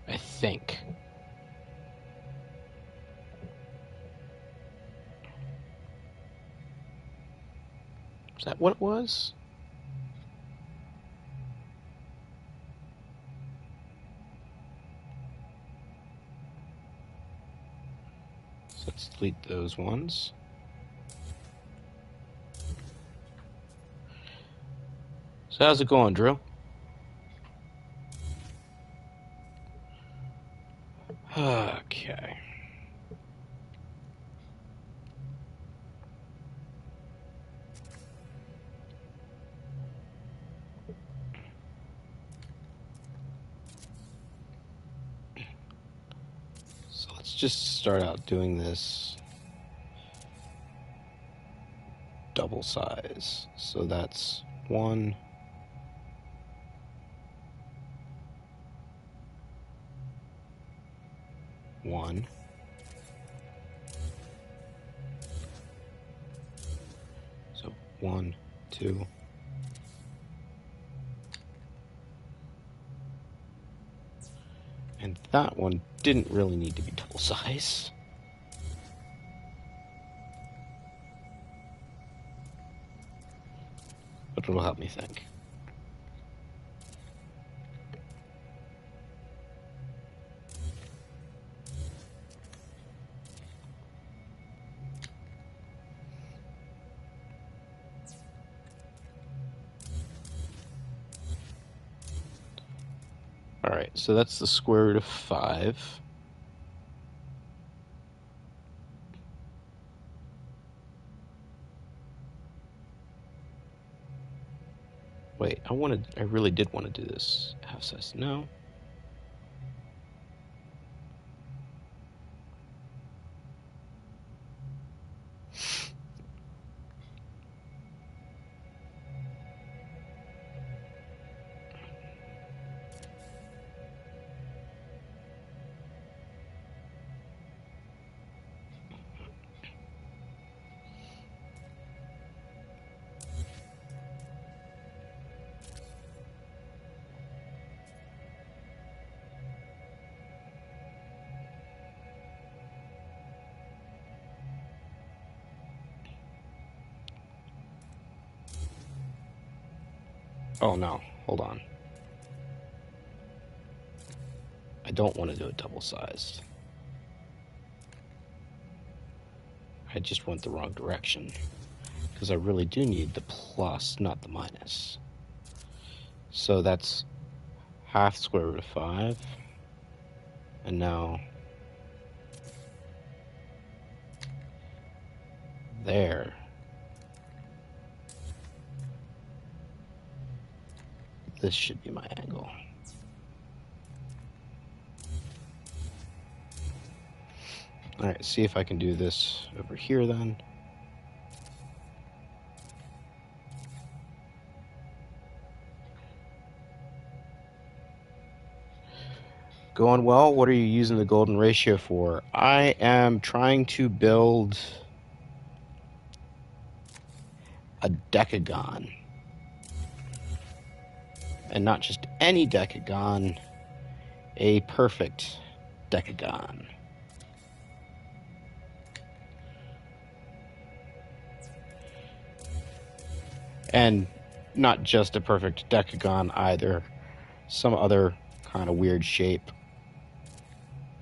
I think. Is that what it was? So let's delete those ones. So how's it going, Drew? Okay. So let's just start out doing this double size. So that's 1, 1. So 1, 2. And that one didn't really need to be double size. But it'll help me think. Alright, so that's the square root of 5. Wait, I really did want to do this half size. No. Oh no, hold on. I don't want to do it double sized. I just went the wrong direction. Because I really do need the plus, not the minus. So that's half square root of 5. And now there. This should be my angle. Alright, see if I can do this over here then. Going well. What are you using the golden ratio for? I am trying to build a decagon. And not just any decagon, a perfect decagon. And not just a perfect decagon either. Some other kind of weird shape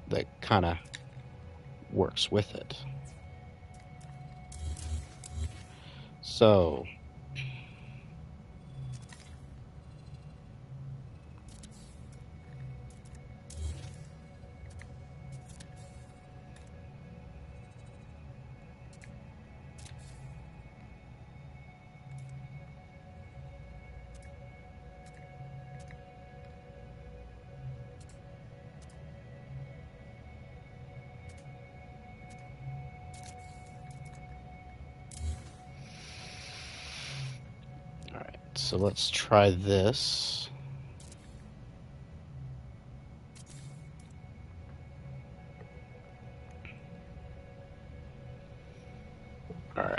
that kind of works with it. So so let's try this. All right.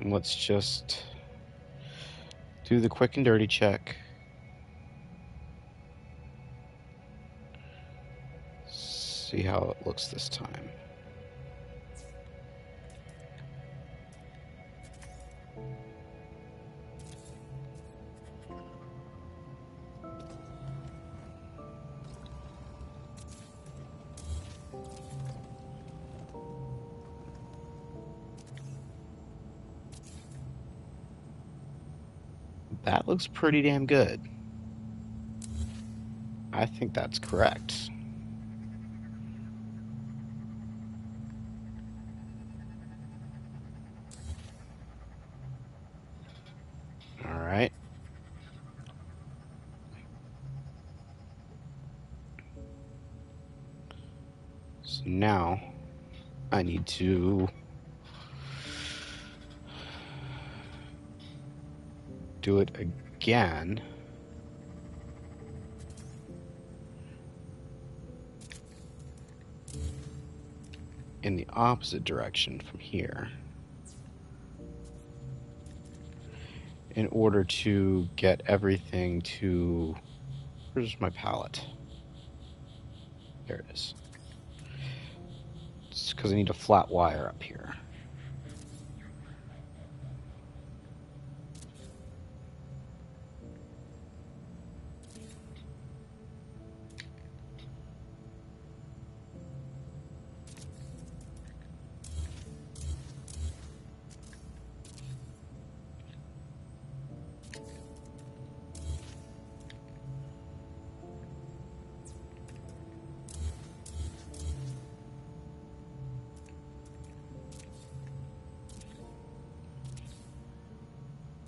And let's just do the quick and dirty check. See how it looks this time. That looks pretty damn good. I think that's correct. All right. So now I need to do it again. In the opposite direction from here. In order to get everything to... Where's my palette? There it is. It's because I need a flat wire up here.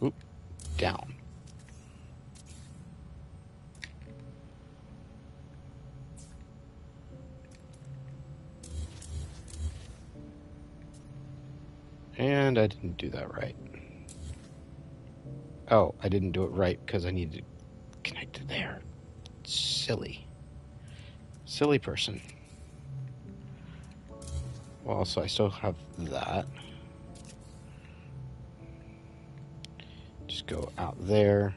Oop, down. And I didn't do that right. Oh, I didn't do it right because I needed to connect to there. Silly. Silly person. Well, so I still have that. Just go out there.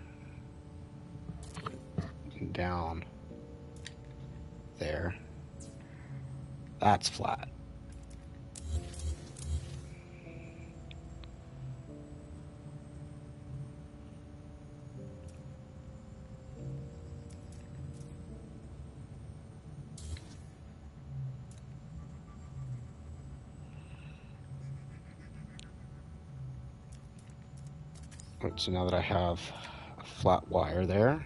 And down. There. That's flat. Right, so now that I have a flat wire there,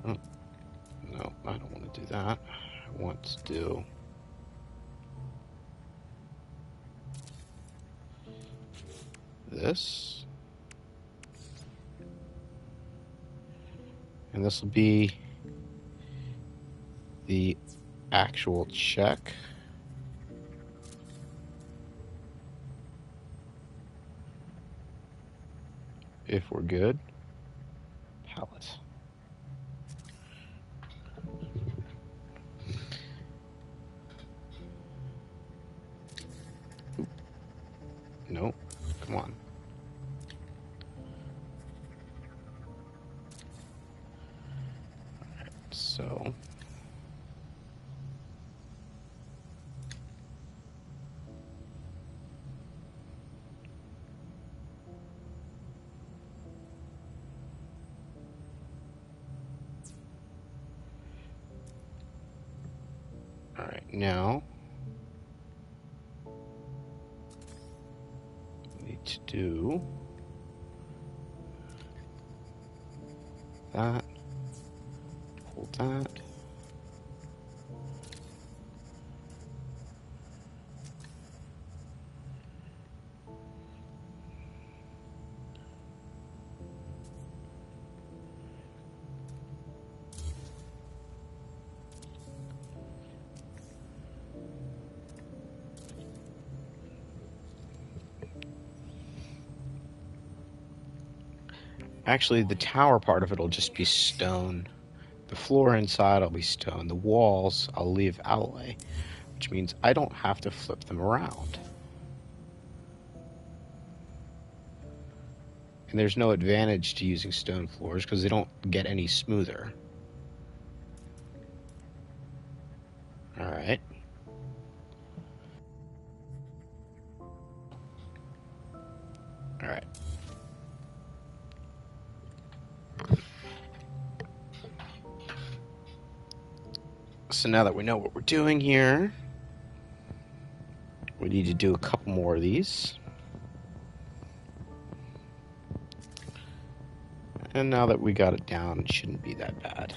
oh, no, I don't want to do that. I want to do this. And this will be the actual check. If we're good. Palette. Nope. Come on. Alright, so alright, now we need to do that. Hold that. Actually, the tower part of it will just be stone. The floor inside will be stone. The walls I'll leave outlay. which means I don't have to flip them around. And there's no advantage to using stone floors because they don't get any smoother. Alright. Alright. So now that we know what we're doing here, we need to do a couple more of these. And now that we got it down, it shouldn't be that bad.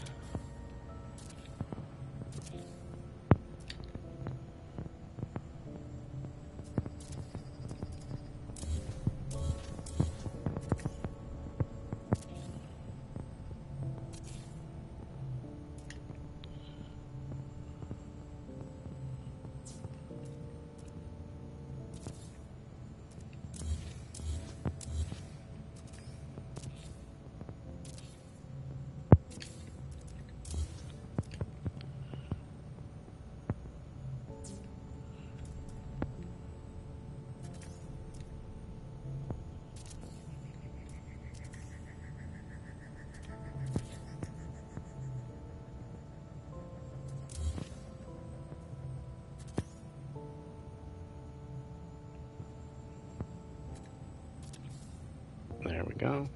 There we go.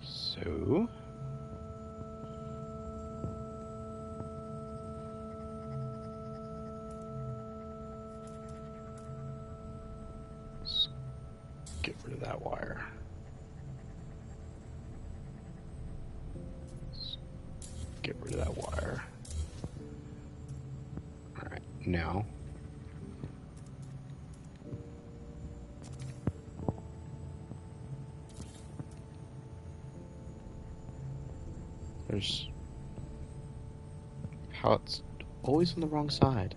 So let's get rid of that wire. Let's get rid of that wire. Alright, now there's how it's always on the wrong side.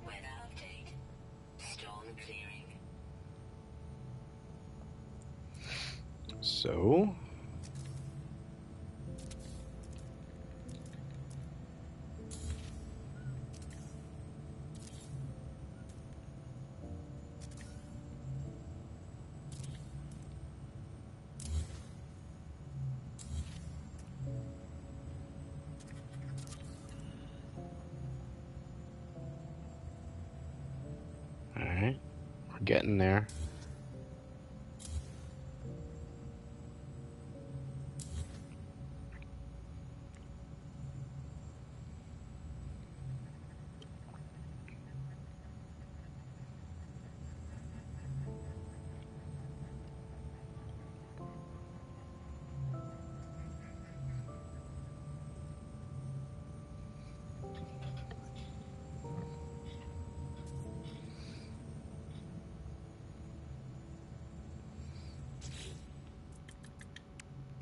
Weather update. Storm clearing. So alright, we're getting there.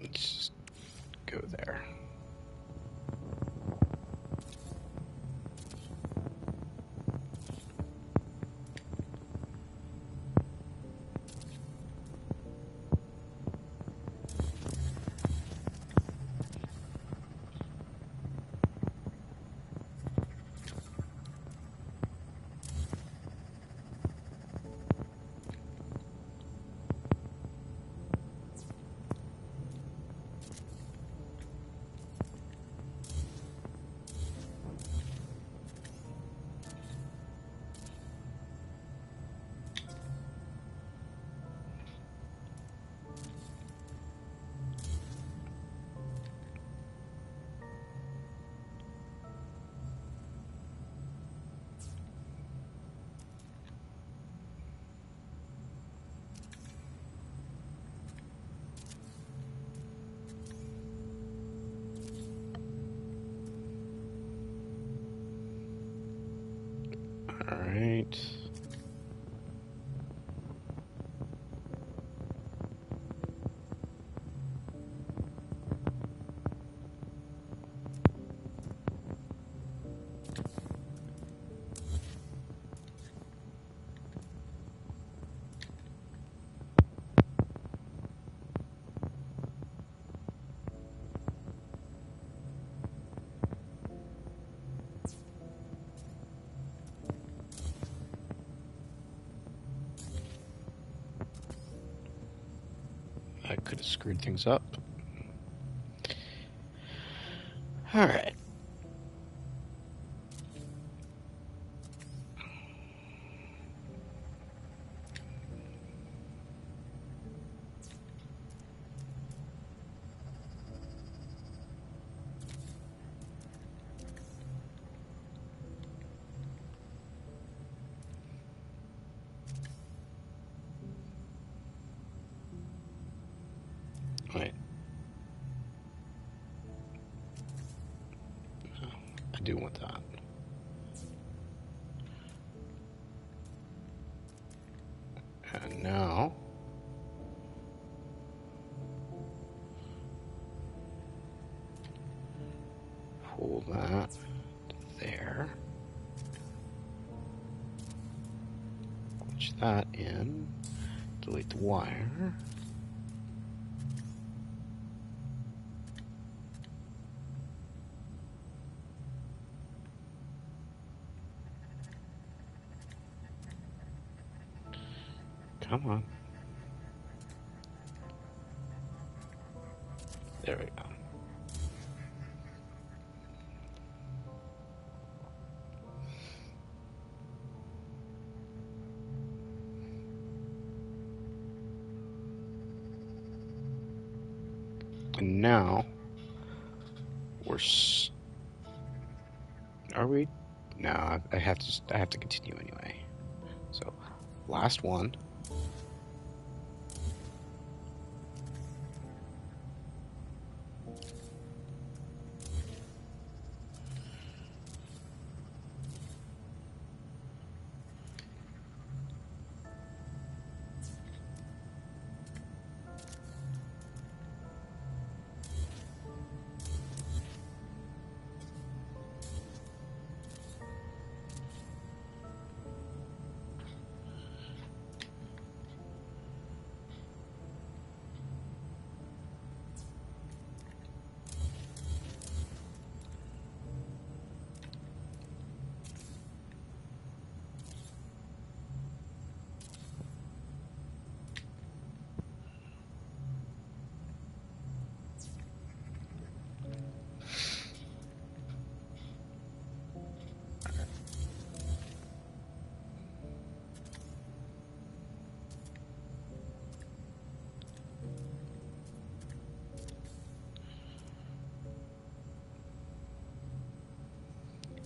Let's just go there. Could have screwed things up. All right. Wait. No, I do want that. And now, pull that there. Push that in. Delete the wire. Come on. There we go. And now, are we? No, I have to continue anyway. So, last one.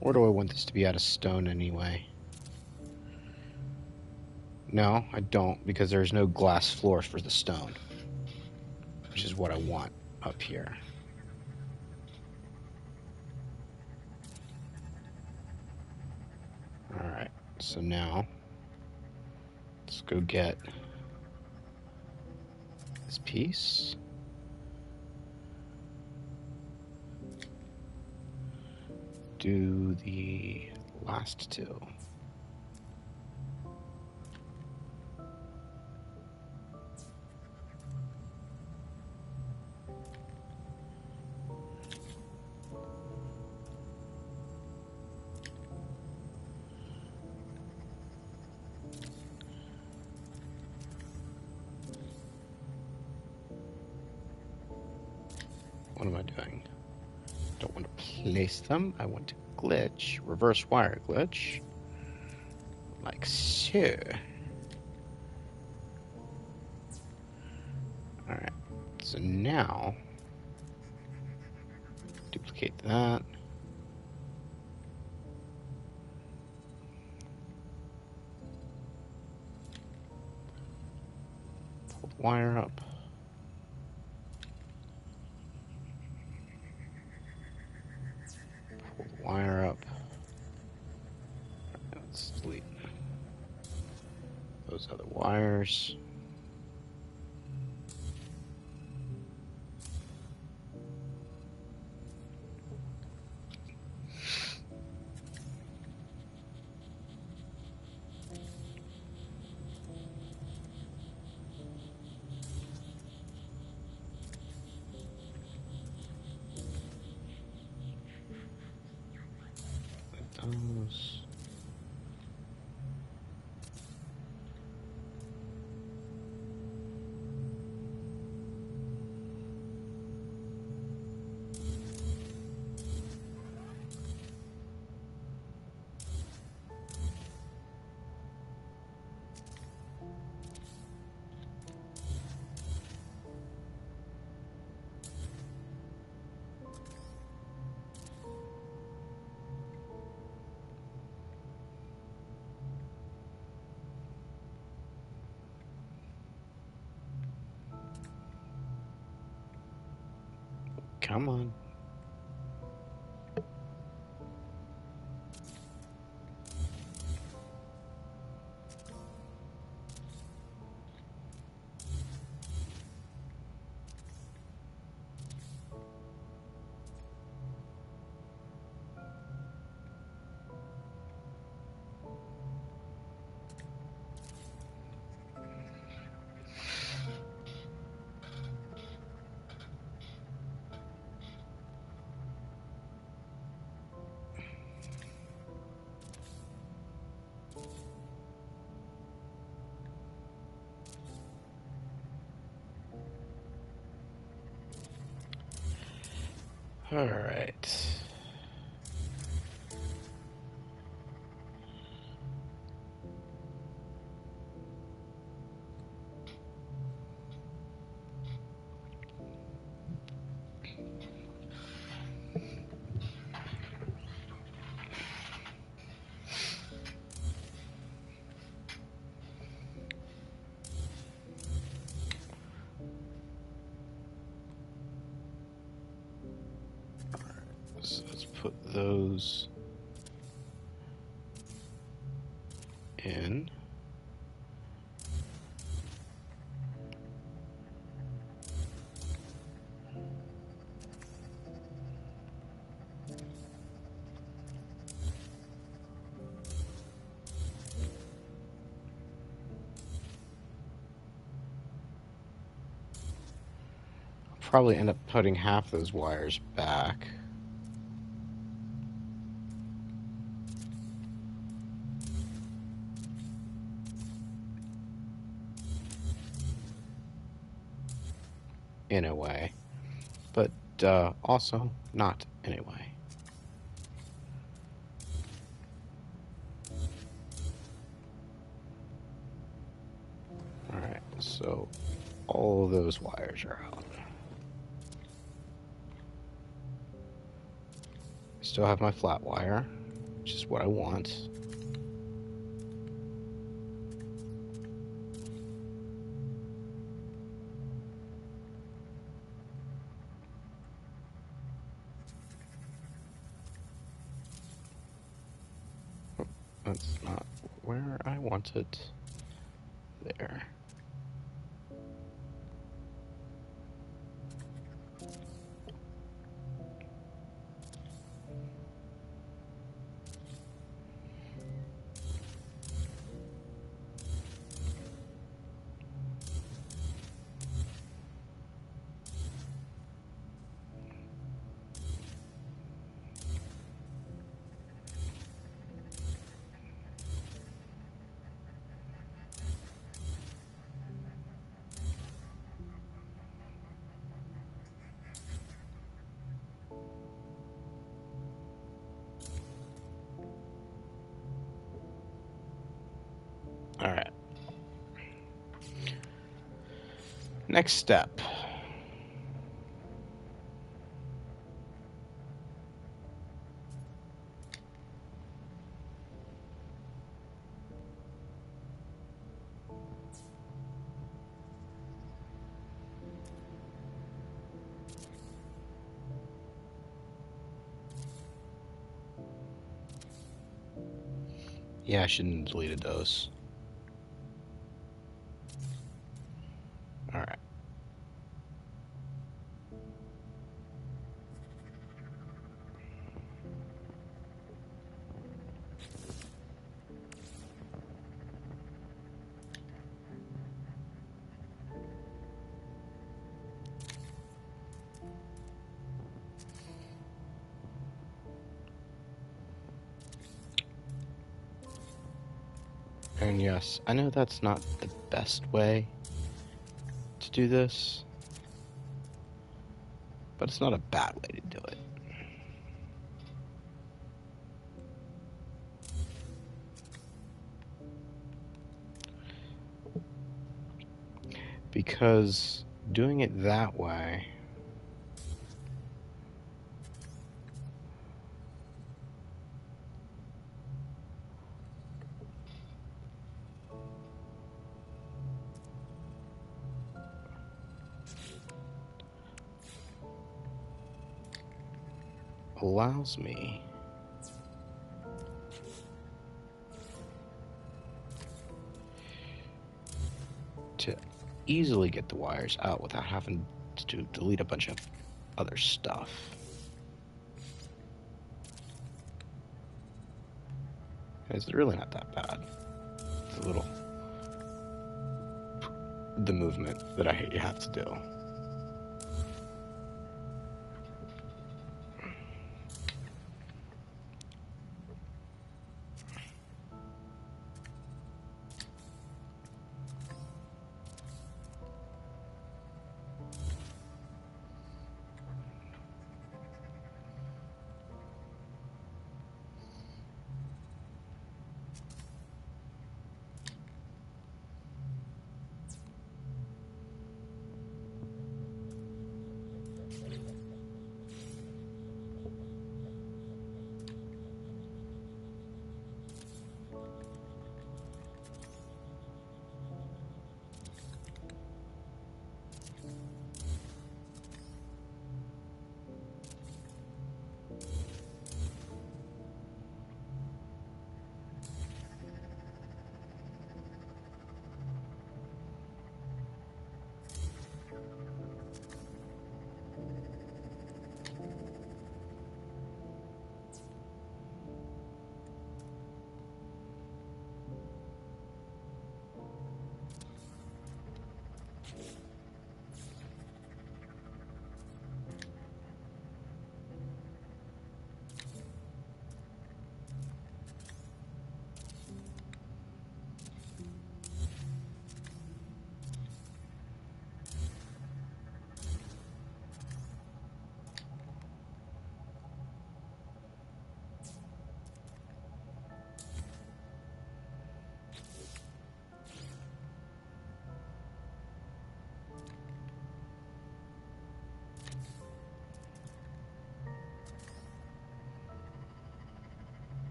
Or do I want this to be out of stone anyway? No, I don't, because there's no glass floor for the stone, which is what I want up here. Alright, so now, let's go get this piece. Do the last two. What am I doing? Don't want to place them. I want to glitch, reverse wire glitch, like so. Alright, so now, duplicate that. Pull the wire up. Pull the wire up. Let's delete those other wires. Those. Come on. All right. So let's put those in. Probably end up putting half those wires back. In a way. But also not in a way. Alright, so all of those wires are out. Still have my flat wire, which is what I want. That's not where I want it. There. Alright. Next step. Yeah, I shouldn't have deleted those. Alright. And yes, I know that's not the best way to do this, but it's not a bad way to do it. Because doing it that way allows me to easily get the wires out without having to delete a bunch of other stuff. It's really not that bad. It's a little the movement that I have to do.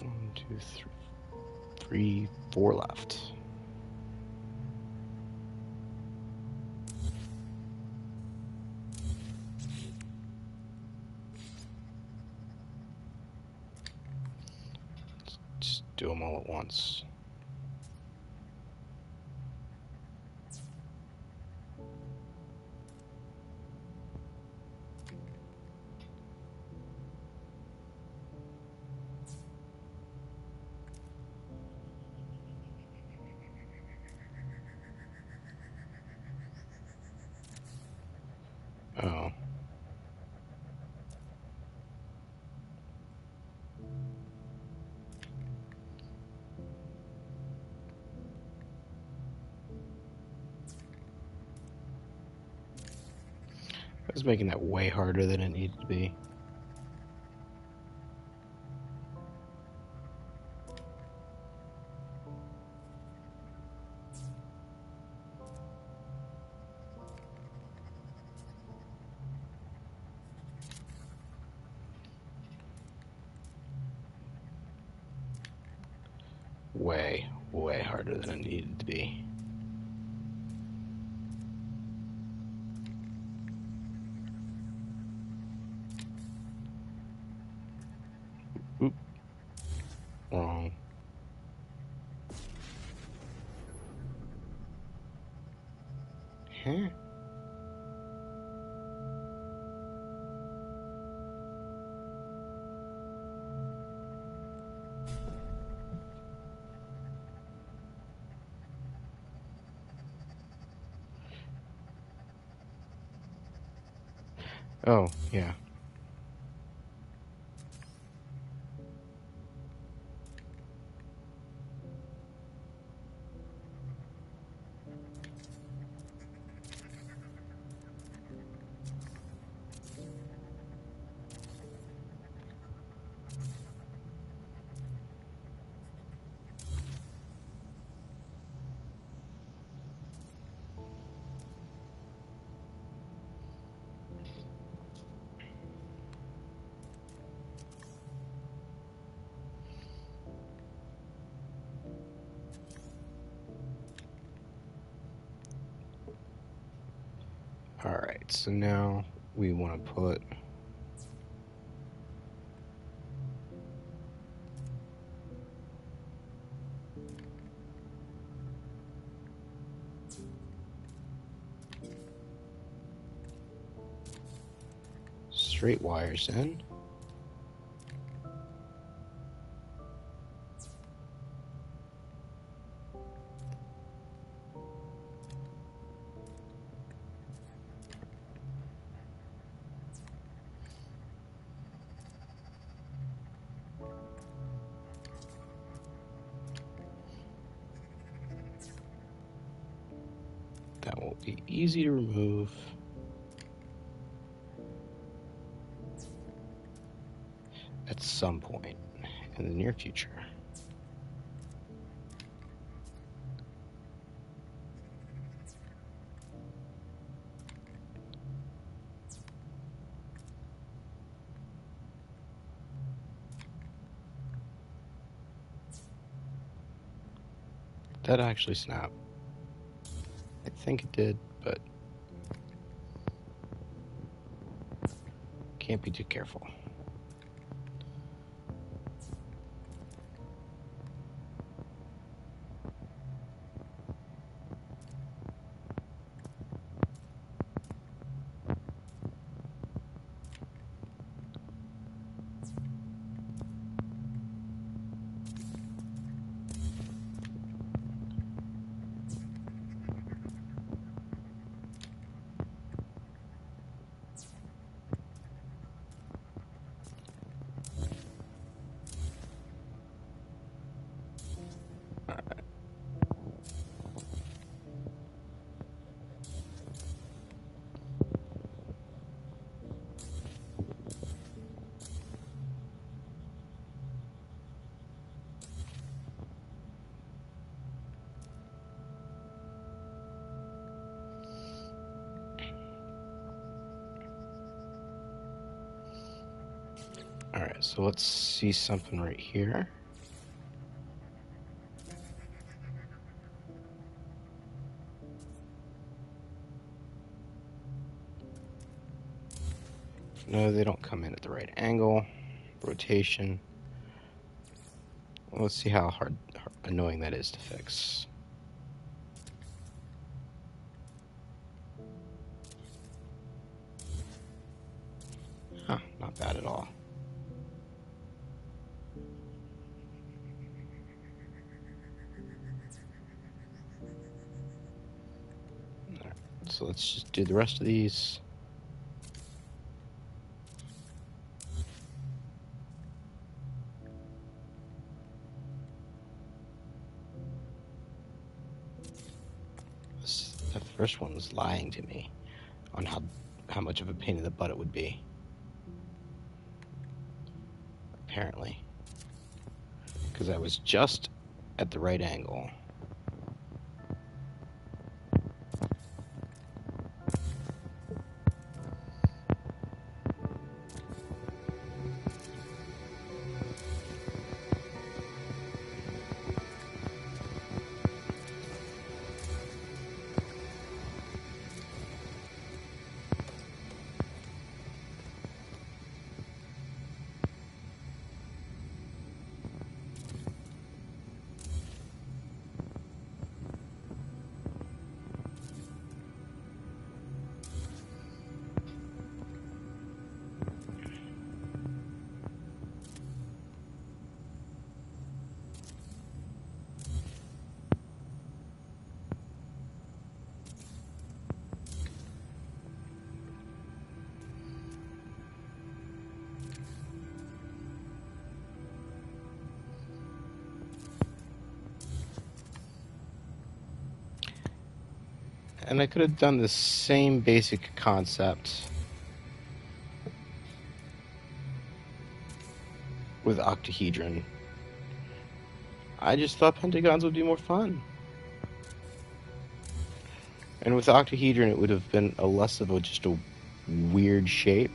One, two, three, four left. Just do them all at once. Oh. I was making that way harder than it needed to be. Way harder than it needed to be. Oop. Wrong. Huh? Oh, yeah. Alright, so now we want to put straight wires in. That will be easy to remove at some point in the near future. That actually snapped. I think it did, but can't be too careful. Alright, so let's see something right here. No, they don't come in at the right angle. Rotation. Let's see how annoying that is to fix. Huh, not bad at all. Alright, so let's just do the rest of these. The first one was lying to me on how much of a pain in the butt it would be. Apparently. Because I was just at the right angle. And I could have done the same basic concept with octahedron. I just thought pentagons would be more fun. And with octahedron, it would have been less of just a weird shape.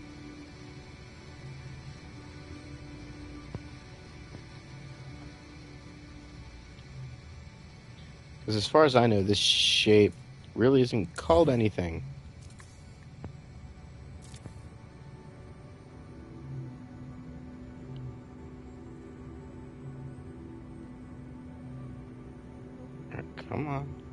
Because as far as I know, this shape really isn't called anything. Come on.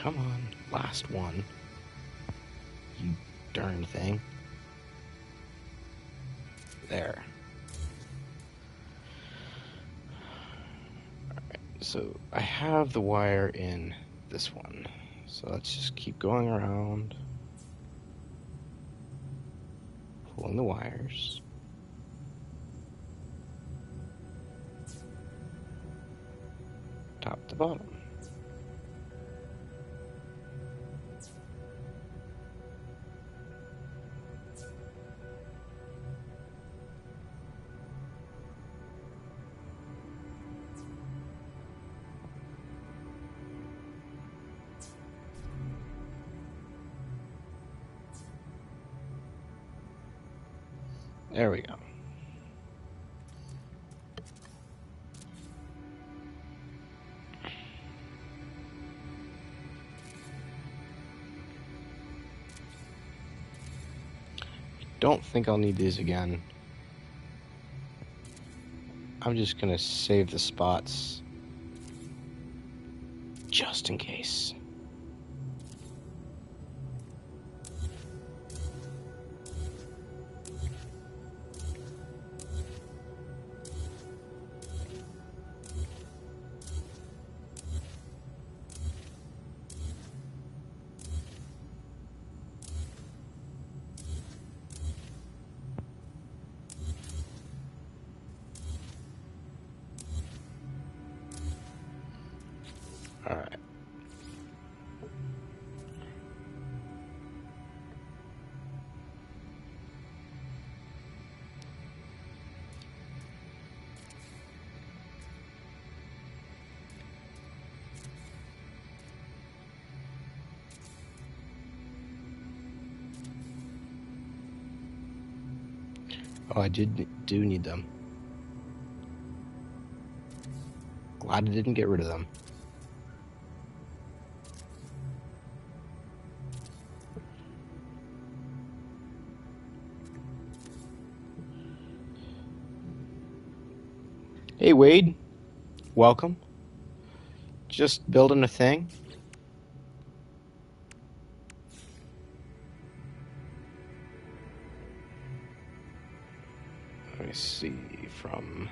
Come on. Last one. You darn thing. There. So I have the wire in this one. So let's just keep going around. Pulling the wires. Top to bottom. There we go. Don't think I'll need these again. I'm just gonna save the spots just in case. Alright. Oh, I do need them. Glad I didn't get rid of them. Hey, Wade. Welcome. Just building a thing. Let me see from...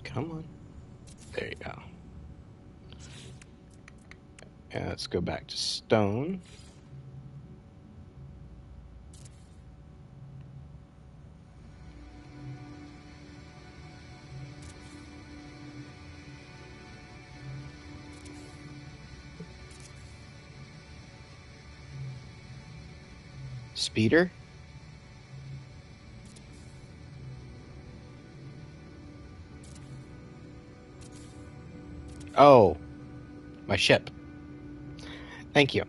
Come on. There you go. And let's go back to stone. Speeder. Oh, my ship. Thank you.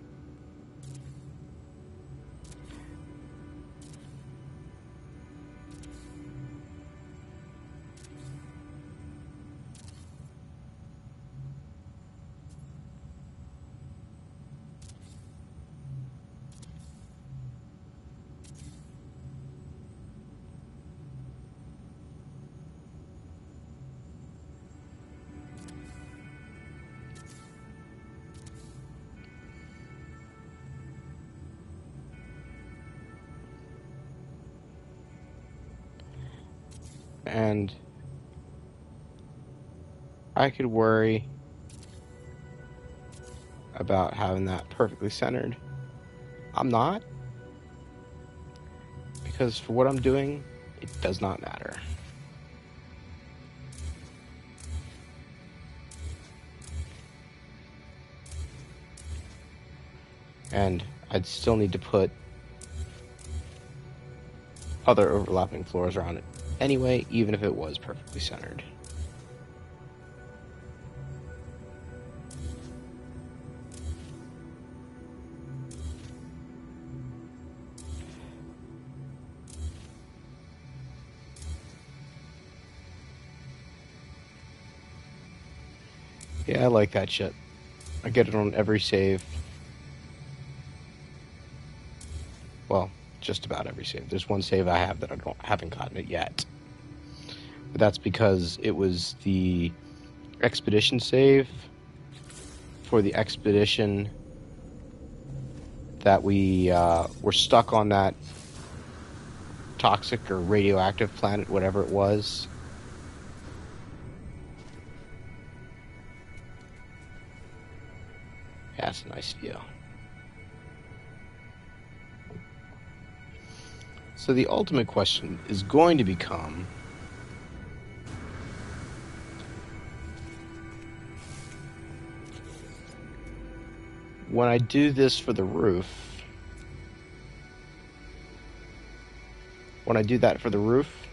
And I could worry about having that perfectly centered. I'm not, because for what I'm doing, it does not matter. And I'd still need to put other overlapping floors around it anyway, even if it was perfectly centered. Yeah, I like that shit. I get it on every save. Well, just about every save. There's one save I have that haven't gotten it yet. But that's because it was the expedition save for the expedition that we were stuck on that toxic or radioactive planet, whatever it was. Yeah, that's a nice view. So the ultimate question is going to become, when I do this for the roof, when I do that for the roof,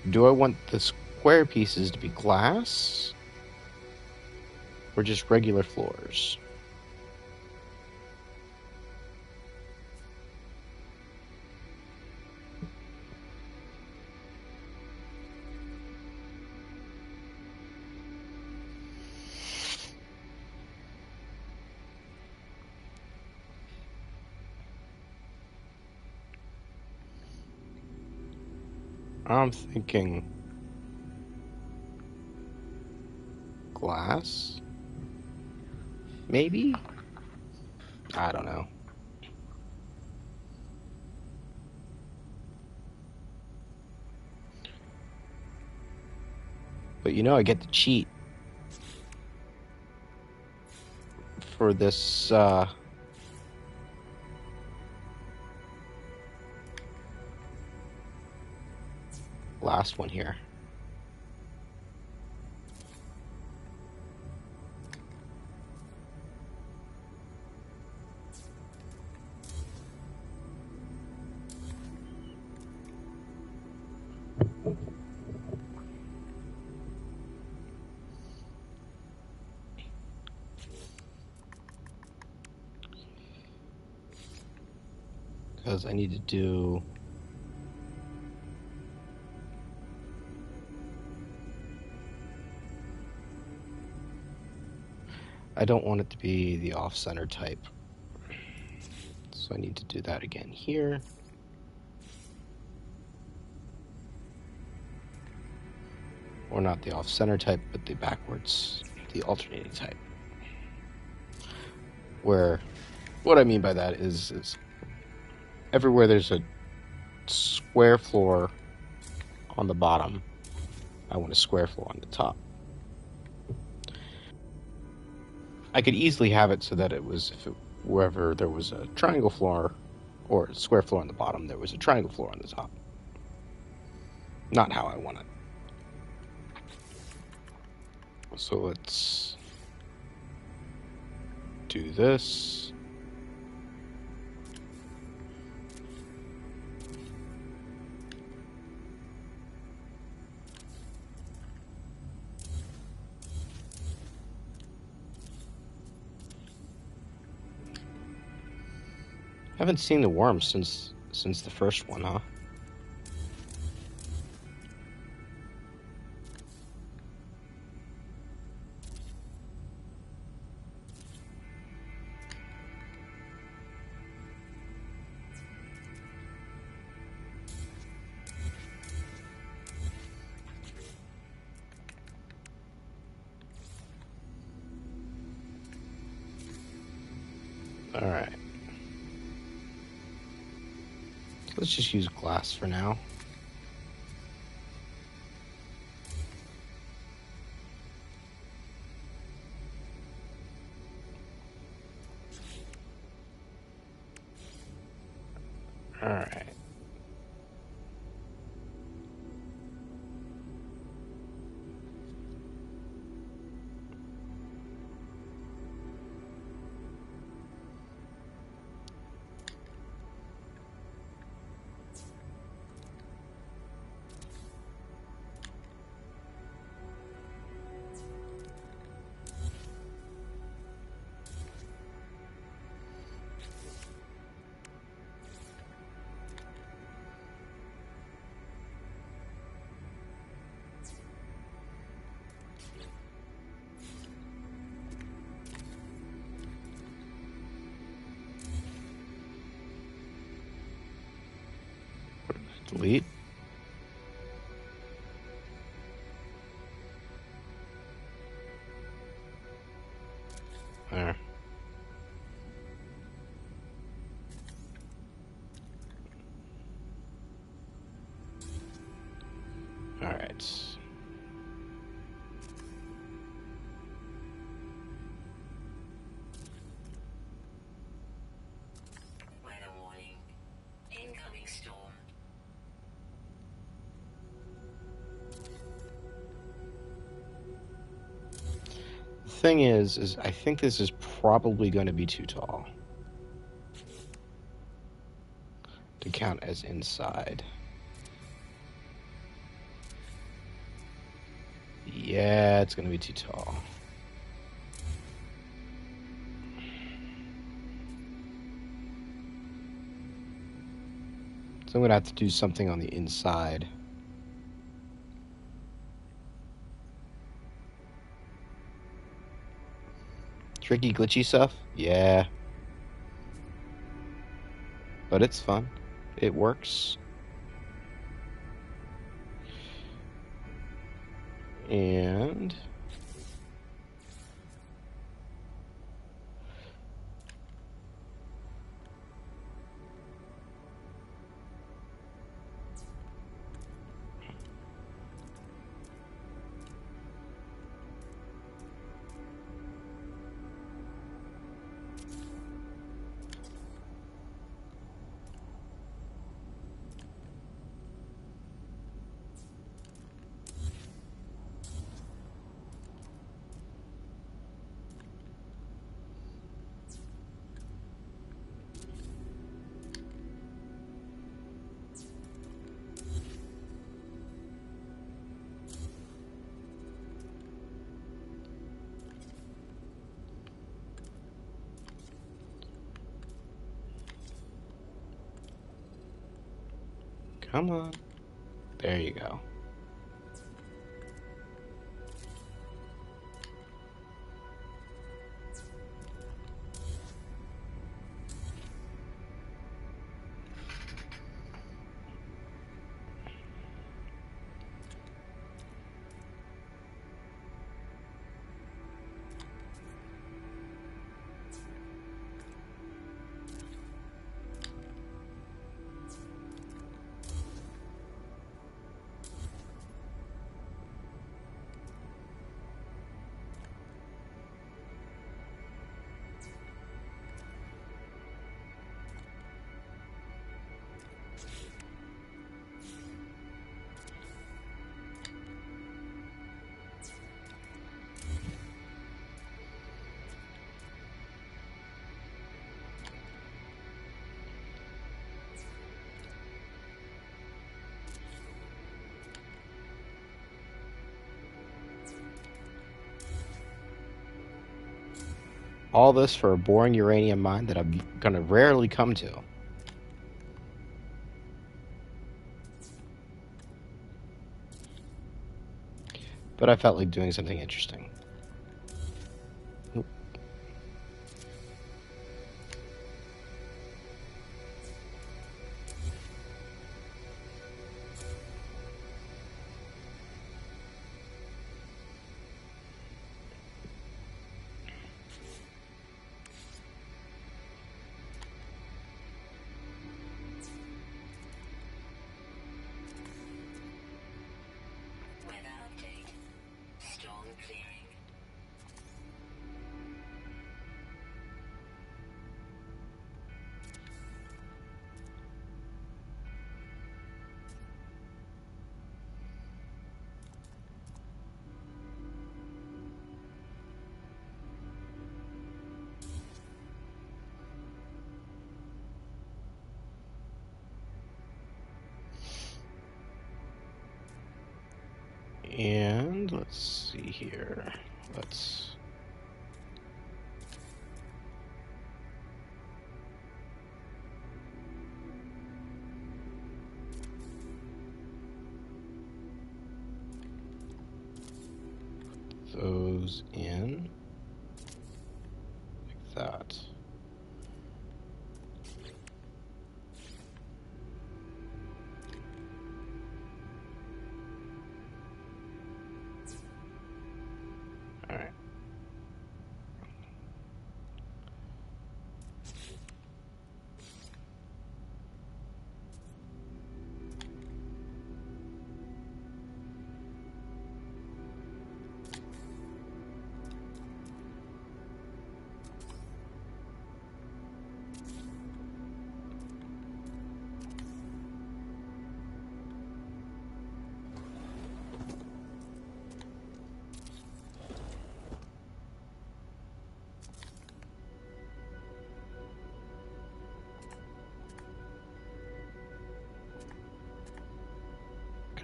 do I want the square pieces to be glass or just regular floors? I'm thinking glass, maybe? I don't know. But you know, I get to cheat for this last one here. Because I need to do... I don't want it to be the off-center type. So I need to do that again here. Or not the off-center type, but the backwards, the alternating type. Where, what I mean by that is everywhere there's a square floor on the bottom, I want a square floor on the top. I could easily have it so that it was, wherever there was a triangle floor or a square floor on the bottom, there was a triangle floor on the top. Not how I want it. So let's do this. Haven't seen the worm since the first one, huh? Alright. Let's just use glass for now. Alright. Delete. There. Alright. Weather warning. Incoming storm. The thing is I think this is probably going to be too tall to count as inside. Yeah, it's going to be too tall. So I'm going to have to do something on the inside. Tricky, glitchy stuff? Yeah. But it's fun. It works. And come on. There you go. All this for a boring uranium mine that I'm going to rarely come to. But I felt like doing something interesting. Oop. Weather update. Storm clearing. And let's see here. Let's... those in like that. All right.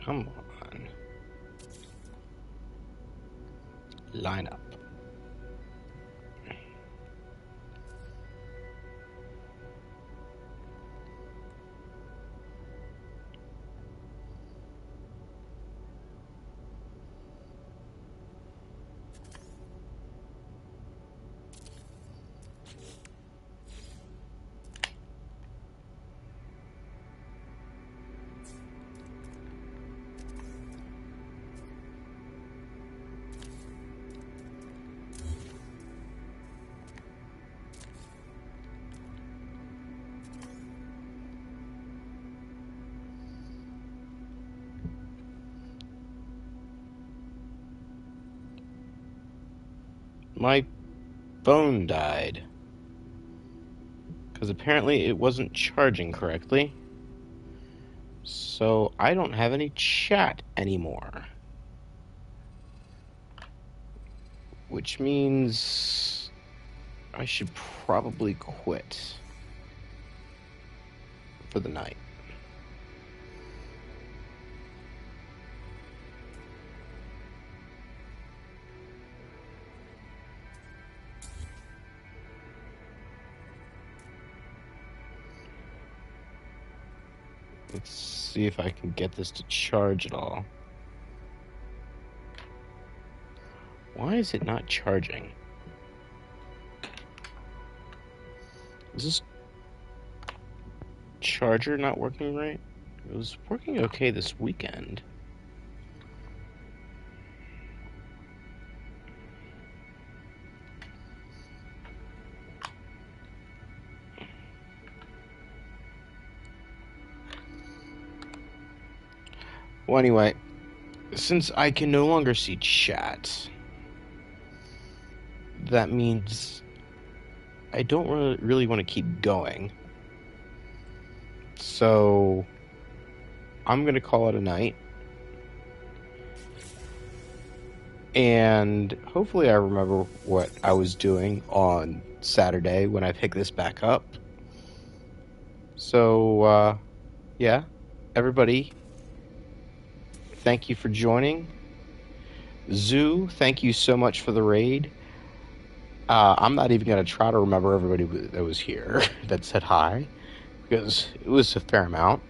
Come on. Line up. My phone died. Because apparently it wasn't charging correctly. So I don't have any chat anymore. Which means I should probably quit for the night. Let's see if I can get this to charge at all. Why is it not charging? Is this charger not working right? It was working okay this weekend. Well, anyway, since I can no longer see chat, that means I don't really want to keep going. So I'm going to call it a night. And hopefully I remember what I was doing on Saturday when I pick this back up. So, yeah, everybody, thank you for joining. Zoo, thank you so much for the raid. I'm not even going to try to remember everybody that was here that said hi, because it was a fair amount.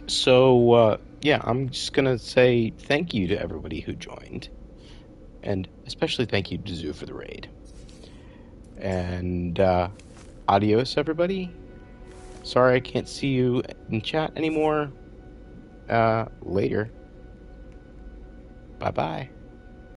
So, yeah, I'm just going to say thank you to everybody who joined. And especially thank you to Zoo for the raid. And adios, everybody. Sorry I can't see you in chat anymore. Later. Bye-bye.